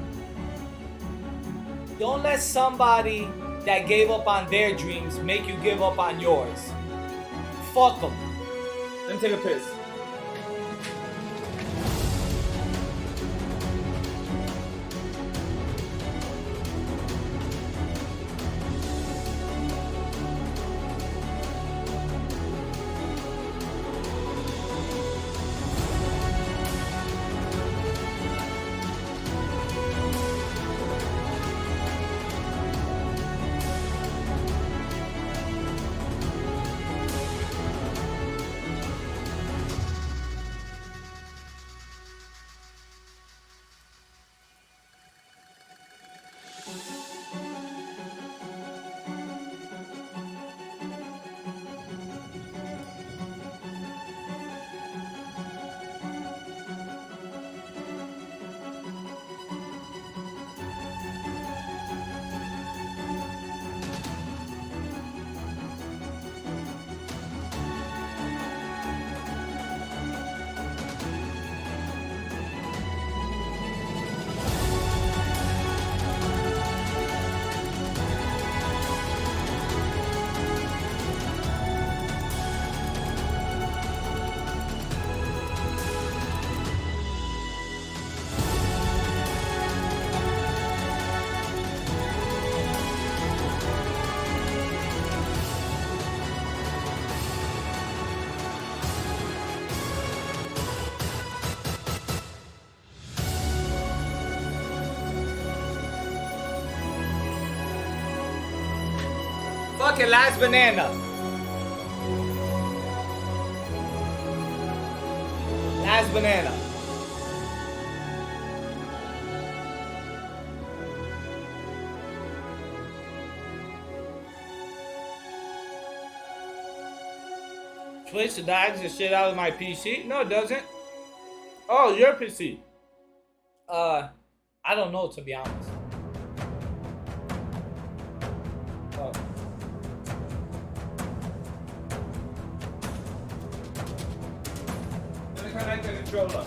Don't let somebody that gave up on their dreams make you give up on yours. Fuck them. Let me take a piss. Fucking last banana. Last banana. Twitch drags the shit out of my PC? No, it doesn't. Oh, your PC. I don't know, to be honest. Oh. Let me connect the controller.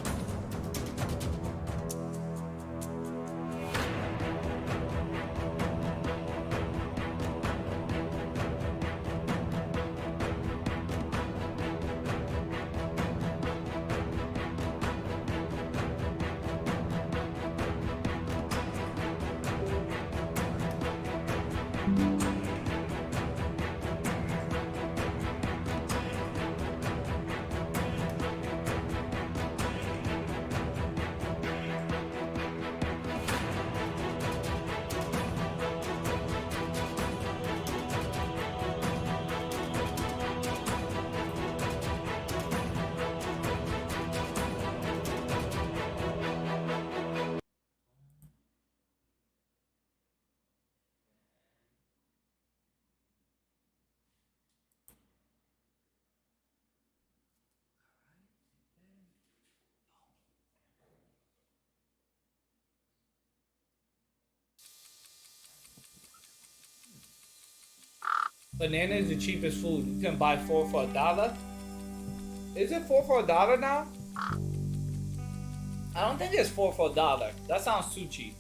Banana is the cheapest food. You can buy 4 for $1. Is it 4 for $1 now? I don't think it's 4 for $1. That sounds too cheap.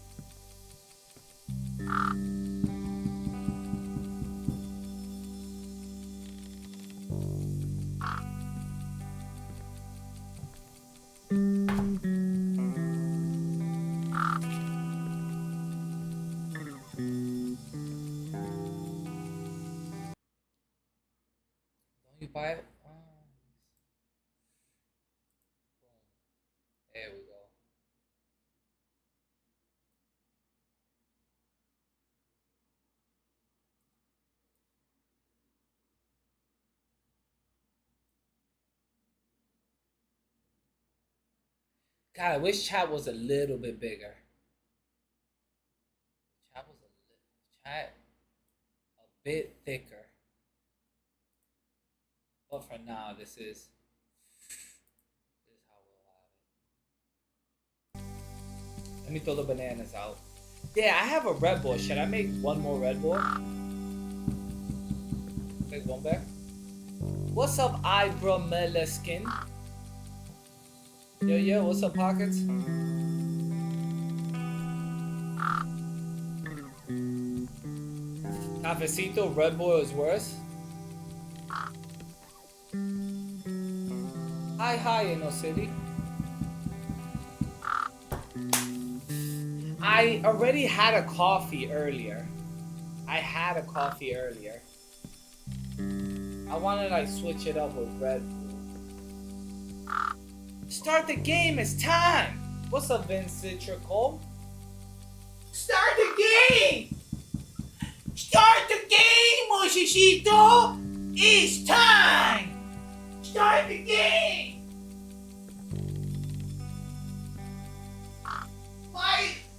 You buy it? There we go. God, I wish chat was a little bit bigger. Chat a bit thicker. But for now, this is how we'll have it. Let me throw the bananas out. Yeah, I have a Red Bull. Should I make one more Red Bull? Take one back. What's up, Ibra Meliskin? Yo, what's up, Pockets? Cafecito, Red Bull is worse. Hi, Inno City. I already had a coffee earlier. I want to like switch it up with Red Bull. Start the game, it's time! What's up, Vincent Cole? Start the game! Start the game, Moshishito! It's time! Start the game!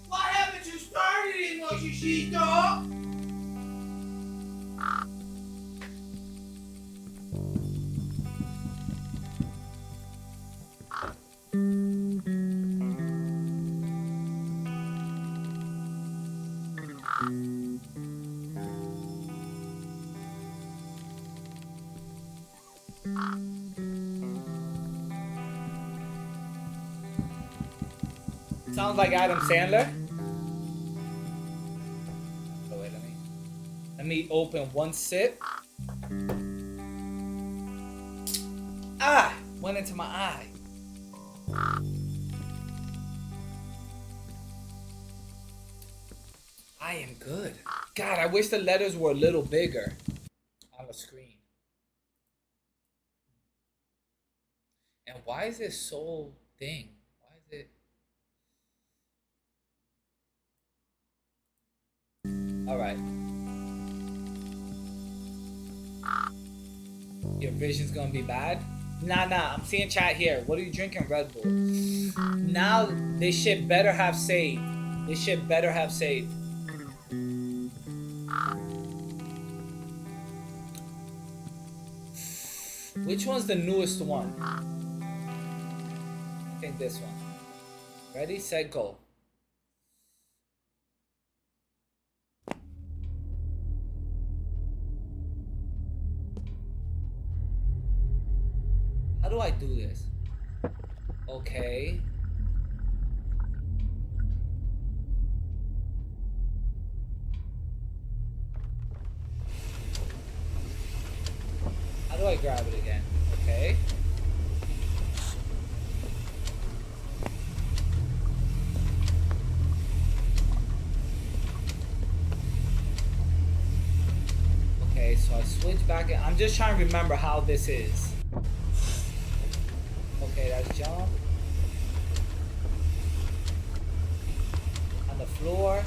Why haven't you started it, Moshishito? Sounds like Adam Sandler. Oh wait, let me open one sip. Ah, went into my eye. I am good. God, I wish the letters were a little bigger on the screen. And why is this so thing? Why is it? All right. Your vision's gonna be bad? Nah, I'm seeing chat here. What are you drinking, Red Bull? Now, this shit better have saved. Which one's the newest one? I think this one. Ready, set, go. How do I do this? Okay. How do I grab it again? Okay. Okay, so I switch back. I'm just trying to remember how this is. Okay, that's jump. On the floor.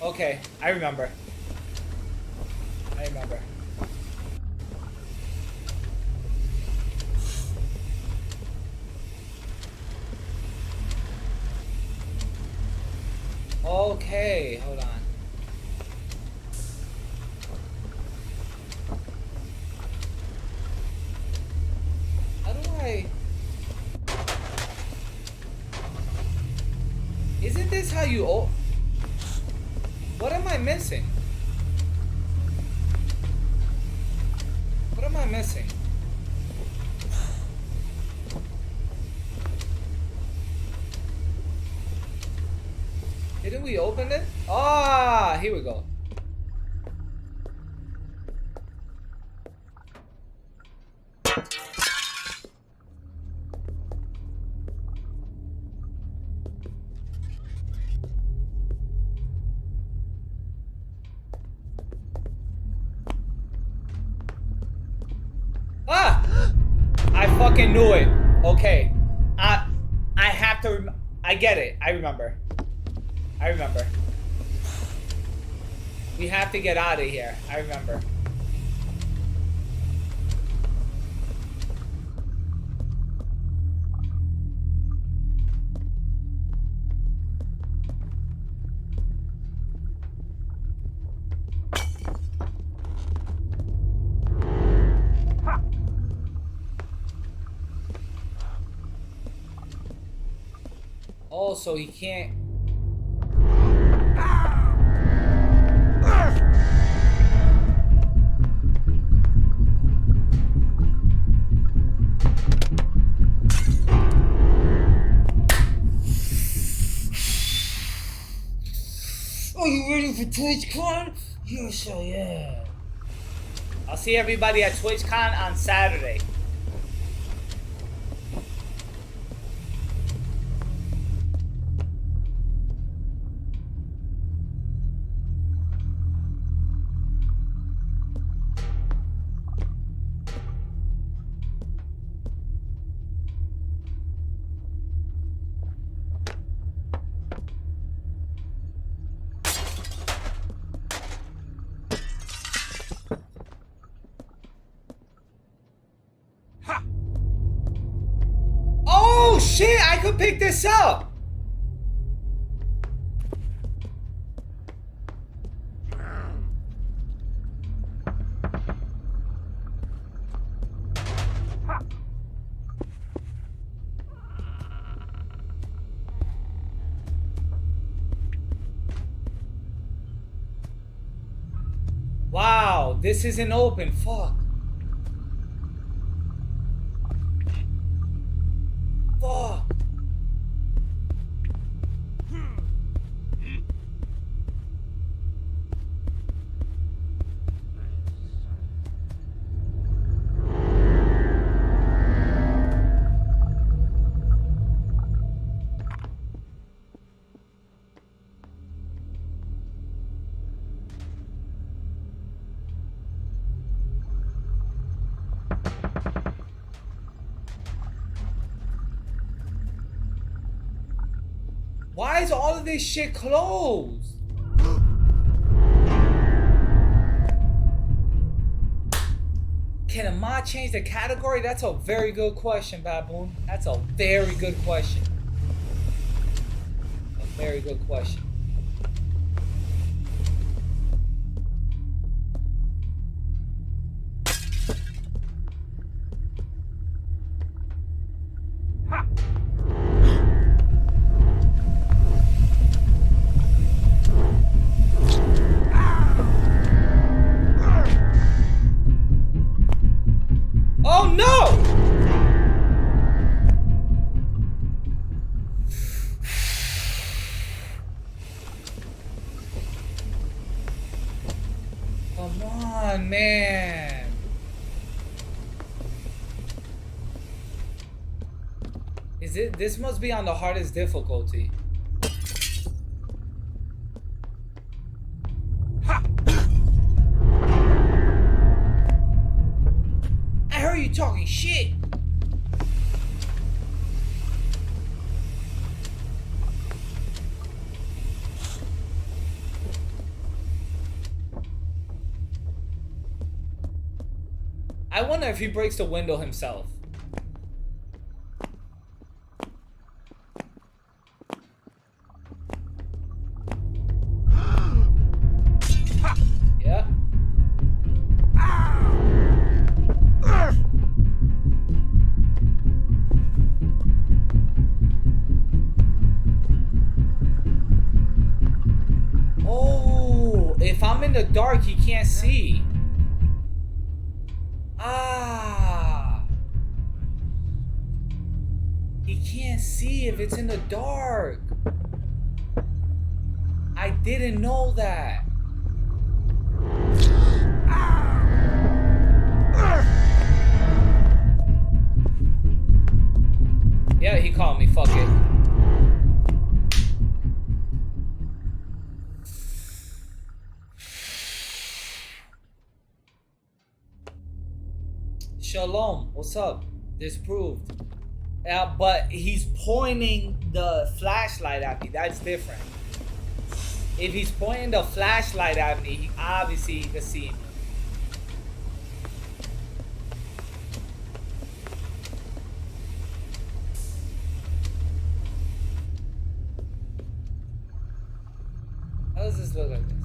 Okay, I remember. Okay, hold on. How do I... Isn't this how you... What am I missing? What am I missing? Didn't we open it? Ah, here we go. I fucking knew it. Okay. I have to... I get it. I remember. We have to get out of here. I remember. Oh, so he can't... Are you ready for TwitchCon? So yeah. I'll see everybody at TwitchCon on Saturday. Oh shit, I could pick this up. Wow, this isn't open. Fuck. Fuck. Why is all of this shit closed? Can a mod change the category? That's a very good question, Baboon. That's a very good question. A very good question. Oh no! Come on, man. Is it? This must be on the hardest difficulty. I heard you talking shit. I wonder if he breaks the window himself. Yeah. Oh, if I'm in the dark, he can't see. Ah. He can't see if it's in the dark. I didn't know that. Yeah, he called me. Fuck it. Shalom, what's up? Disproved. But he's pointing the flashlight at me. That's different. If he's pointing the flashlight at me, obviously he can see me. How does this look like this?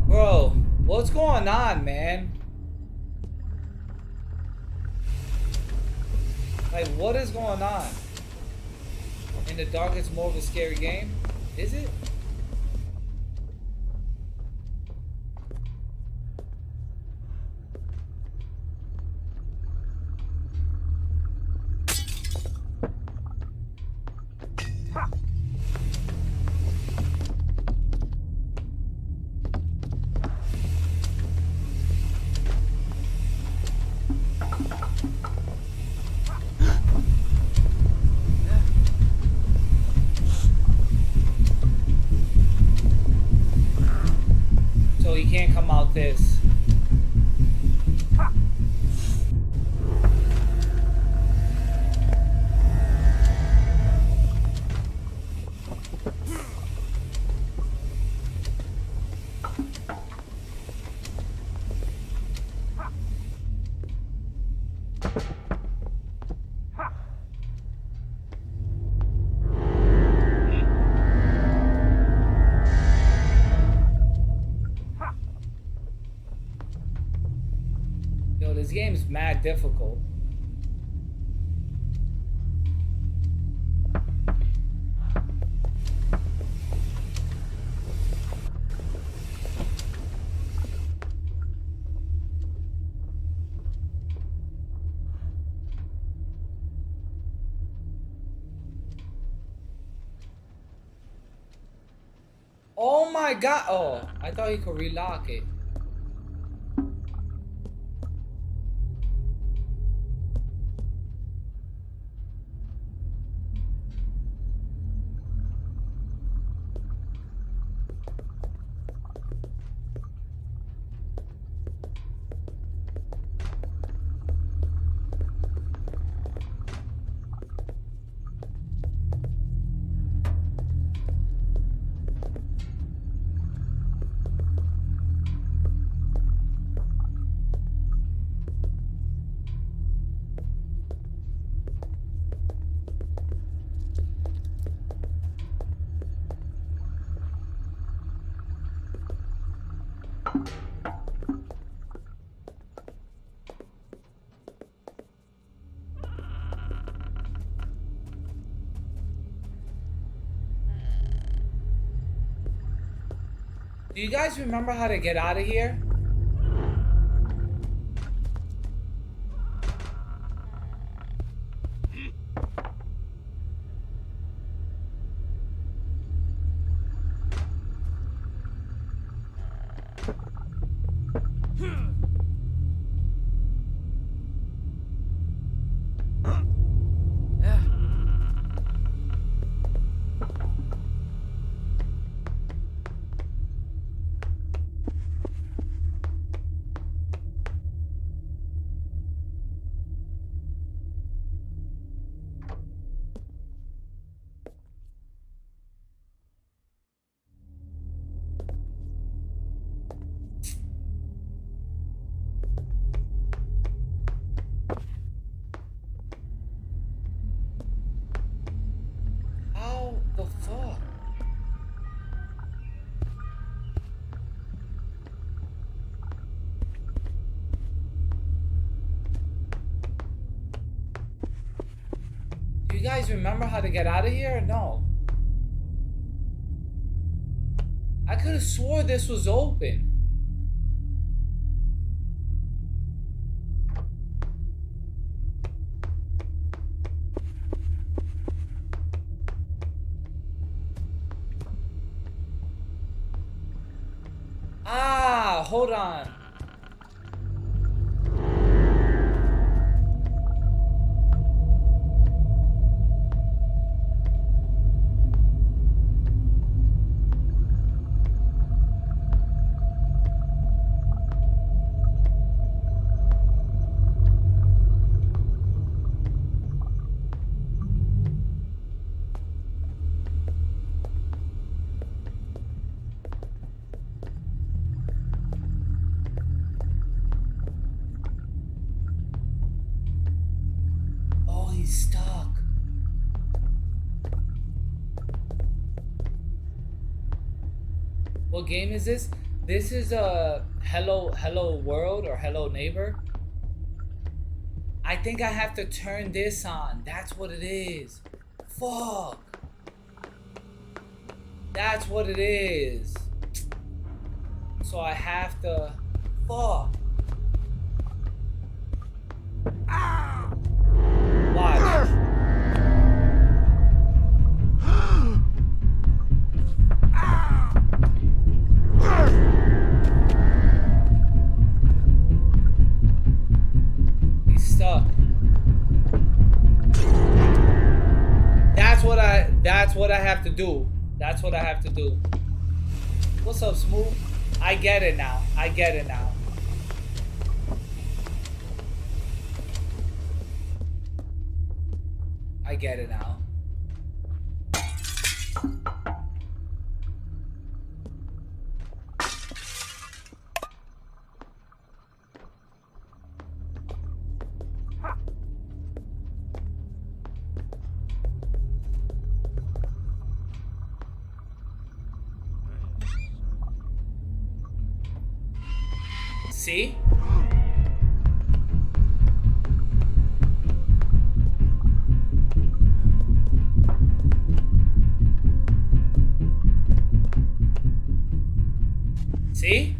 Bro, what's going on, man? is going on? In the dark, it's more of a scary game? Is it? So he can't come out this. Yo, this game's mad difficult. Oh my god. Oh, I thought he could relock it. Do you guys remember how to get out of here? How the fuck? Do you guys remember how to get out of here or no? I could have swore this was open. Ah, hold on. Oh, he's stuck. What game is this? This is a Hello World or Hello Neighbor. I think I have to turn this on. That's what it is. Fuck. That's what it is. So I have to... Fuck. Watch. He's stuck. That's what I have to do. That's what I have to do. What's up, Smooth? I get it now. I get it now. I get it now. See? See?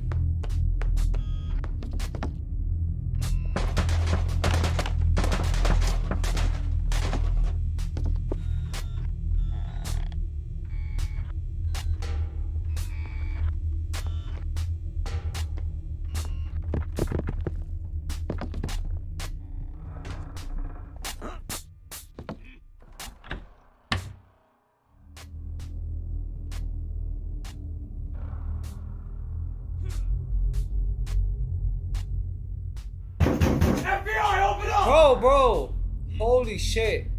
Bro, holy shit.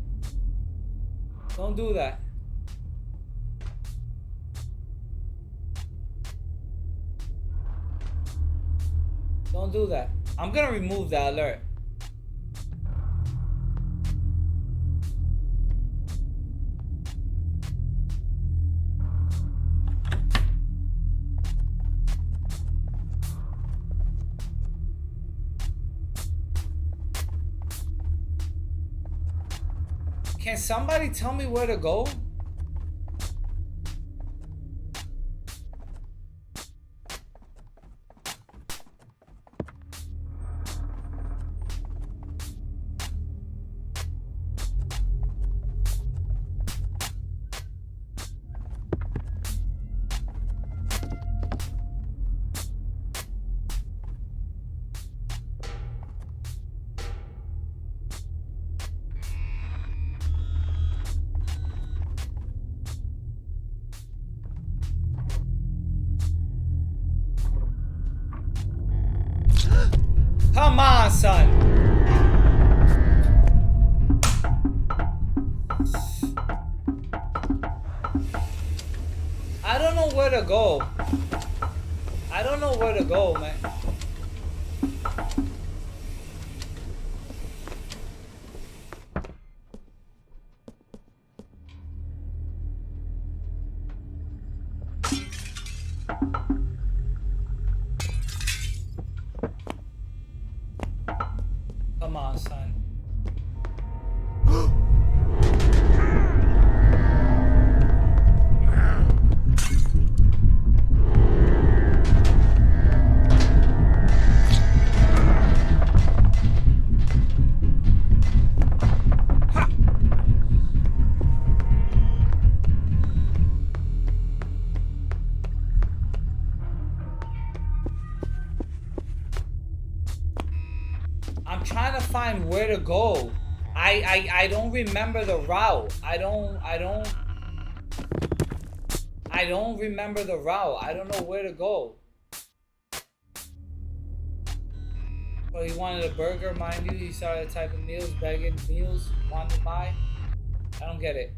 Don't do that. Don't do that. I'm gonna remove that alert. Can somebody tell me where to go? Come on, son. I don't know where to go. I don't know where to go, man. Come on, son. I'm trying to find where to go. I don't remember the route. I don't remember the route. I don't know where to go. Well, he wanted a burger, mind you. He saw the type of meals, begging meals, wanted to buy. I don't get it.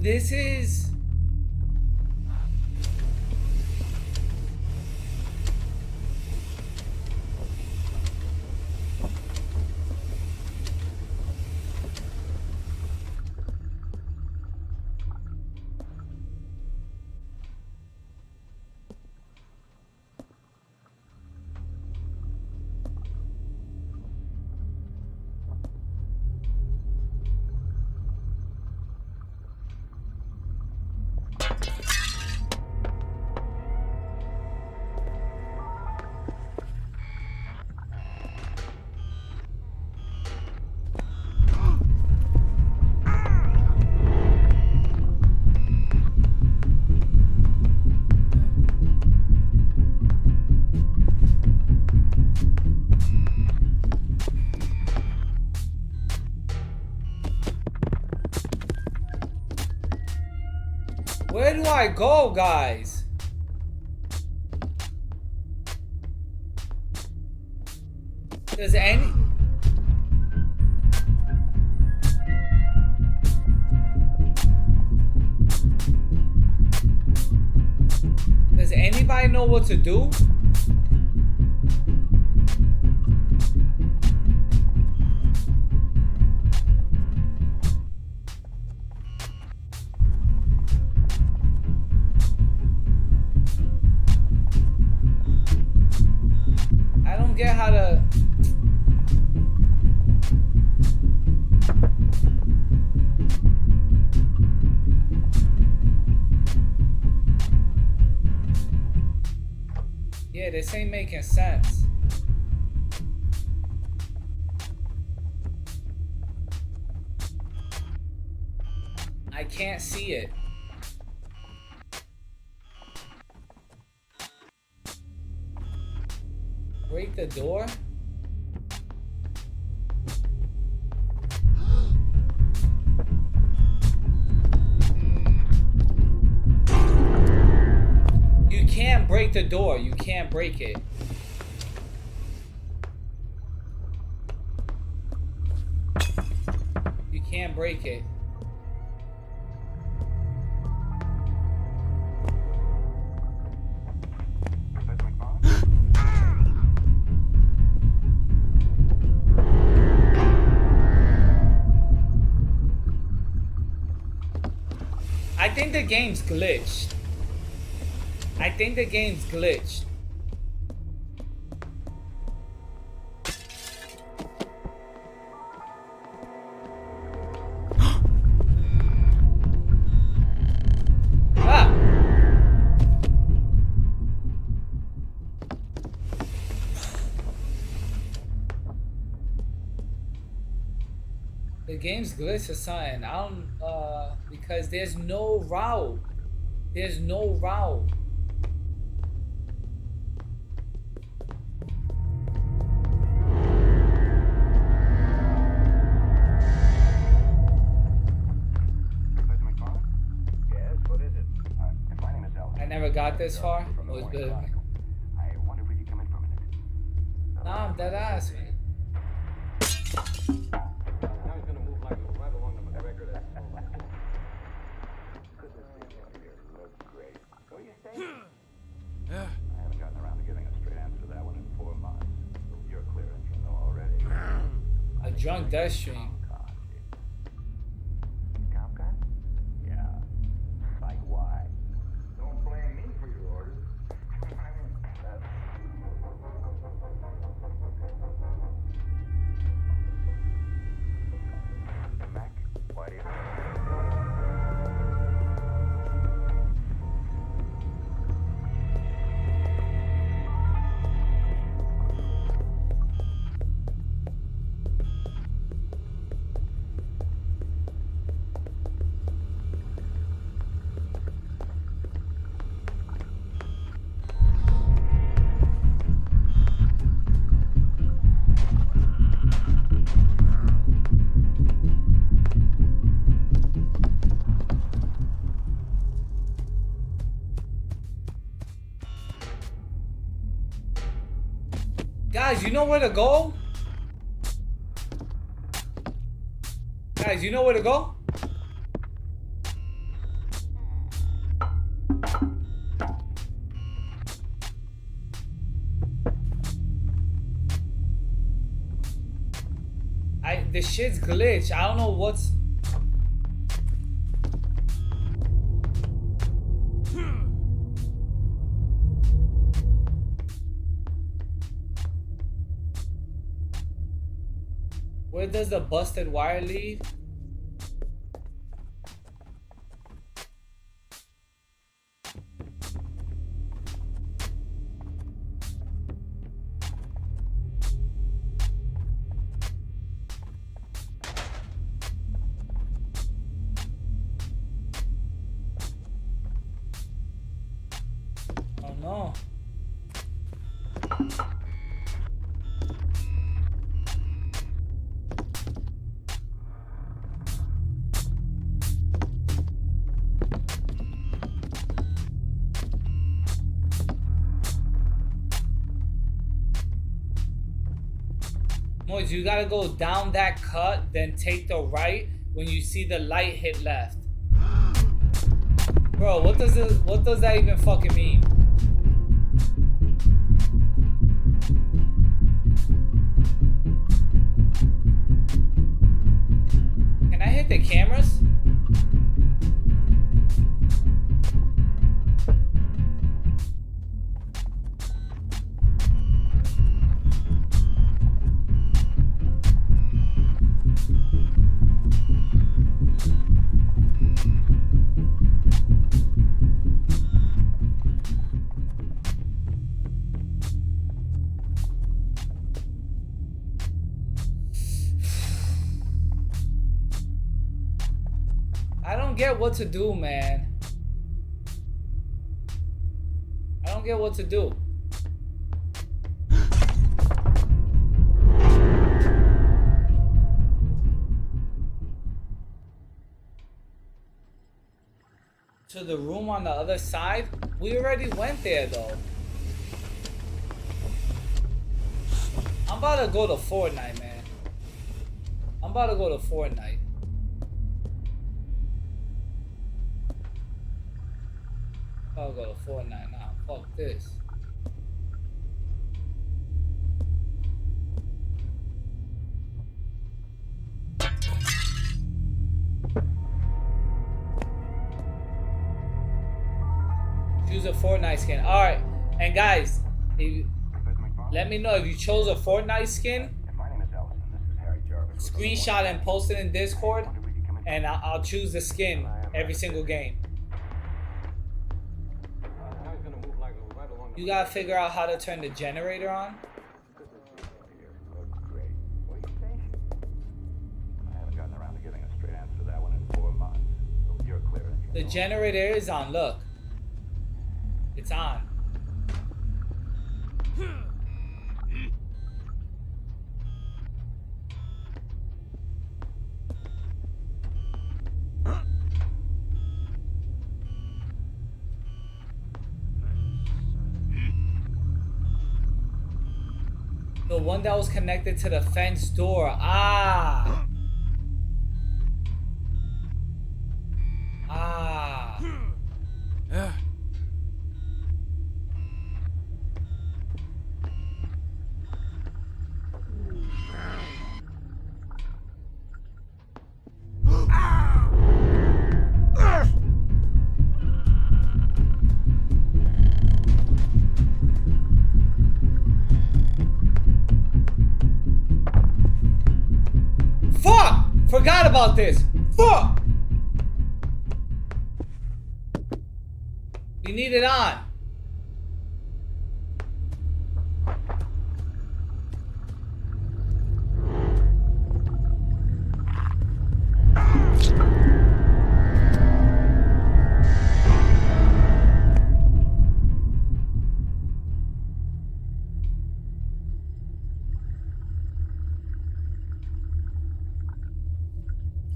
this is... I go, guys? Does anybody know what to do? I don't get how to... Yeah, this ain't making sense. I can't see it. Break the door? You can't break the door. You can't break it. You can't break it. I think the game's glitched. I think the game's glitched. Ah! The game's glitched or something. I don't, because there's no route. There's no route. I never got this far. It was good. Nah, I'm dead ass, man. I haven't gotten around to giving a straight answer to that one in 4 months. You're clear entry though already. A drunk death stream. Yeah. Like why? Don't blame me for your orders. Mac, why do you... Guys, you know where to go? Guys, you know where to go? This shit's glitched. I don't know what's... Where does the busted wire lead? Oh no. Moise, you gotta go down that cut, then take the right when you see the light hit left. Bro, what does that even fucking mean? Can I hit the cameras? I don't get what to do, man. I don't get what to do. To the room on the other side? We already went there, though. I'm about to go to Fortnite, man. I'm about to go to Fortnite. I'll go to Fortnite now. Fuck this. Choose a Fortnite skin. Alright. And guys, let me know if you chose a Fortnite skin. Screenshot and post it in Discord. And I'll choose the skin every single game. You gotta figure out how to turn the generator on. The generator is on, look. It's on. The one that was connected to the fence door. Ah. Ah. Yeah. Fuck! Forgot about this. Fuck! You need it on.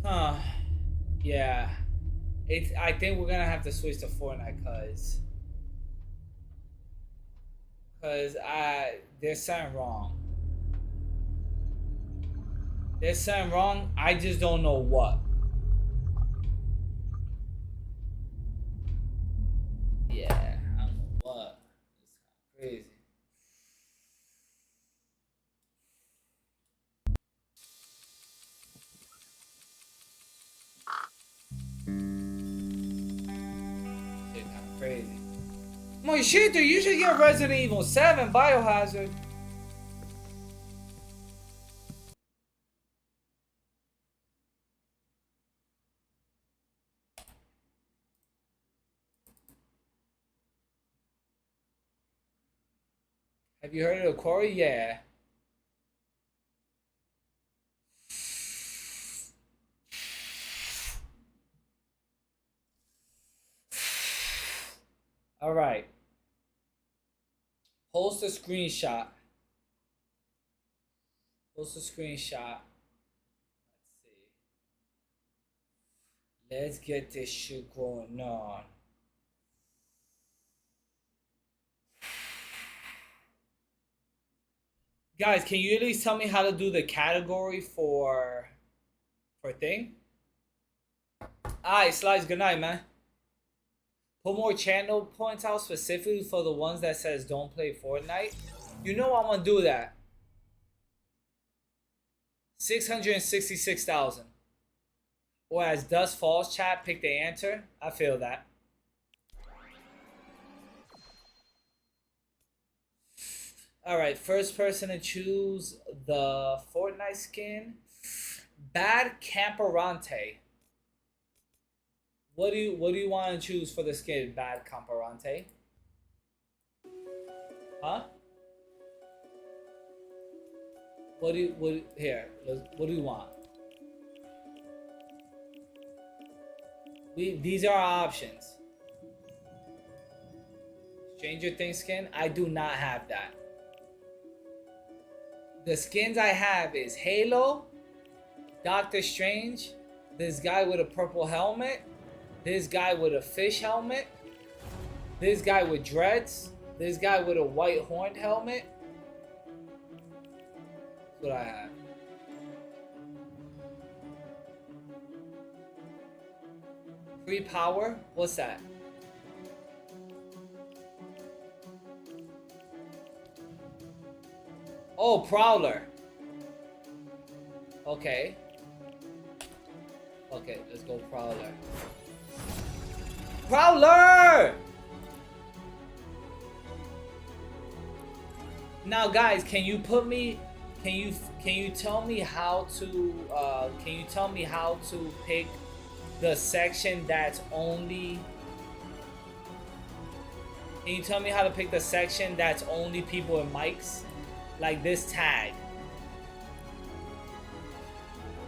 Huh. Yeah. I think we're gonna have to switch to Fortnite cause there's something wrong. There's something wrong. I just don't know what. Yeah, I don't know what. It's crazy. Shit, kind of crazy. My shit, dude, you should get Resident Evil 7 Biohazard. Have you heard of the quarry? Yeah. All right. Post a screenshot. Post a screenshot. Let's see. Let's get this shit going on. Guys, can you at least tell me how to do the category for thing? Alright, Slice, good night, man. Put more channel points out specifically for the ones that says don't play Fortnite. You know I'm gonna do that. 666,000. Or as Dust Falls chat, pick the answer. I feel that. Alright, first person to choose the Fortnite skin. Bad Camperante. What do you want to choose for the skin, Bad Camperante? Huh? What do you want? These are our options. Stranger Things skin, I do not have that. The skins I have is Halo, Doctor Strange, this guy with a purple helmet, this guy with a fish helmet, this guy with dreads, this guy with a white horned helmet. That's what I have. Free power? What's that? Oh, Prowler. Okay. Okay, let's go Prowler. Prowler! Now guys, can you tell me how to pick the section that's only people with mics? Like this tag.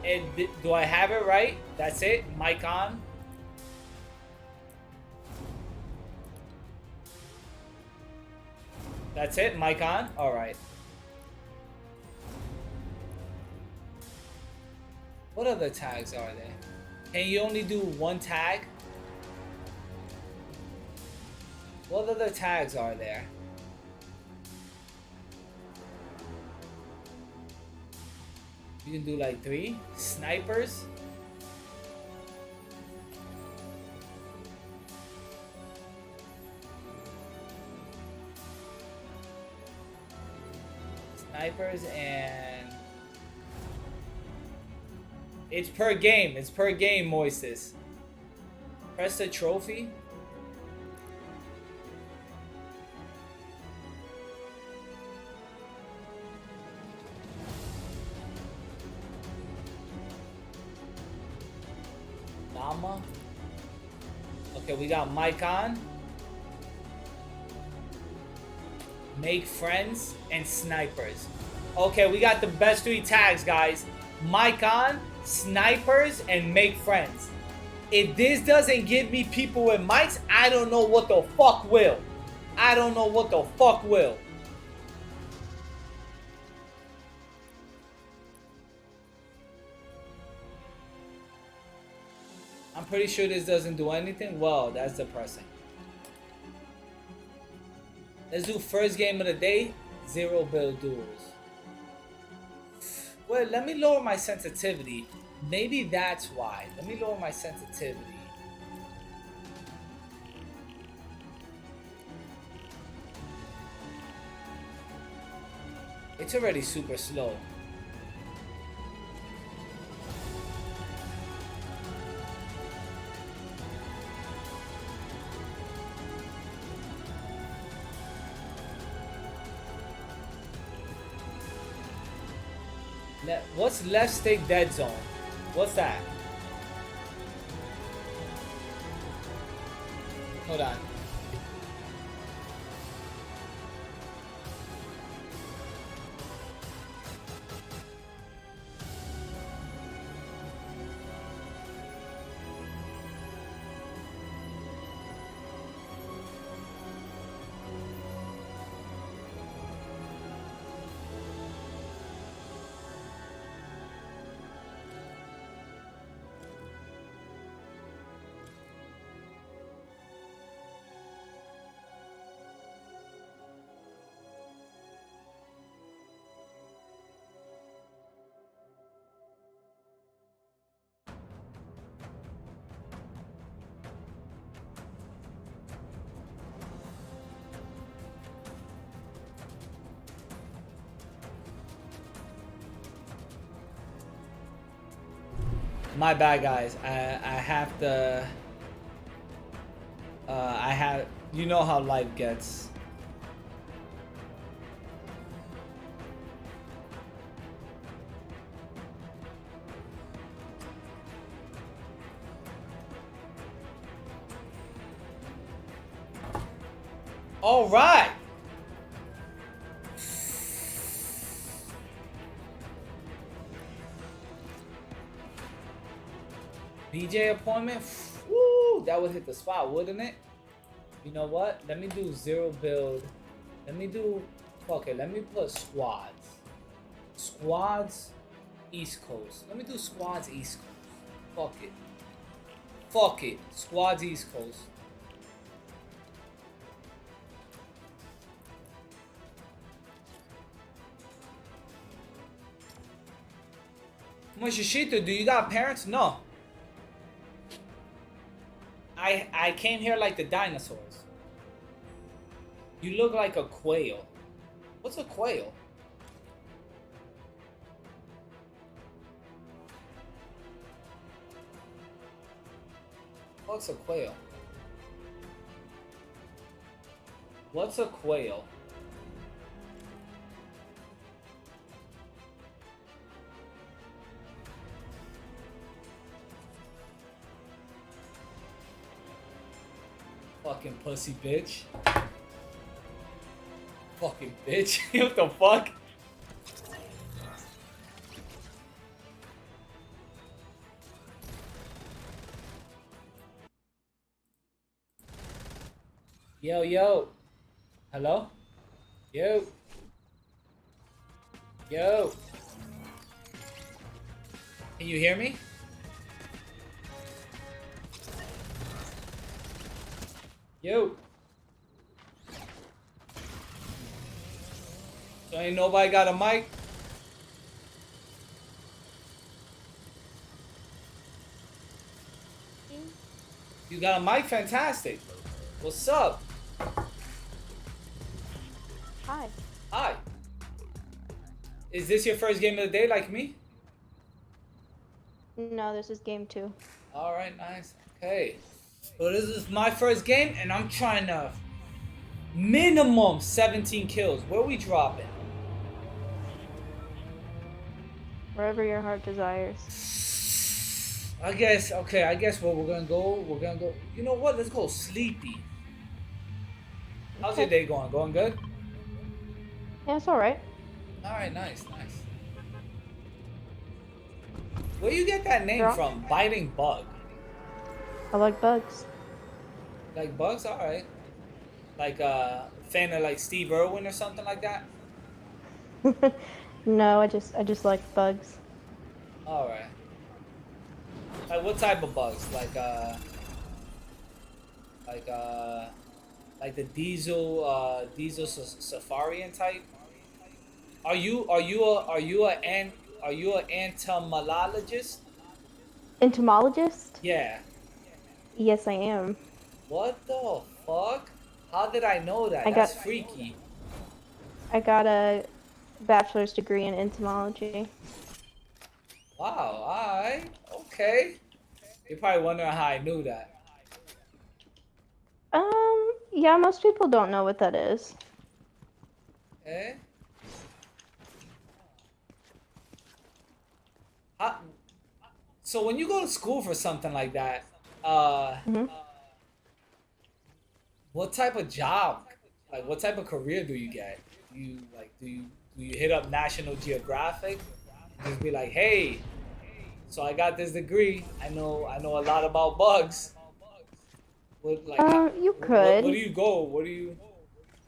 And do I have it right? That's it? Mic on? That's it? Mic on? Alright. What other tags are there? Can you only do one tag? What other tags are there? You can do like 3 snipers. Snipers, and it's per game. It's per game, Moises. Press the trophy. Okay, we got mic on, make friends, and snipers. Okay, we got the best 3 tags, guys. Mic on, snipers, and make friends. If this doesn't give me people with mics, I don't know what the fuck will. I don't know what the fuck will. I'm pretty sure this doesn't do anything. Well, that's depressing. Let's do first game of the day, 0 build duels. Well, let me lower my sensitivity. Maybe that's why. Let me lower my sensitivity. It's already super slow. What's left stick dead zone? What's that? Hold on. My bad, guys. I have to. I have. You know how life gets. All right. BJ appointment. Woo, that would hit the spot, wouldn't it? You know what? Let me do 0 build. Let me do. Fuck it. Let me put squads. Squads, East Coast. Let me do squads, East Coast. Fuck it. Fuck it. Squads, East Coast. Moshishito, do you got parents? No. I came here like the dinosaurs. You look like a quail. What's a quail? What's a quail? What's a quail? Fucking pussy bitch. Fucking bitch. What the fuck? Yo, yo. Hello? Yo. Yo. Can you hear me? Yo. So ain't nobody got a mic? You got a mic? Fantastic. What's up? Hi. Hi. Is this your first game of the day like me? No, this is game 2. Alright, nice. Okay. So this is my first game and I'm trying to minimum 17 kills. Where are we dropping? Wherever your heart desires. I guess, okay, I guess where we're gonna go, you know what, let's go Sleepy. How's your day going? Going good? Yeah, it's alright. Alright, nice, nice. Where you get that name from? Biting Bug. I like bugs. Like bugs? Alright. Like fan of like Steve Irwin or something like that? No, I just like bugs. Alright. Like what type of bugs? Like the diesel safarian type? Are you an entomologist? Entomologist? Yeah. Yes, I am. What the fuck? How did I know that? That's freaky. I got a bachelor's degree in entomology. Wow, alright. Okay. You're probably wondering how I knew that. Yeah, most people don't know what that is. Eh? So when you go to school for something like that, what type of job, like what type of career do you get? Do you hit up National Geographic and just be like, hey, so I got this degree. I know a lot about bugs. What, like, you could. Where do you go? What do you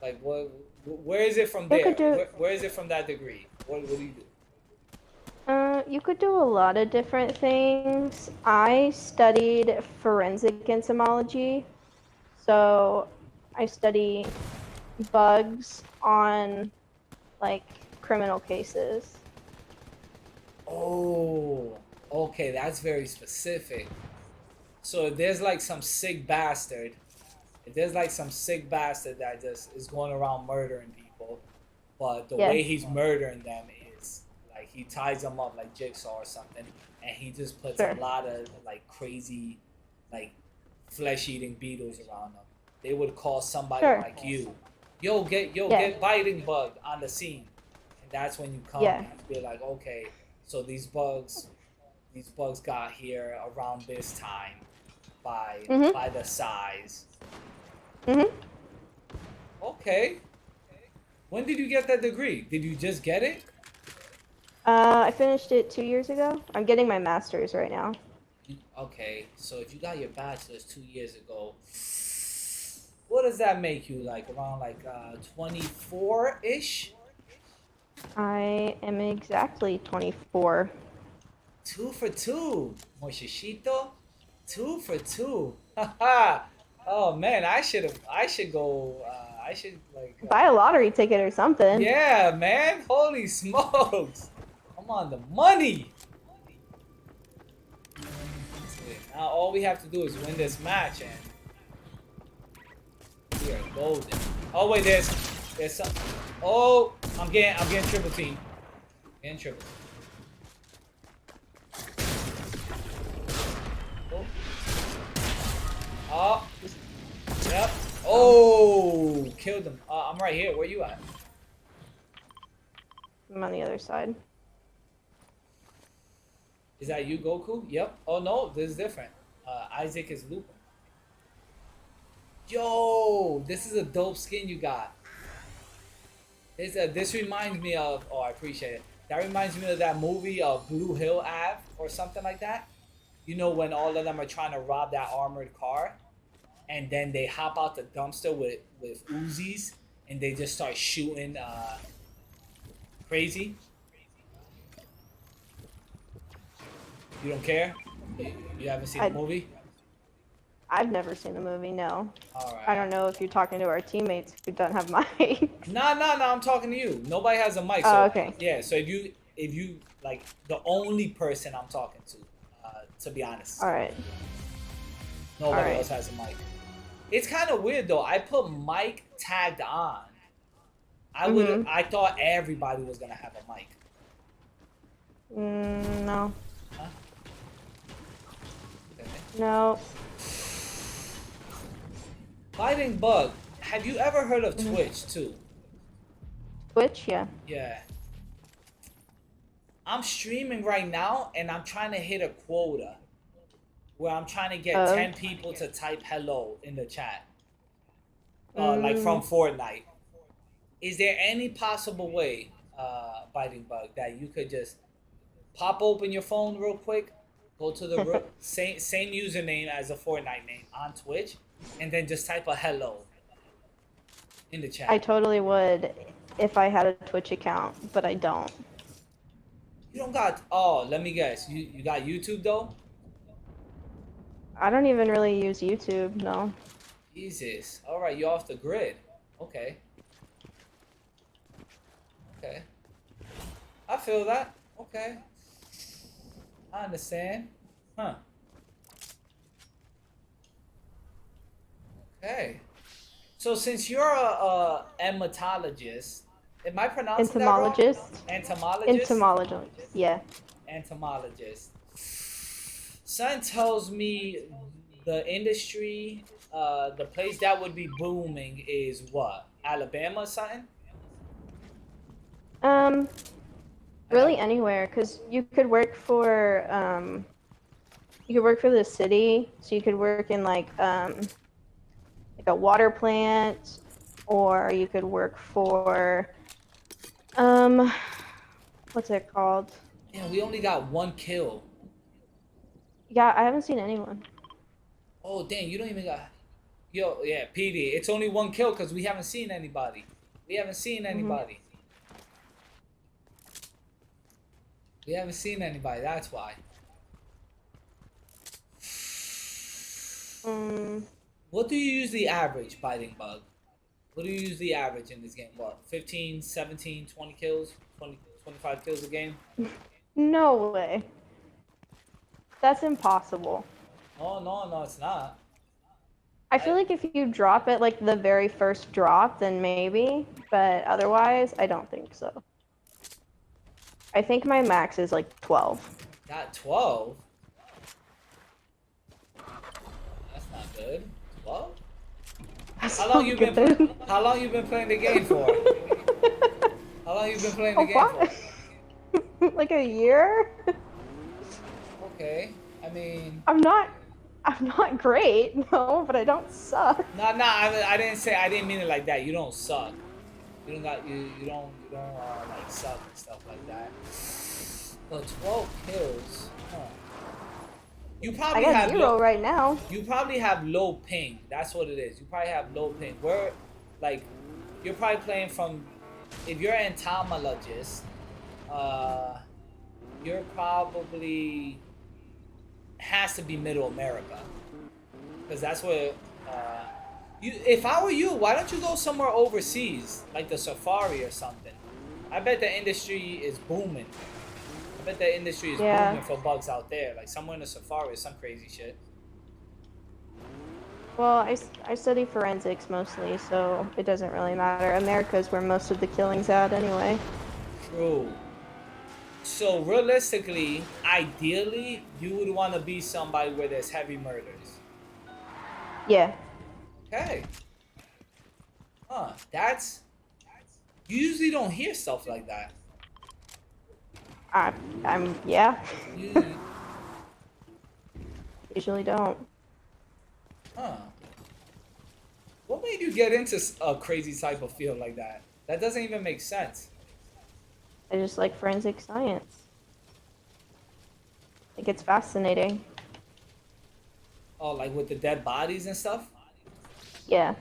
like? Where is it from there? Where is it from that degree? What do you do? You could do a lot of different things. I studied forensic entomology, so I study bugs on, like, criminal cases. Oh, okay, that's very specific. So if there's like some sick bastard, that just is going around murdering people, but the way he's murdering them is like he ties them up like jigsaw or something, and he just puts Sure. a lot of like crazy, like flesh-eating beetles around them. They would call somebody Sure. like you, yo, Yeah. get biting bug on the scene, and that's when you come Yeah. and you be like, okay, so these bugs got here around this time by the size. Okay. When did you get that degree? Did you just get it? I finished it 2 years ago. I'm getting my master's right now. Okay, so if you got your bachelor's 2 years ago, what does that make you, like around like 24-ish? I am exactly 24. 2 for 2, Moishishito. 2 for 2. Haha. Oh man, I should go. I should like Buy a lottery ticket or something. yeah, man. Holy smokes! I'm on the money. Now all we have to do is win this match, and we are golden. Oh wait, there's some. Oh, I'm getting triple team. Getting triple. Oh. Yep. Oh, killed him. I'm right here. Where you at? I'm on the other side. Is that you, Goku? Yep. Oh no, this is different. Isaac is looping. Yo, this is a dope skin you got. This reminds me of. Oh, I appreciate it. That reminds me of that movie of Blue Hill Ave or something like that. You know when all of them are trying to rob that armored car, and then they hop out the dumpster with Uzis, and they just start shooting crazy. You don't care? You haven't seen the movie? I've never seen the movie, no. Alright. I don't know if you're talking to our teammates who don't have mics. No, I'm talking to you. Nobody has a mic. So, Oh, okay. Yeah, so if you like the only person I'm talking to be honest. Alright. Nobody else has a mic. It's kind of weird though. I put mic tagged on. I thought everybody was gonna have a mic. No. Huh? Okay. No. Biting bug. Have you ever heard of Twitch too? Twitch, yeah. Yeah. I'm streaming right now and I'm trying to hit a quota where I'm trying to get 10 people to type hello in the chat. Like from Fortnite. Is there any possible way, Biting Bug, that you could just pop open your phone real quick, go to the same username as a Fortnite name on Twitch, and then just type a hello in the chat? I totally would if I had a Twitch account, but I don't. You don't got, oh, let me guess. You got YouTube though? I don't even really use YouTube, no. Jesus. All right, you're off the grid. Okay. Okay. I feel that. Okay. I understand. Huh. Okay. So since you're a entomologist, am I pronouncing that wrong? Entomologist? Entomologist, yeah. Entomologist. Son tells me the industry, the place that would be booming is what? Alabama or something? Really anywhere, because you could work for the city, so you could work in like a water plant, or you could work for what's it called? Yeah, we only got 1 kill. Yeah, I haven't seen anyone. Oh dang, you don't even got. Yo, yeah, PD. It's only 1 kill because we haven't seen anybody. We haven't seen anybody. We haven't seen anybody. That's why. What do you usually average, Biting Bug? What do you usually average in this game? What, 15, 17, 20 kills? 20, 25 kills a game? No way. That's impossible. Oh, no, it's not. I feel like if you drop it like the very first drop, then maybe, but otherwise, I don't think so. I think my max is like 12. Got 12? That's not good. 12? How long you been playing the game for? How long you been playing the game for? Like a year? Okay. I mean, I'm not great, no, but I don't suck. no, I didn't mean it like that. You don't suck. You don't like suck and stuff like that. But 12 kills. Huh. You probably I got have 0 right now. You probably have low ping. That's what it is. You probably have low ping. Where, like, you're probably playing from. If you're an entomologist, you're probably has to be Middle America, because that's where. If I were you, why don't you go somewhere overseas, like the Safari or something? I bet the industry is booming. I bet the industry is booming for bugs out there, like somewhere in the Safari or some crazy shit. Well, I study forensics mostly, so it doesn't really matter. America's where most of the killing's at anyway. True. So realistically, ideally, you would want to be somebody where there's heavy murders. Yeah. Okay. Huh, that's... You usually don't hear stuff like that. Yeah. Usually don't. Huh. What made you get into a crazy type of field like that? That doesn't even make sense. I just like forensic science. I think it's fascinating. Oh, like with the dead bodies and stuff? Yeah.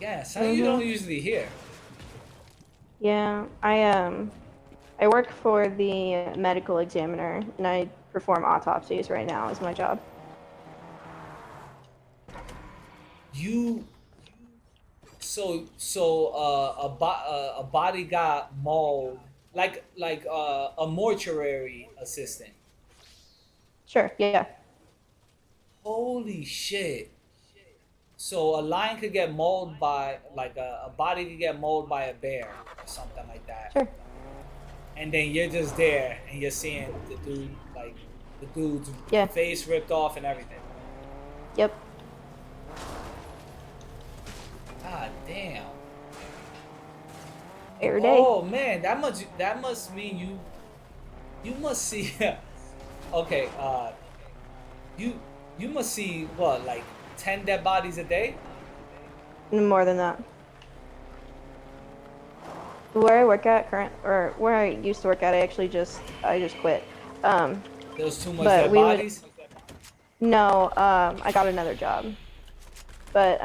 Yeah, something you don't usually hear. Yeah, I work for the medical examiner, and I perform autopsies right now as my job. A body got mauled, like a mortuary assistant. Sure, yeah. Holy shit. So a lion could get mauled by, like a body could get mauled by a bear or something like that. Sure. And then you're just there and you're seeing the dude, like the dude's face ripped off and everything. Yep. God damn. Every day. Oh man, that must mean you must see okay, you must see what, like 10 dead bodies a day? More than that. Where I work at where I used to work at, I just quit. There was too much dead bodies? No, I got another job. But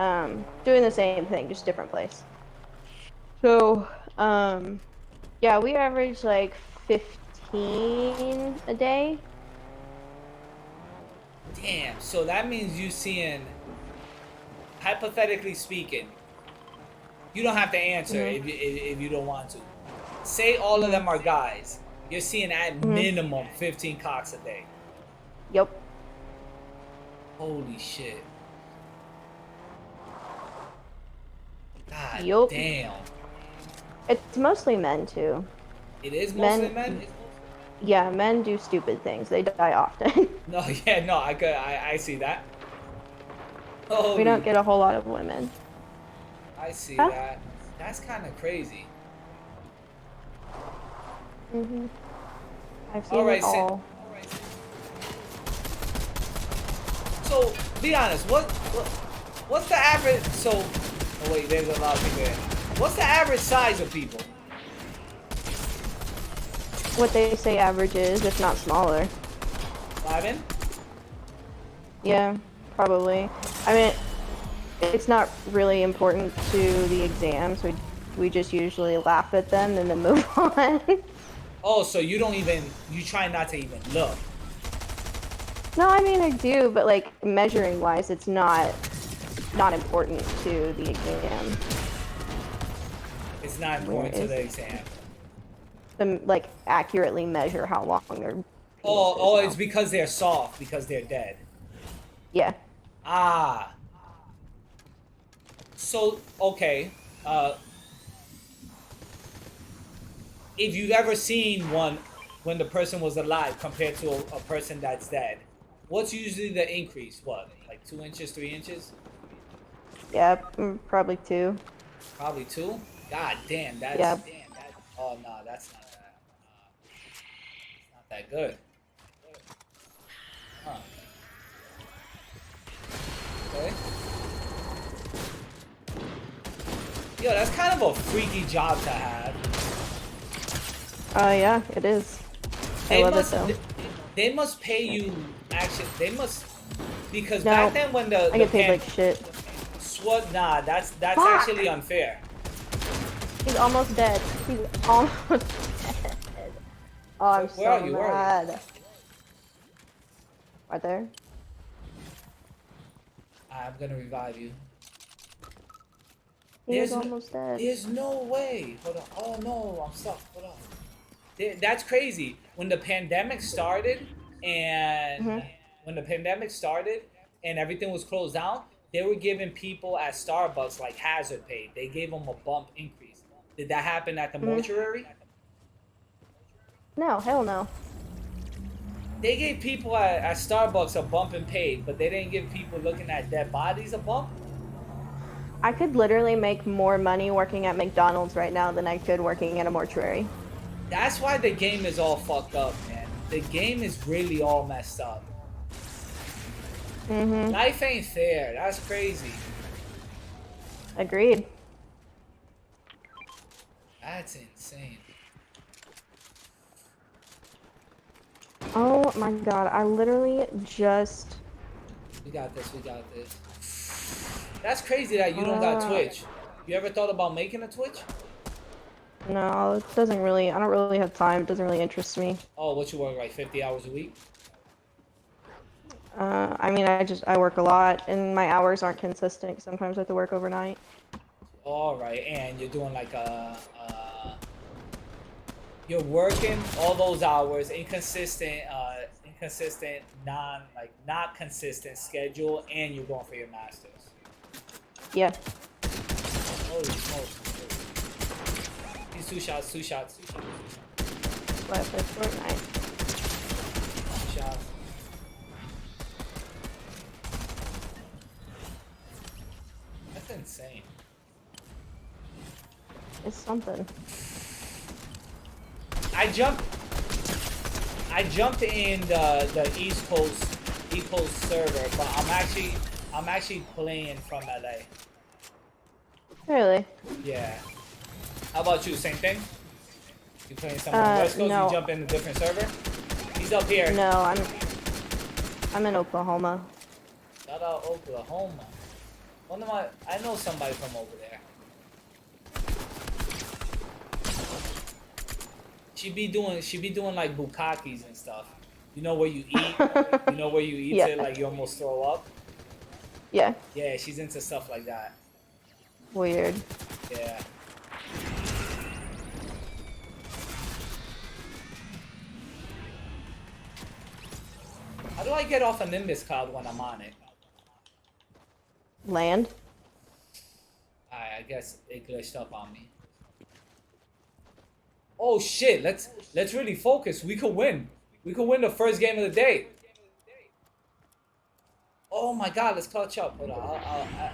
doing the same thing, just different place. So, yeah, we average like 15 a day. Damn, so that means you seeing, hypothetically speaking, you don't have to answer if you don't want to. Say all of them are guys. You're seeing at minimum 15 cocks a day. Yep. Holy shit. God Yup. damn. It's mostly men too. It is mostly men? Yeah, men do stupid things. They die often. No, yeah, no, I see that. We don't get a whole lot of women. I see that. That's kind of crazy. I've seen it all. So, be honest, what's the average? So, oh wait, there's a lot of people here. What's the average size of people? What they say average is, if not smaller. 11? Yeah, probably. I mean, it's not really important to the exams. We just usually laugh at them and then move on. Oh, so you try not to even look. No, I mean I do, but like measuring wise, it's not important to the exam. It's not important to the exam. To like accurately measure how long they're. Oh, it's because they're soft, because they're dead. Yeah. Ah. So, okay. if you've ever seen one when the person was alive compared to a person that's dead, what's usually the increase? What, like 2 inches, 3 inches? Yeah, probably 2. Probably 2. God damn, that's Yeah. oh no, that's not that. It's not that good. Huh. Okay. Yo, that's kind of a freaky job to have. Yeah, it is. I love it though. They must pay you. Actually, they must, because No, back then when the I get paid like shit. Nah, that's Fuck. actually unfair. He's almost dead. He's almost dead. Oh, I'm Where so are you? Where are mad. Right there. I'm gonna revive you. He's almost dead. There's no way. Hold on. Oh no, I'm stuck. Hold on. That's crazy. When the pandemic started, and everything was closed down, they were giving people at Starbucks like hazard pay. They gave them a bump increase. Did that happen at the mortuary? No, hell no. They gave people at Starbucks a bump in pay, but they didn't give people looking at dead bodies a bump? I could literally make more money working at McDonald's right now than I could working at a mortuary. That's why the game is all fucked up, man. The game is really all messed up. Life ain't fair. That's crazy. Agreed. That's insane. Oh my god, I literally just... We got this, we got this. That's crazy that you don't got Twitch. You ever thought about making a Twitch? No, it doesn't really, I don't really have time. It doesn't really interest me. Oh, what you work, like 50 hours a week? I mean, I work a lot, and my hours aren't consistent. Sometimes I have to work overnight. All right, and you're doing like you're working all those hours, inconsistent, not consistent schedule, and you're going for your masters. Yeah. Holy smokes. These two shots. What, for Fortnite? 2 shots. That's insane. It's something. I jumped in the East Coast server, but I'm actually playing from LA. Really? Yeah. How about you? Same thing? You playing somewhere on the West Coast? No. You jump in a different server? He's up here. No, I'm in Oklahoma. Shout out Oklahoma. I know somebody from over there. She be doing like bukakis and stuff. You know where you eat? You know where you eat Yeah. it like you almost throw up? Yeah. Yeah, she's into stuff like that. Weird. Yeah. How do I get off a Nimbus cloud when I'm on it? Land? I guess it glitched up on me. Oh shit, let's really focus. We could win. We could win the first game of the day. Oh my god, let's clutch up. Hold on.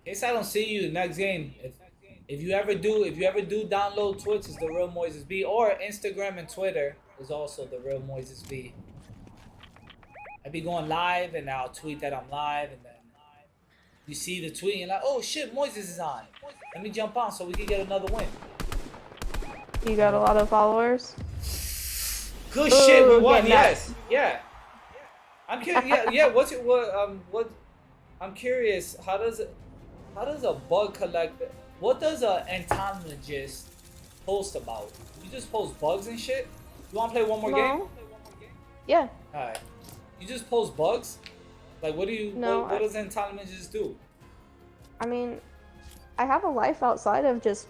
In case I don't see you the next game, if you ever do download Twitch, it's TheRealMoisesB, or Instagram and Twitter is also TheRealMoisesB. I be going live and I'll tweet that I'm live, and then you see the tweet and you're like, oh shit, Moises is on. Let me jump on so we can get another win. You got a lot of followers? Good shit, we won. getting Yes, yeah. I'm curious. Yeah. What? I'm curious. How does a bug collector? What does a entomologist post about? You just post bugs and shit. You want to play one more game? Yeah. All right. You just post bugs? Like, what do you? No, what does an entomologist do? I mean, I have a life outside of just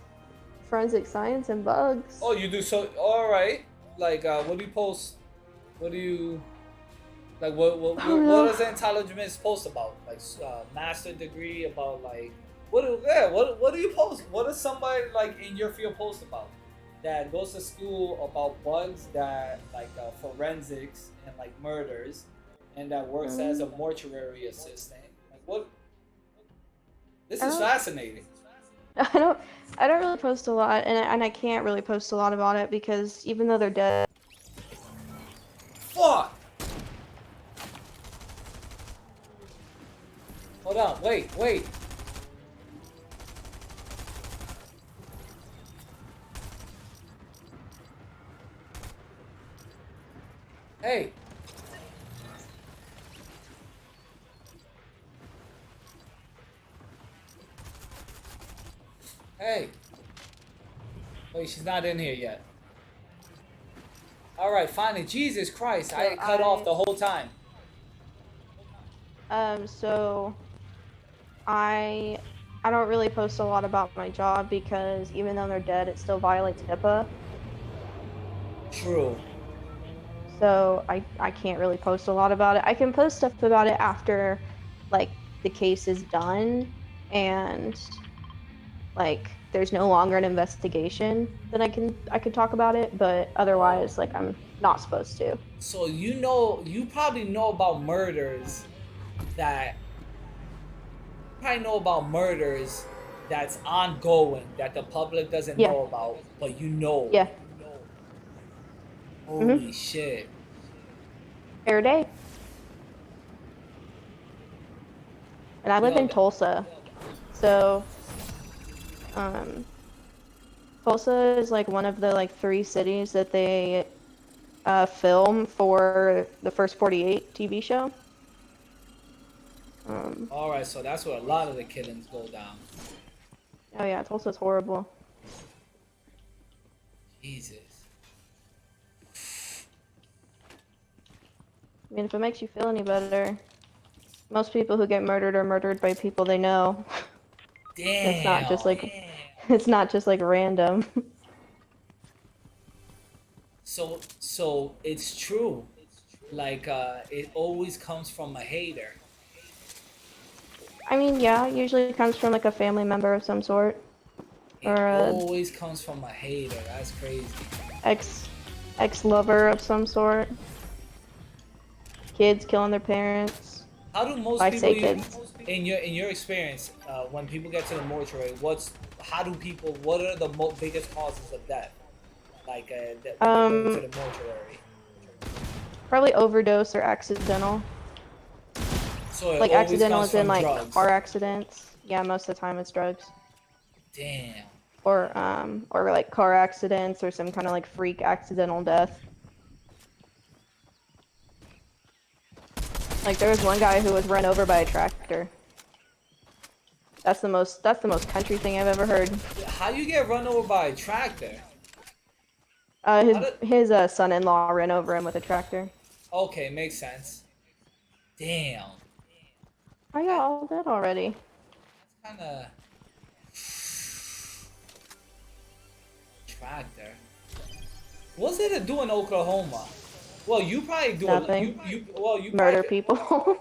forensic science and bugs. Oh, you do so. All right. Like, what do you post? What do you? Like what Oh, what no. is the intelligence post about? Like master degree about like what do you post? What does somebody like in your field post about? That goes to school about bugs that like forensics and like murders, and that works as a mortuary assistant. Like what? This I is don't- fascinating. I don't. I don't really post a lot, and I can't really post a lot about it because even though they're dead. Fuck! Hold on, wait. Hey. Hey. Wait, she's not in here yet. Alright, finally. Jesus Christ, I So cut off the whole time. So I don't really post a lot about my job because even though they're dead, it still violates HIPAA. True. So I can't really post a lot about it. I can post stuff about it after like the case is done and like there's no longer an investigation, then I can talk about it, but otherwise like I'm not supposed to. So you probably know about murders that that's ongoing that the public doesn't Yeah. know about, but you know. Yeah. Holy shit. Fair day. And I live in Tulsa. So Tulsa is like one of the like 3 cities that they film for the First 48 TV show. Alright, so that's where a lot of the killings go down. Oh yeah, Tulsa's horrible. Jesus. I mean, if it makes you feel any better, most people who get murdered are murdered by people they know. Damn. It's not just like random. So it's true. Like it always comes from a hater. I mean, yeah, it usually comes from like a family member of some sort. Or a Always comes from a hater. That's crazy. ex-lover of some sort. Kids killing their parents. How do most I people say kids. in your experience when people get to the mortuary, what are the biggest causes of death? Like that when they go to the mortuary. Probably overdose or accidental. So it Like always accidental comes is in from like drugs. car accidents. Yeah, most of the time it's drugs. Damn. Or like car accidents or some kind of like freak accidental death. Like there was one guy who was run over by a tractor. That's the most country thing I've ever heard. How you get run over by a tractor? His son-in-law ran over him with a tractor. Okay, makes sense. Damn. Oh yeah, all dead already. Kind of tractor. What's there to do in Oklahoma? Well, you probably do. Nothing. You Murder probably, people.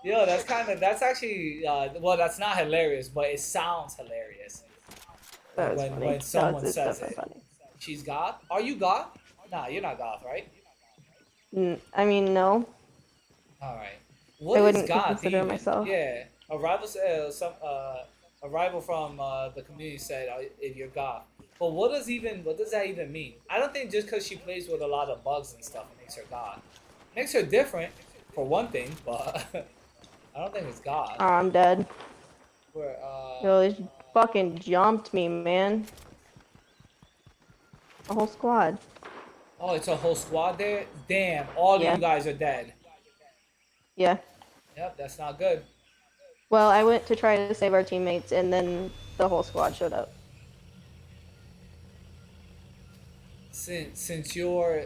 Yeah, that's actually well, that's not hilarious, but it sounds hilarious. That was funny. When someone It's says definitely it. funny. She's goth? Are you goth? Nah, you're not goth, right? I mean, no. All right. I What is wouldn't goth consider even? myself. Yeah, a rival from the community said if you're goth. But what does that even mean? I don't think just because she plays with a lot of bugs and stuff makes her goth. Makes her different, for one thing, but I don't think it's goth. Oh, I'm dead. Where Yo, they fucking jumped me, man. A whole squad. oh, it's a whole squad there? Damn, all of Yeah. you guys are dead. Yeah. Yep, that's not good. Well, I went to try to save our teammates, and then the whole squad showed up. Since you're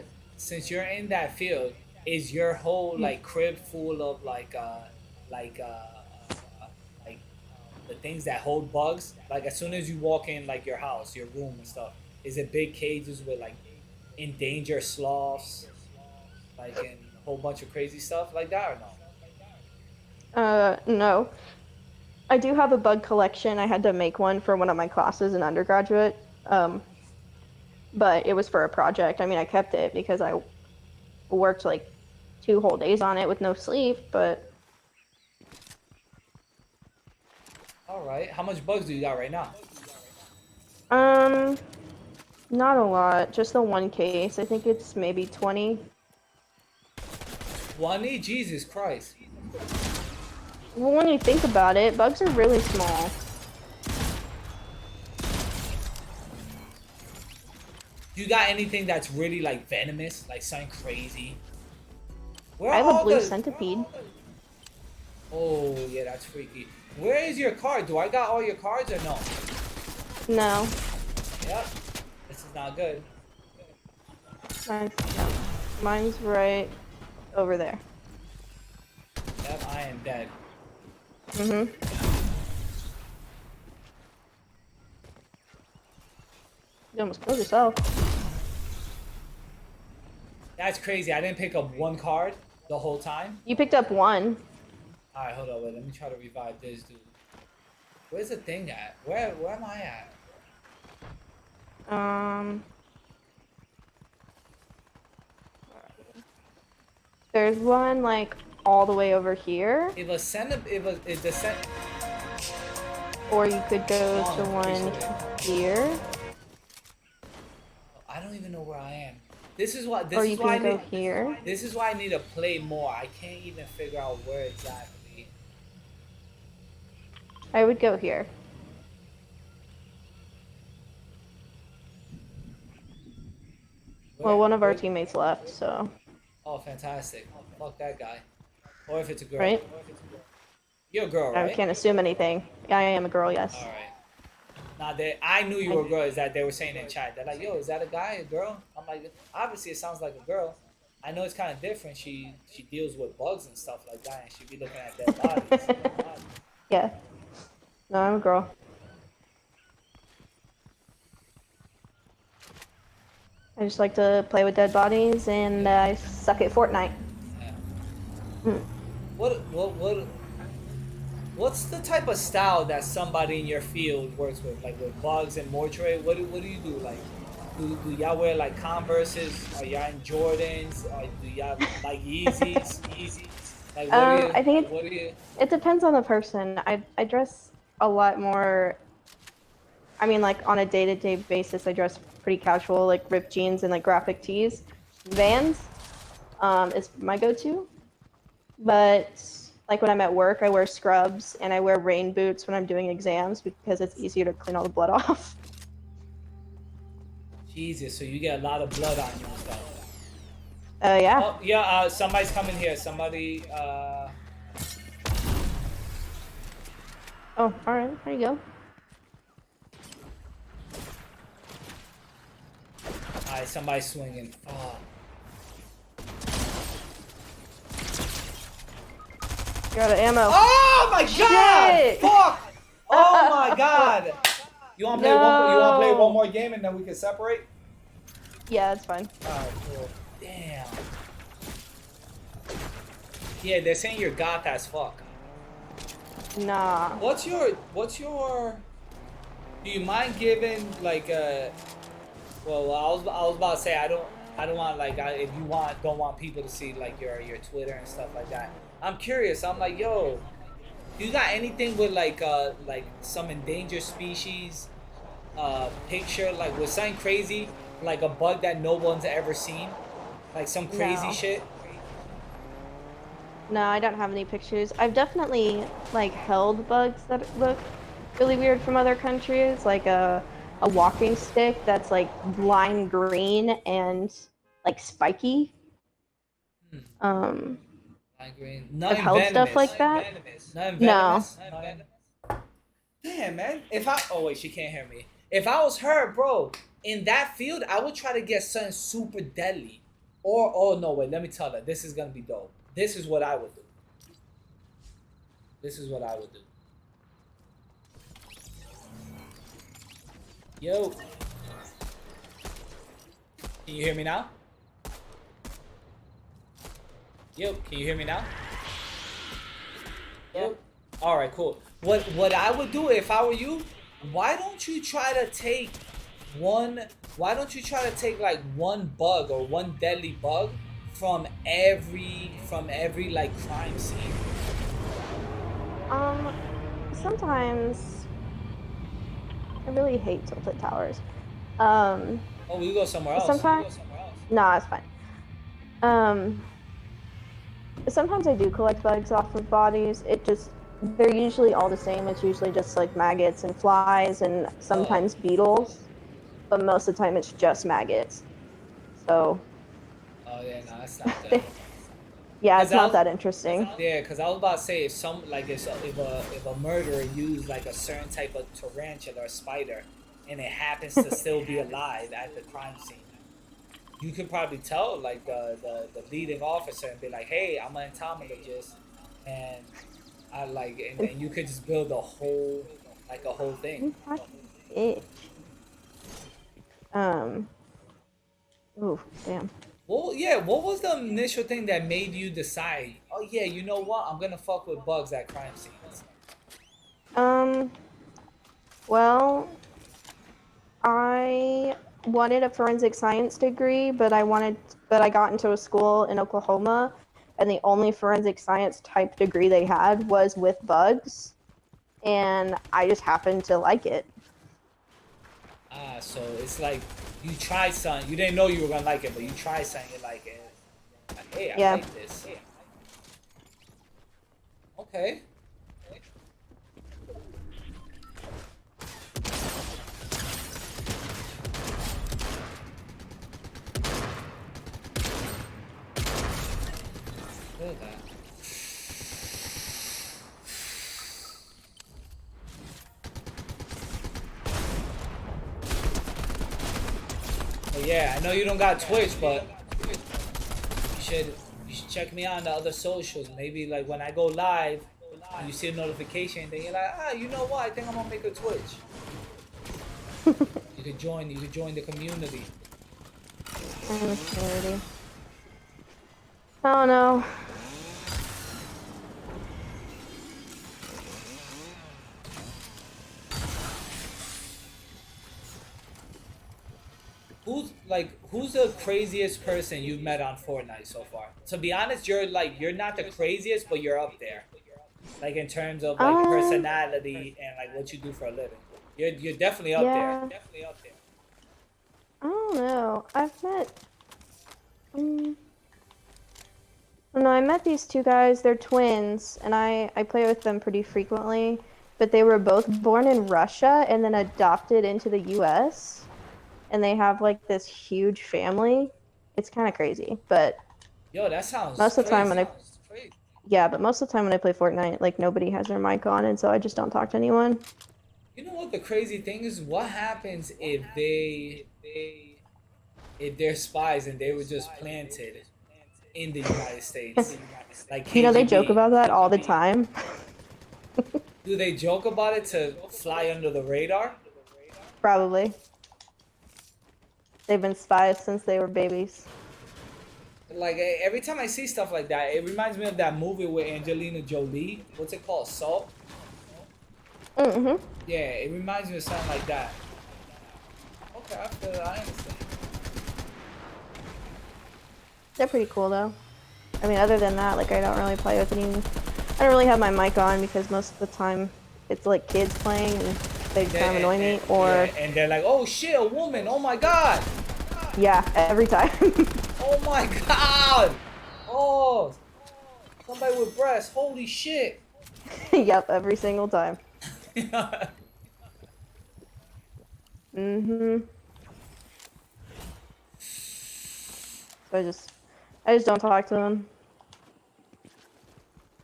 in that field, is your whole like crib full of like the things that hold bugs? Like as soon as you walk in like your house, your room and stuff, is it big cages with like endangered sloths, like in whole bunch of crazy stuff like that or no? No. I do have a bug collection. I had to make one for one of my classes in undergraduate. But it was for a project. I mean, I kept it because I worked like 2 whole days on it with no sleep, but... Alright, how much bugs do you got right now? Not a lot. Just the one case. I think it's maybe 20. 20? Jesus Christ. Well, when you think about it, bugs are really small. You got anything that's really like venomous, like something crazy? Where I have are a blue the- centipede. Oh yeah, that's freaky. Where is your card? Do I got all your cards or no? No. Yep. This is not good. Mine's right over there. Yep, I am dead. Mm-hmm. You almost killed yourself. That's crazy. I didn't pick up one card the whole time. You picked up one. Alright, hold on, wait, let me try to revive this dude. Where's the thing at? Where am I at? There's one like all the way over here. It was the send. Or you could go to one here. I don't even know where I am. This is what. This Or is you why can I go need, here. This is why I need to play more. I can't even figure out where exactly. I would go here. Well, one of our teammates left, so. Oh, fantastic! Fuck that guy. Or if it's a girl. Right? You're a girl, right? I can't assume anything. I am a girl, yes. All right. Now I knew you were a girl. Is that they were saying in chat? They're like, "Yo, is that a guy, a girl?" I'm like, obviously it sounds like a girl. I know it's kind of different. She deals with bugs and stuff like that, and she be looking at dead bodies. Yeah. No, I'm a girl. I just like to play with dead bodies, and I suck at Fortnite. What's the type of style that somebody in your field works with, like with bugs and mortuary? What do you do? Like, do y'all wear like Converses? Are y'all in Jordans? Or do y'all like Yeezys? Like, I think it depends on the person. I dress a lot more. I mean, like on a day-to-day basis, I dress pretty casual, like ripped jeans and like graphic tees. Vans is my go-to, but like when I'm at work, I wear scrubs and I wear rain boots when I'm doing exams because it's easier to clean all the blood off. Jesus, so you get a lot of blood on you and stuff. Yeah. Oh, yeah, somebody's coming here. Somebody, Oh, alright, there you go. Alright, somebody's swinging. Oh. You're out of ammo. Oh my god! Shit! Fuck! Oh my god! You wanna play No. you wanna play one more game and then we can separate? Yeah, that's fine. Alright, cool. Damn. Yeah, they're saying you're goth as fuck. Nah. What's your do you mind giving like well I was about to say I don't want like if you don't want people to see like your Twitter and stuff like that. I'm curious. I'm like, yo, you got anything with like some endangered species picture, like with something crazy, like a bug that no one's ever seen, like some crazy No. shit? No, I don't have any pictures. I've definitely like held bugs that look really weird from other countries, like a walking stick that's like lime green and like spiky. Lime green. I've Nothing held stuff venomous. like that. Nothing No. venomous. Damn, man. Oh wait, she can't hear me. If I was her, bro, in that field, I would try to get something super deadly. Or oh no, wait, let me tell her. This is gonna be dope. This is what I would do. This is what I would do. Yo. Can you hear me now? Yep. Can you hear me now? Yep. All right, cool. What I would do if I were you, why don't you try to take like one bug or one deadly bug from every like crime scene? Sometimes I really hate tilted towers. Oh, we go somewhere else. Sometimes, nah, it's fine. Sometimes I do collect bugs off of bodies. They're usually all the same. It's usually just like maggots and flies and sometimes beetles, but most of the time it's just maggots. So. Oh yeah, no, that's not good. Yeah, it's not that interesting. Yeah, because I was about to say if a murderer used like a certain type of tarantula or spider, and it happens to still be alive at the crime scene, you could probably tell like the leading officer and be like, "Hey, I'm an entomologist," and and you could just build a whole thing. Itch. Ooh, damn. Well, yeah. What was the initial thing that made you decide? Oh yeah, you know what? I'm gonna fuck with bugs at crime scenes. Well, I wanted a forensic science degree, but I got into a school in Oklahoma, and the only forensic science type degree they had was with bugs, and I just happened to like it. Ah, so it's like you tried something. You didn't know you were gonna like it, but you tried something, you like it. Like, hey, I like this. Okay. Look at that. Yeah, I know you don't got Twitch, but you should check me out on the other socials. Maybe like when I go live, and you see a notification, then you're like, ah, you know what? I think I'm gonna make a Twitch. You could join the community. I don't know. Who's the craziest person you've met on Fortnite so far? To be honest, you're not the craziest, but you're up there. Like in terms of like personality and like what you do for a living. You're definitely up there. Definitely up there. I don't know. I've met. No, I met these two guys. They're twins, and I play with them pretty frequently. But they were both born in Russia and then adopted into the U.S. And they have like this huge family. It's kind of crazy, but yo, that sounds most of the time crazy. but most of the time when I play Fortnite, like nobody has their mic on, and so I just don't talk to anyone. You know what the crazy thing is? What happens if they're spies and they were just planted in the United States? Like You know, they KGB. joke about that all the time. Do they joke about it to fly under the radar? Probably. They've been spies since they were babies. Like every time I see stuff like that, it reminds me of that movie with Angelina Jolie. What's it called? Salt? Mm-hmm. Yeah, it reminds me of something like that. Okay, I understand. They're pretty cool though. I mean, other than that, like I don't really play with any. I don't really have my mic on because most of the time it's like kids playing and they kind of annoy me. And they're like, oh shit, a woman! Oh my god! Yeah, every time. Oh my god! Oh, somebody with breasts! Holy shit! Yep, every single time. Mm-hmm. So I just don't talk to them.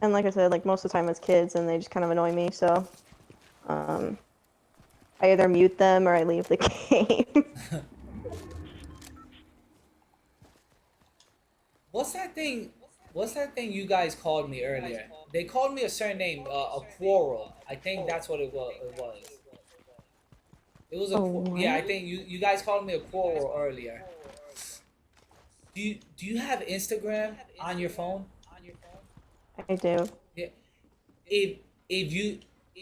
And like I said, like most of the time it's kids and they just kind of annoy me, so I either mute them or I leave the game. What's that thing you guys called me earlier? They called me a certain name, a quarrel. I think that's what it was. It was yeah, I think you guys called me a quarrel earlier. Do you have Instagram on your phone? I do. Yeah. If you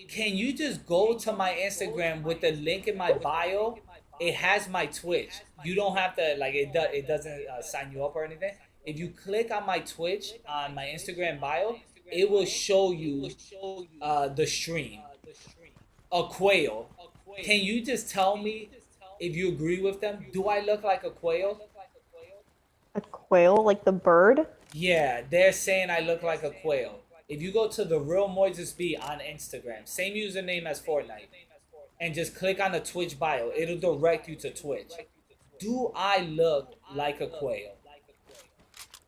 can you just go to my Instagram with the link in my bio. It has my Twitch. You don't have to like it doesn't sign you up or anything. If you click on my Twitch on my Instagram bio, it will show you the stream. A quail. Can you just tell me if you agree with them? Do I look like a quail? A quail, like the bird? Yeah, they're saying I look like a quail. If you go to TheRealMoisesB on Instagram, same username as Fortnite, and just click on the Twitch bio, it'll direct you to Twitch. Do I look like a quail?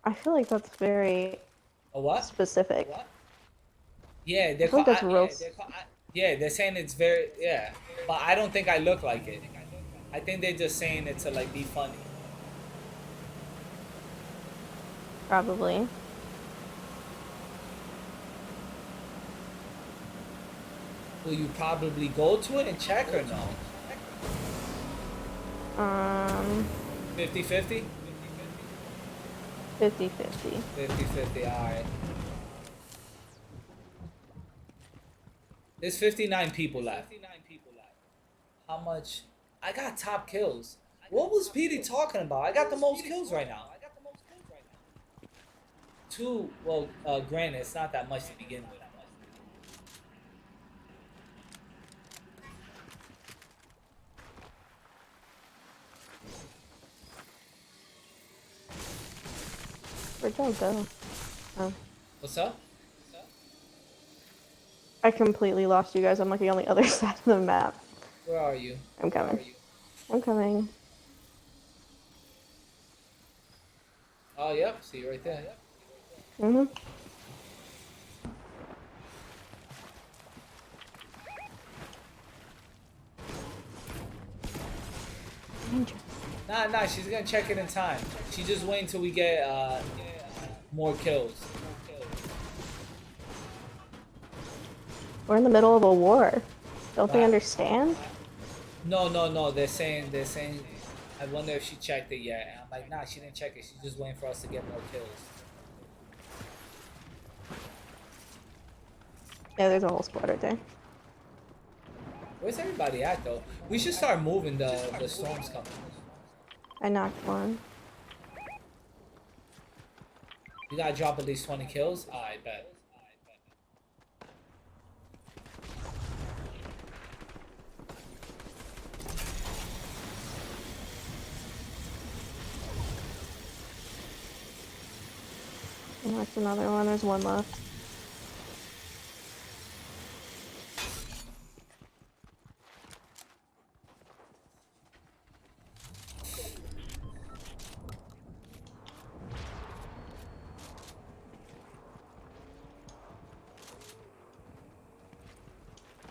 I feel like that's very A what? specific. Yeah, I they're feel like that's real. yeah, they're saying it's very but I don't think I look like it. I think they're just saying it to like be funny. Probably. Will you probably go to it and check or no? 50-50? 50-50. 50-50, alright. There's 59 people left. How much? I got top kills. What was Petey talking about? I got the most kills right now. Two, well, granted, it's not that much to begin with. Where'd y'all go? Oh. What's up? I completely lost you guys. I'm looking on the other side of the map. Where are you? I'm coming. I'm coming. Oh, yep. See you right there. Mm-hmm. Nah, she's gonna check it in time. She's just waiting till we get more kills. We're in the middle of a war. Don't they understand? No. They're saying. I wonder if she checked it yet. And I'm like, nah, she didn't check it. She's just waiting for us to get more kills. Yeah, there's a whole squad right there. Where's everybody at though? We should start moving the storms coming. I knocked one. You gotta drop at least 20 kills? I bet. I knocked another one. There's one left.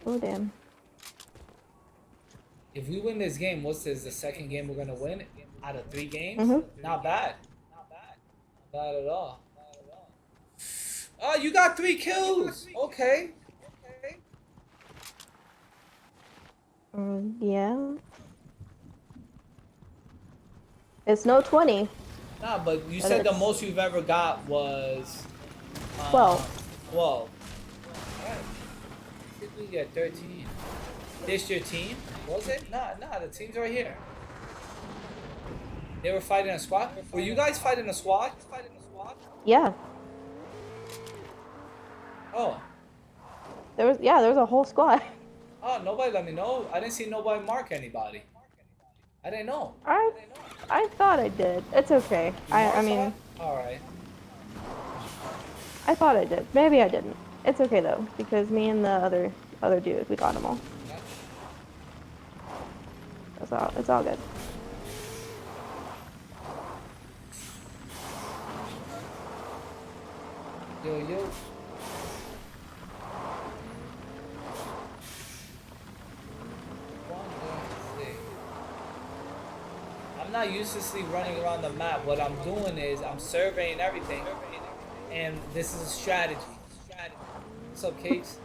Oh, damn. If we win this game, what's this? The second game we're gonna win out of 3 games? Mm-hmm. Not bad. Not bad at all. Oh, you got 3 kills. Okay. Yeah. It's no 20. Nah, but you said the most you've ever got was 12. 12. Alright. I think we get 13. This your team? Was it? Nah, the team's right here. They were fighting a squad? Were you guys fighting a squad? Yeah. Oh. There was a whole squad. Oh, nobody let me know. I didn't see nobody mark anybody. I didn't know. I thought I did. It's okay. I mean. Alright. I thought I did. Maybe I didn't. It's okay though, because me and the other dude, we got them all. It's all good. Yo. I'm not uselessly running around the map. What I'm doing is I'm surveying everything, and this is a strategy. What's up, Case?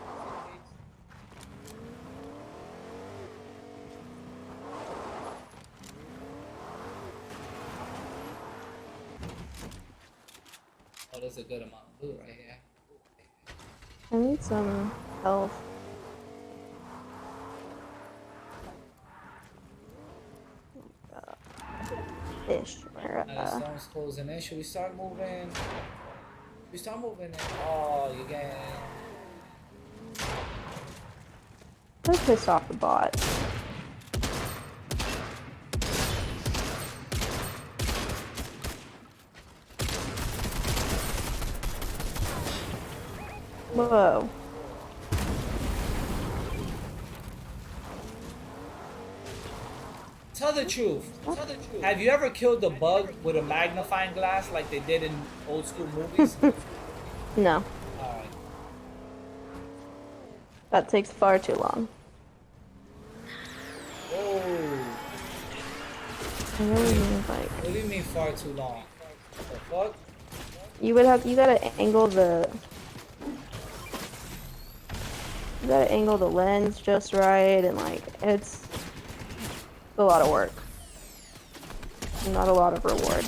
Oh, there's a good amount of loot right here. I need some health. Fish. Storm's closing in. Should we start moving? Should we start moving in? Oh, you getting... Let's piss off the bot. Whoa. Tell the truth. Tell the truth. Have you ever killed a bug with a magnifying glass like they did in old school movies? No. Alright. That takes far too long. Oh. I really mean, like... What do you mean far too long? The fuck? You gotta angle the... You gotta angle the lens just right, and like, it's a lot of work. Not a lot of reward.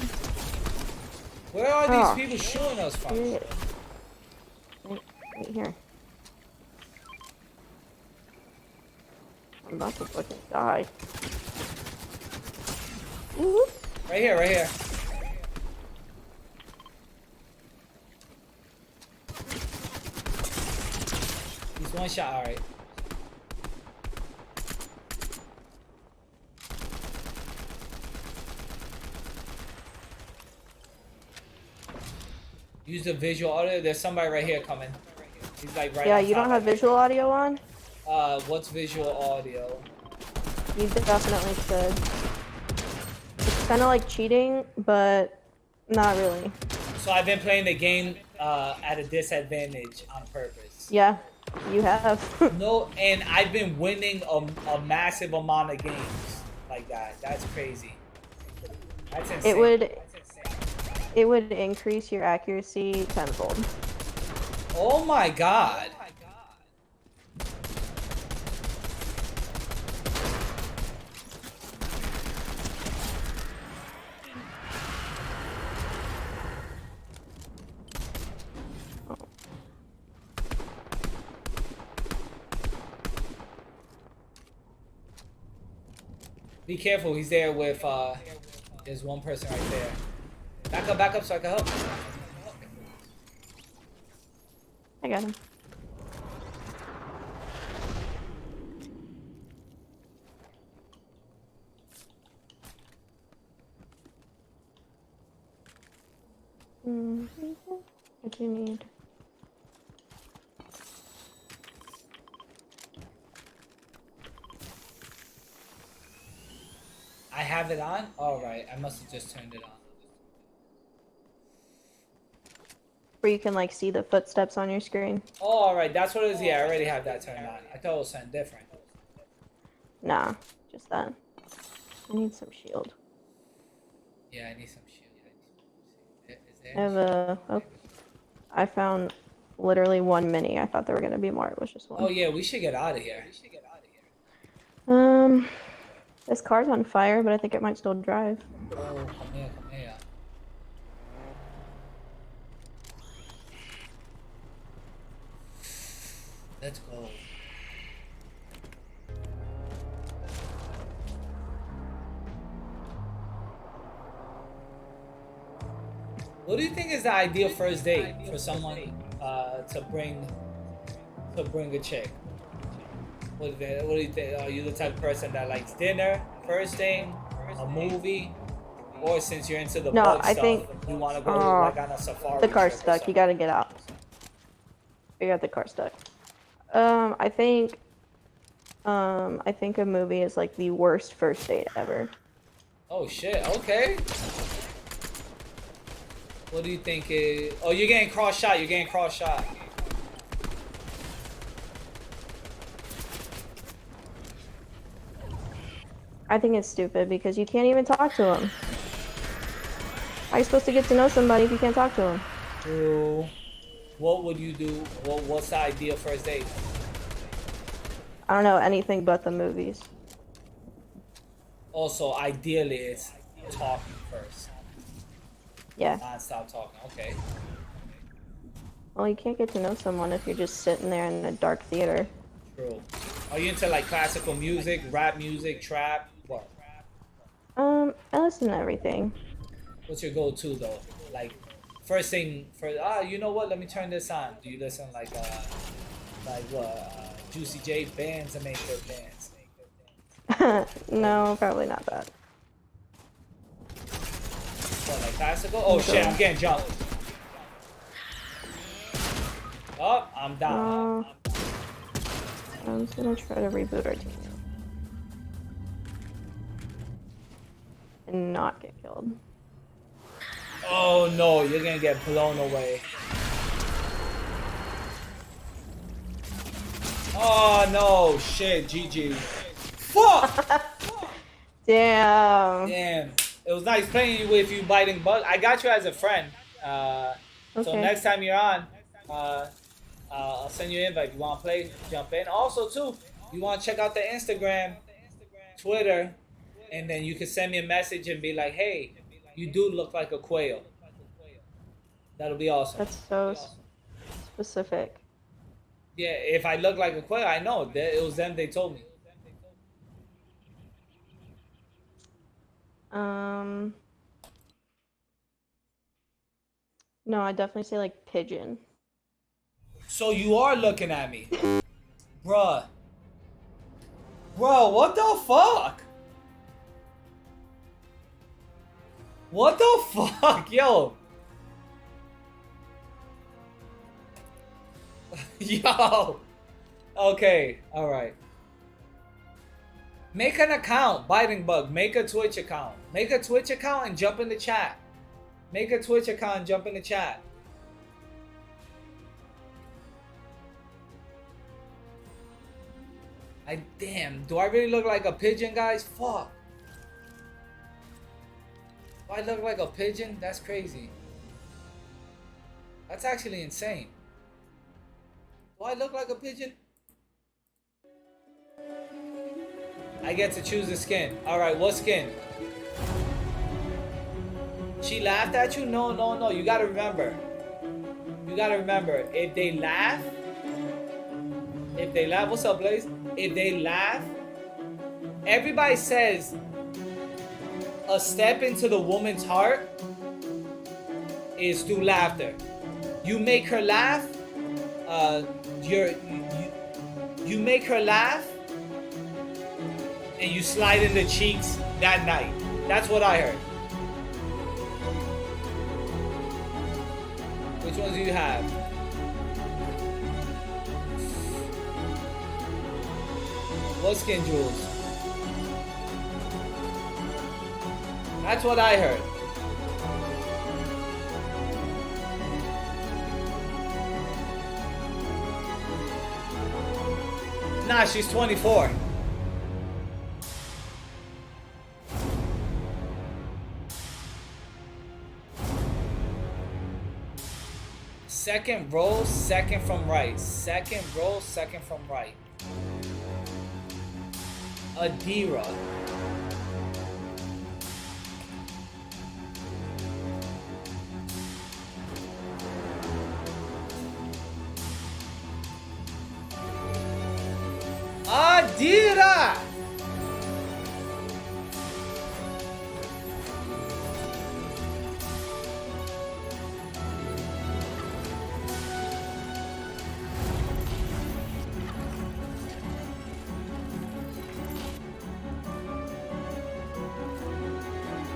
Where are these people shooting us from? Shit. Right here. I'm about to fucking die. Woo-hoo. Right here, right here. He's one shot, alright. Use the visual audio. There's somebody right here coming. He's like right. Yeah, you don't have visual audio on? What's visual audio? You definitely could. It's kind of like cheating, but not really. So I've been playing the game at a disadvantage on purpose. Yeah, you have. No, and I've been winning a massive amount of games like that. That's crazy. That's insane. It would increase your accuracy tenfold. Oh my god. Be careful, he's there with, there's one person right there. Back up so I can help. I got him. What do you need? I have it on? Alright, I must have just turned it on. Where you can like see the footsteps on your screen. Oh, alright, that's what it is. Yeah, I already have that turned on. I thought it was something different. Nah, just that. I need some shield. Yeah, I need some shield. Is there I have a... Oh, I found literally one mini. I thought there were gonna be more. It was just one. Oh yeah, we should get out of here. This car's on fire, but I think it might still drive. Oh, come here, come here. Let's go. What do you think is the ideal first date for someone to bring a chick? What do you think? Are you the type of person that likes dinner, first thing, a movie, or since you're into the bug stuff, you want to go like on a safari? The car's stuck. You gotta get out. You got the car stuck. I think a movie is like the worst first date ever. Oh shit! Okay. What do you think is? Oh, you're getting cross shot. You're getting cross shot. I think it's stupid because you can't even talk to him. How are you supposed to get to know somebody if you can't talk to him? True. What would you do? What's the ideal first date? I don't know anything but the movies. Also, ideally, it's talking first. Yeah. Non-stop talking. Okay. Well, you can't get to know someone if you're just sitting there in a dark theater. True. Are you into like classical music, rap music, trap? What? I listen to everything. What's your go-to though? Like, first thing for you know what? Let me turn this on. Do you listen like what? Juicy J bands and make good bands. No, probably not that. What, like classical? Oh shit, I'm getting jumped. Oh, I'm down. I'm just gonna try to reboot our team. And not get killed. Oh no, you're gonna get blown away. Oh no, shit, GG. Fuck! Damn. Damn. It was nice playing with you, Biting Bug. I got you as a friend. So Okay. next time you're on, I'll send you an invite. If you want to play, jump in. Also, too, you want to check out the Instagram, Twitter, and then you can send me a message and be like, hey, you do look like a quail. That'll be awesome. That's so specific. Yeah, if I look like a quail, I know. It was them, they told me. No, I definitely say like pigeon. So you are looking at me. Bruh. Bro, what the fuck? What the fuck, yo? Yo. Okay, alright. Make an account, Biting Bug. Make a Twitch account. Make a Twitch account and jump in the chat. Make a Twitch account and jump in the chat. Damn, do I really look like a pigeon, guys? Fuck. Do I look like a pigeon? That's crazy. That's actually insane. Do I look like a pigeon? I get to choose the skin. Alright, what skin? She laughed at you? No, no, no. You gotta remember. You gotta remember. If they laugh, what's up, Blaze? If they laugh, everybody says a step into the woman's heart is through laughter. You make her laugh, you make her laugh, and you slide in the cheeks that night. That's what I heard. Which ones do you have? What skin, Jules? That's what I heard. Nah, she's 24. Second row, second from right. Second row, second from right. Adira. Adira!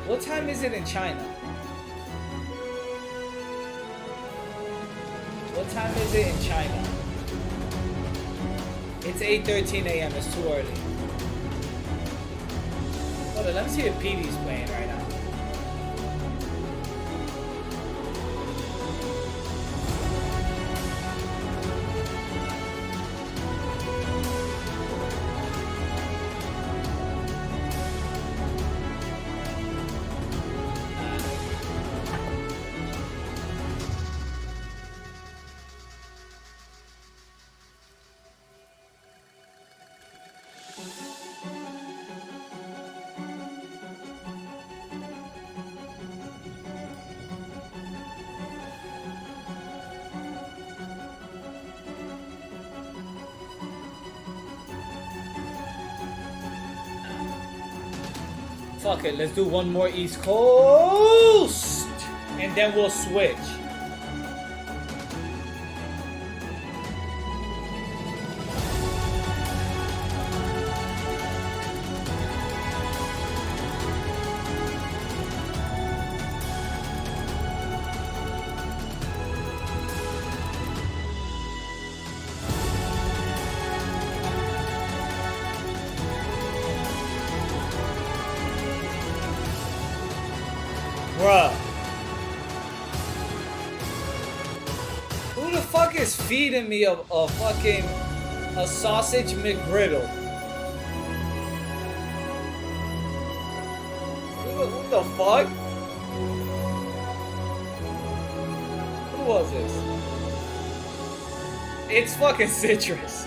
What time is it in China? What time is it in China? It's 8:13 a.m. It's too early. Hold on, let me see if PD's playing right now. Fuck it, let's do one more East Coast, and then we'll switch. Bruh. Who the fuck is feeding me a fucking sausage McGriddle? Who the fuck? Who was this? It's fucking Citrus.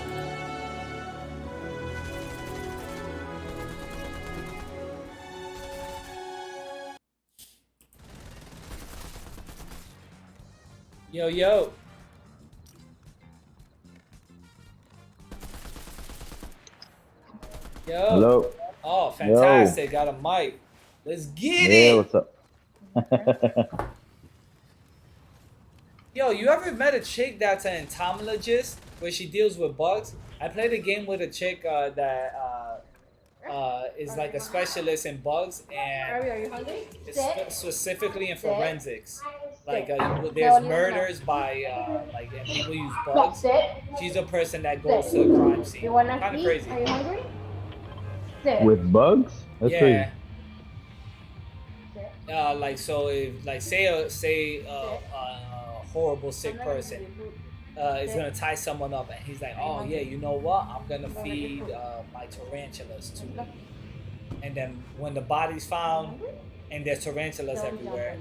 Yo, yo. Yo. Hello. Oh, fantastic. Got a mic. Let's get it. Yeah, what's up? Yo, you ever met a chick that's an entomologist where she deals with bugs? I played a game with a chick that is like a specialist in bugs and Are you hungry? specifically in forensics. Like there's murders by like and people use bugs. She's a person that goes to the crime scene. Kind of crazy. Are you hungry? With bugs? That's Yeah. crazy. Like so, if like say a horrible sick person is gonna tie someone up, and he's like, oh yeah, you know what? I'm gonna feed my tarantulas to them. And then when the body's found, and there's tarantulas everywhere,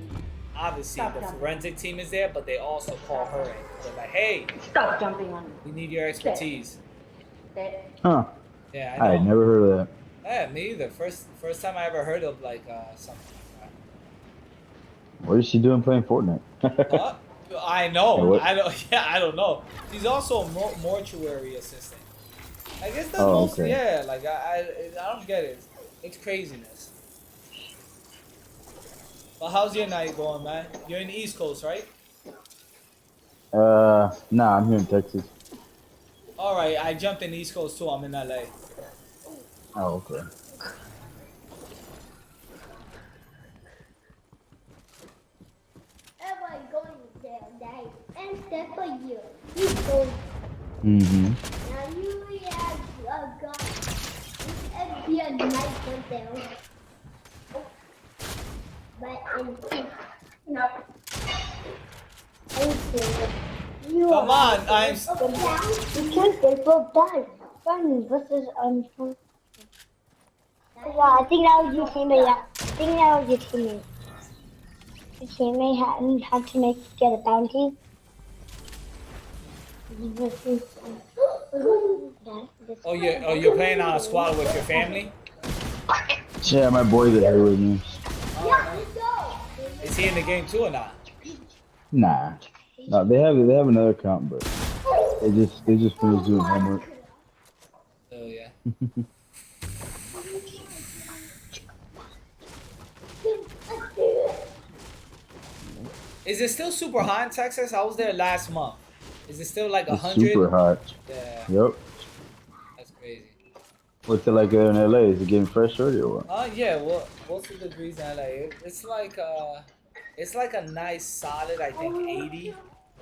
obviously the forensic team is there, but they also call her in. They're like, hey, Stop jumping on me. we need your expertise. Huh. Yeah, I I know. had never heard of that. Yeah, me either. First time I ever heard of like something like What is she doing playing Fortnite? that. What? I know. Yeah, what? I don't. Yeah, I don't know. She's also a mortuary assistant. I guess that's Oh, mostly. okay. Yeah, like I don't get it. It's craziness. But how's your night going, man? You're in the East Coast, right? Nah, I'm here in Texas. All right, I jumped in the East Coast too. I'm in LA. Oh, okay. Everybody going there, Dad. And that's for you. You go. Mm-hmm. Now you have a gun. And be a nice one there. But no. You Come on, I'm. You can't get both done. Funny, this is unfun. Yeah, I think that was your teammate. Yeah. I think that was your teammate. Your teammate had to get a bounty. Oh, you're playing on a squad with your family? Yeah, my boys are here with me. Is he in the game too or not? Nah. No, they have another account, but they just finished doing homework. Oh yeah. Is it still super hot in Texas? I was there last month. Is it still like It's 100? super hot. Yeah. Yep. That's crazy. What's it like there in LA? Is it getting fresh already or what? Yeah. Well, what's the degrees in LA? It's like a nice solid, I think 80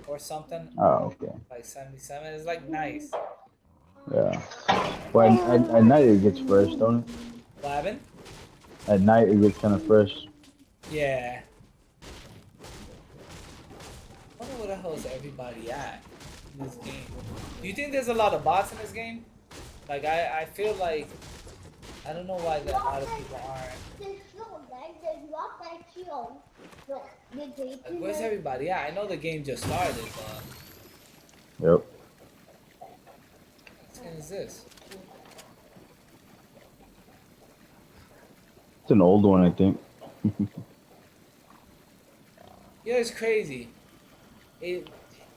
or something. Oh, okay. Like 77. It's like nice. Yeah. Well, at night it gets fresh, don't it? What happened? At night it gets kind of fresh. Yeah. I wonder where the hell is everybody at in this game? Do you think there's a lot of bots in this game? Like I feel like I don't know why a lot of people aren't. Like, where's everybody at? I know the game just started, but Yep. what game is this? It's an old one, I think. Yeah, it's crazy.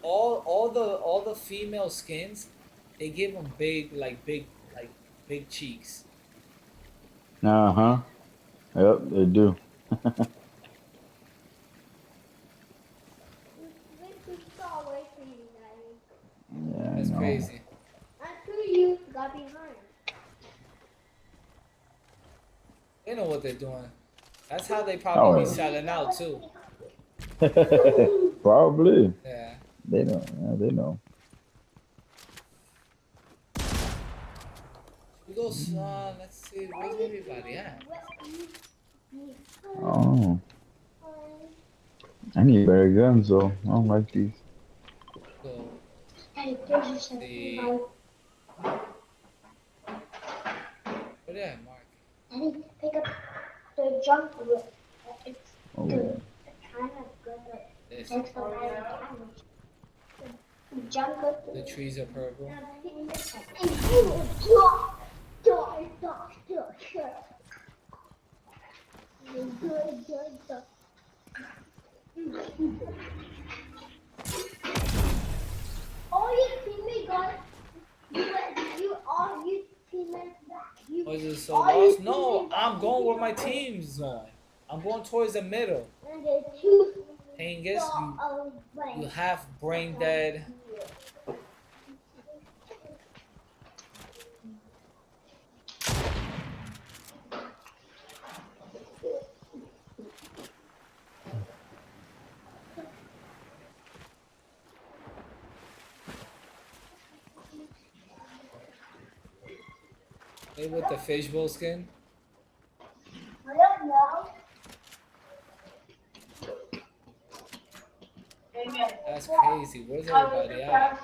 All the female skins, they give them big cheeks. Uh-huh. Yep, they do. Yeah, I That's know. crazy. You got behind. They know what they're doing. That's how they probably Oh, be yeah. selling out too. Probably. Yeah. They know. Yeah, they know. We go. Let's see. Where's everybody at? Oh. I need better guns, though. I don't like these. So, Hey, there's your see. second Where they at, Mark? Daddy, pick up the junk room. It's Oh, good. yeah. It's kind of good, but it This. takes a lot of damage. The junk room. The trees are purple. All your teammates got all your teammates back. Was it so lost? No, I'm going where my team's going. I'm going towards the middle. Angus, you half brain dead. Hey, with the fishbowl skin? I don't know. That's crazy. Where's everybody at?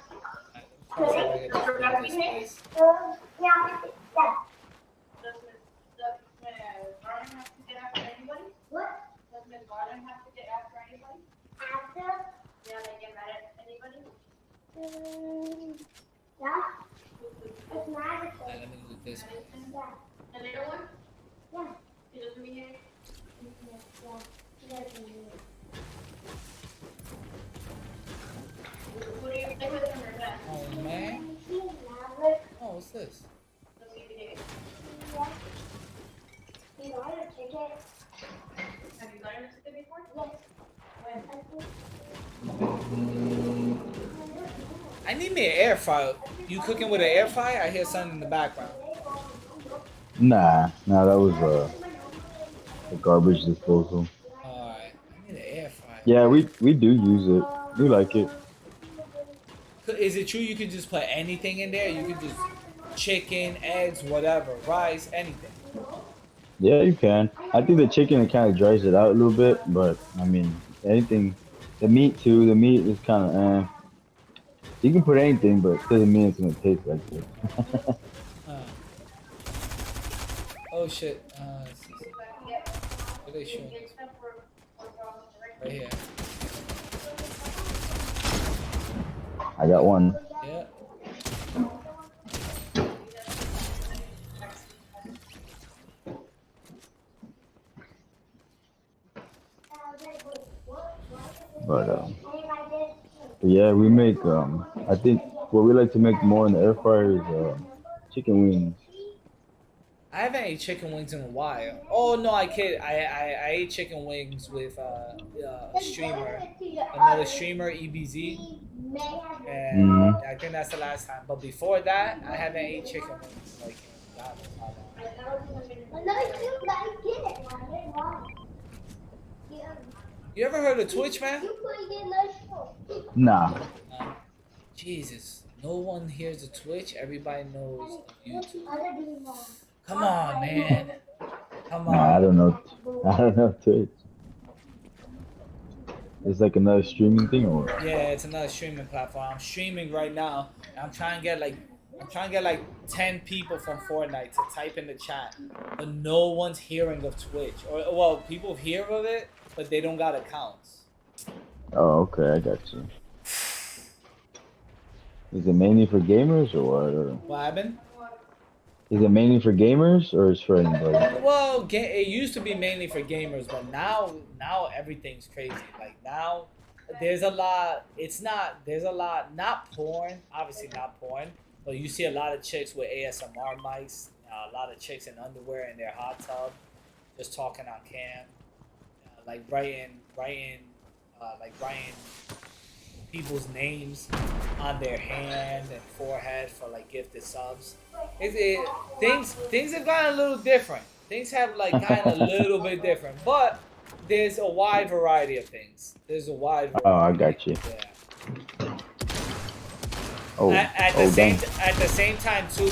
I'm trying to see if I can destroy this place. What? Does Ms. Gordon have to get after anybody? After? Yeah, they get mad at anybody? Yeah. It's mad at Let me do this place. the little one? Yeah. He doesn't mean it? Yeah. He doesn't mean it. What do you think with him or that? Oh, man. Oh, what's this? Yeah. You got a ticket? Have you gotten a ticket before? Yes. I need me an air fryer. You cooking with an air fryer? I hear something in the background. Nah, that was a garbage disposal. Alright, I need an air fryer. Yeah, we do use it. We like it. Is it true you could just put anything in there? You could just chicken, eggs, whatever, rice, anything. Yeah, you can. I think the chicken kind of dries it out a little bit, but I mean, anything. The meat too. The meat is kind of. You can put anything, but it doesn't mean it's gonna taste like it. Oh shit. What are they showing us? Right here. I got one. Yeah. But yeah, we make. I think what we like to make more in the air fryer is chicken wings. I haven't ate chicken wings in a while. Oh no, I kid. I ate chicken wings with a streamer, another streamer, EBZ, and I think that's the last time. But before that, I haven't ate chicken wings like God knows how long. You ever heard of Twitch, man? Nah. Jesus, no one hears of Twitch. Everybody knows of YouTube. Come on, man. Come on. Nah, I don't know. I don't know Twitch. It's like another streaming thing, or what? Yeah, it's another streaming platform. I'm streaming right now. And I'm trying to get like 10 people from Fortnite to type in the chat, but no one's hearing of Twitch. Or well, people hear of it, but they don't got accounts. Oh, okay, I got you. Is it mainly for gamers or what? Or... What happened? Is it mainly for gamers or is it for anybody? Well, it used to be mainly for gamers, but now everything's crazy. Like now, there's a lot. There's a lot. Not porn, obviously not porn, but you see a lot of chicks with ASMR mics. A lot of chicks in underwear in their hot tub, just talking on cam, like writing people's names on their hand and forehead for like gifted subs. Things have gotten a little different. Things have like gotten a little bit different, but there's a wide variety of things. There's a wide variety. Oh, I got you. Yeah. Oh, At dang. the same time too,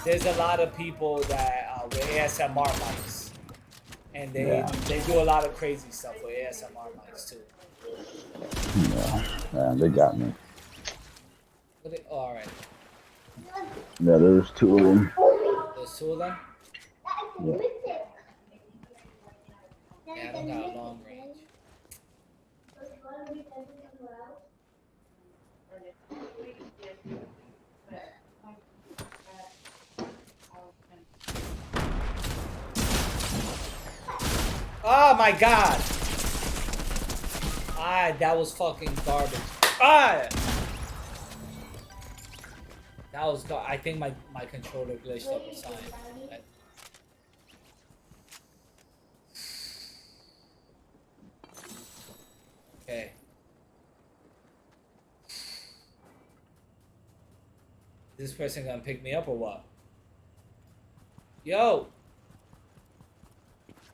there's a lot of people that with ASMR mics, and they do a lot of crazy stuff with ASMR mics too. Yeah, they got me. All right. Yeah, there's two of them. There's two of them. Yeah. Yeah, I don't got a long range. Oh my god! Ah, that was fucking garbage. Ah! That was I think my controller glitched up or something. Okay. Is this person gonna pick me up or what? Yo!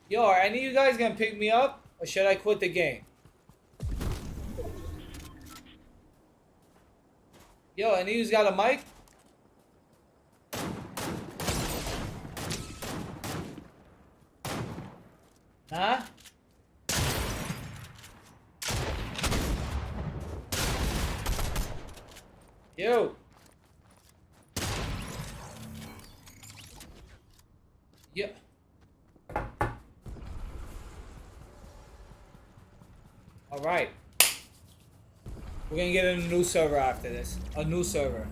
Yo, are any of you guys gonna pick me up? Or should I quit the game? Yo, any of you got a mic? Huh? Yo! Yeah. Alright. We're gonna get in a new server after this. A new server.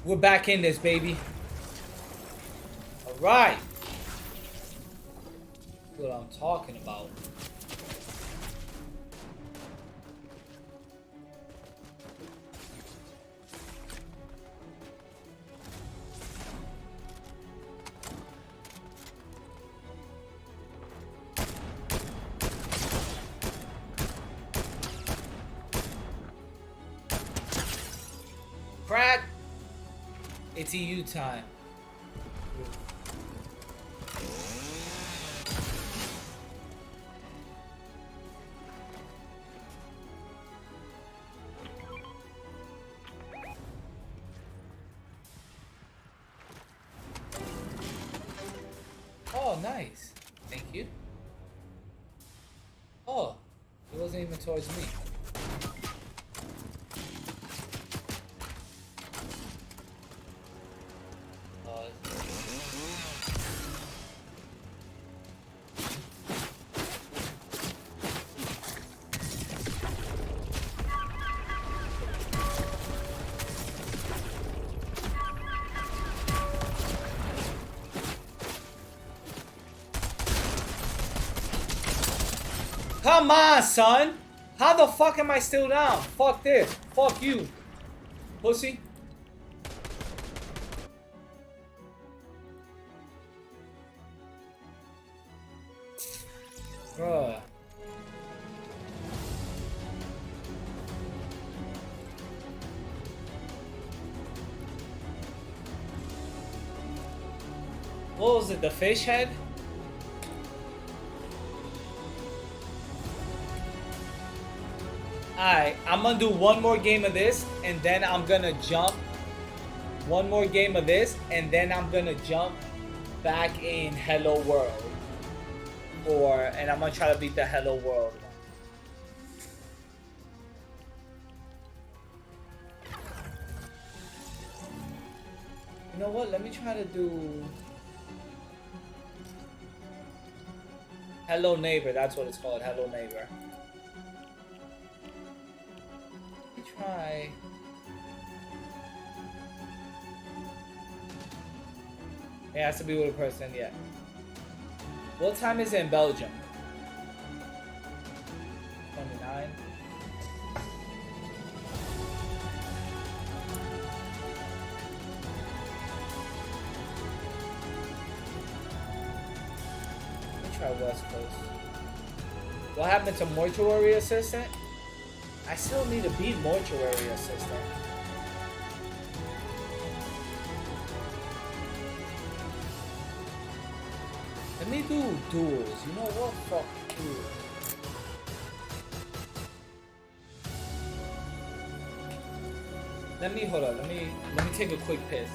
We're back in this, baby. Alright. What I'm talking about. Crack. It's EU time. Oh, nice. Thank you. Oh, it wasn't even towards me. Come on, son! How the fuck am I still down? Fuck this. Fuck you. Pussy. Bruh. What was it? The fish head? Alright, I'm gonna do one more game of this, and then I'm gonna jump. One more game of this, and then I'm gonna jump back in Hello World. And I'm gonna try to beat the Hello World one. You know what? Let me try to do Hello Neighbor. That's what it's called. Hello Neighbor. Try. It has to be with a person, yeah. What time is it in Belgium? try West Coast. What happened to mortuary assistant? I still need to be mortuary assistant. Let me do duels. You know what? Fuck you. Let me hold on. Let me take a quick piss.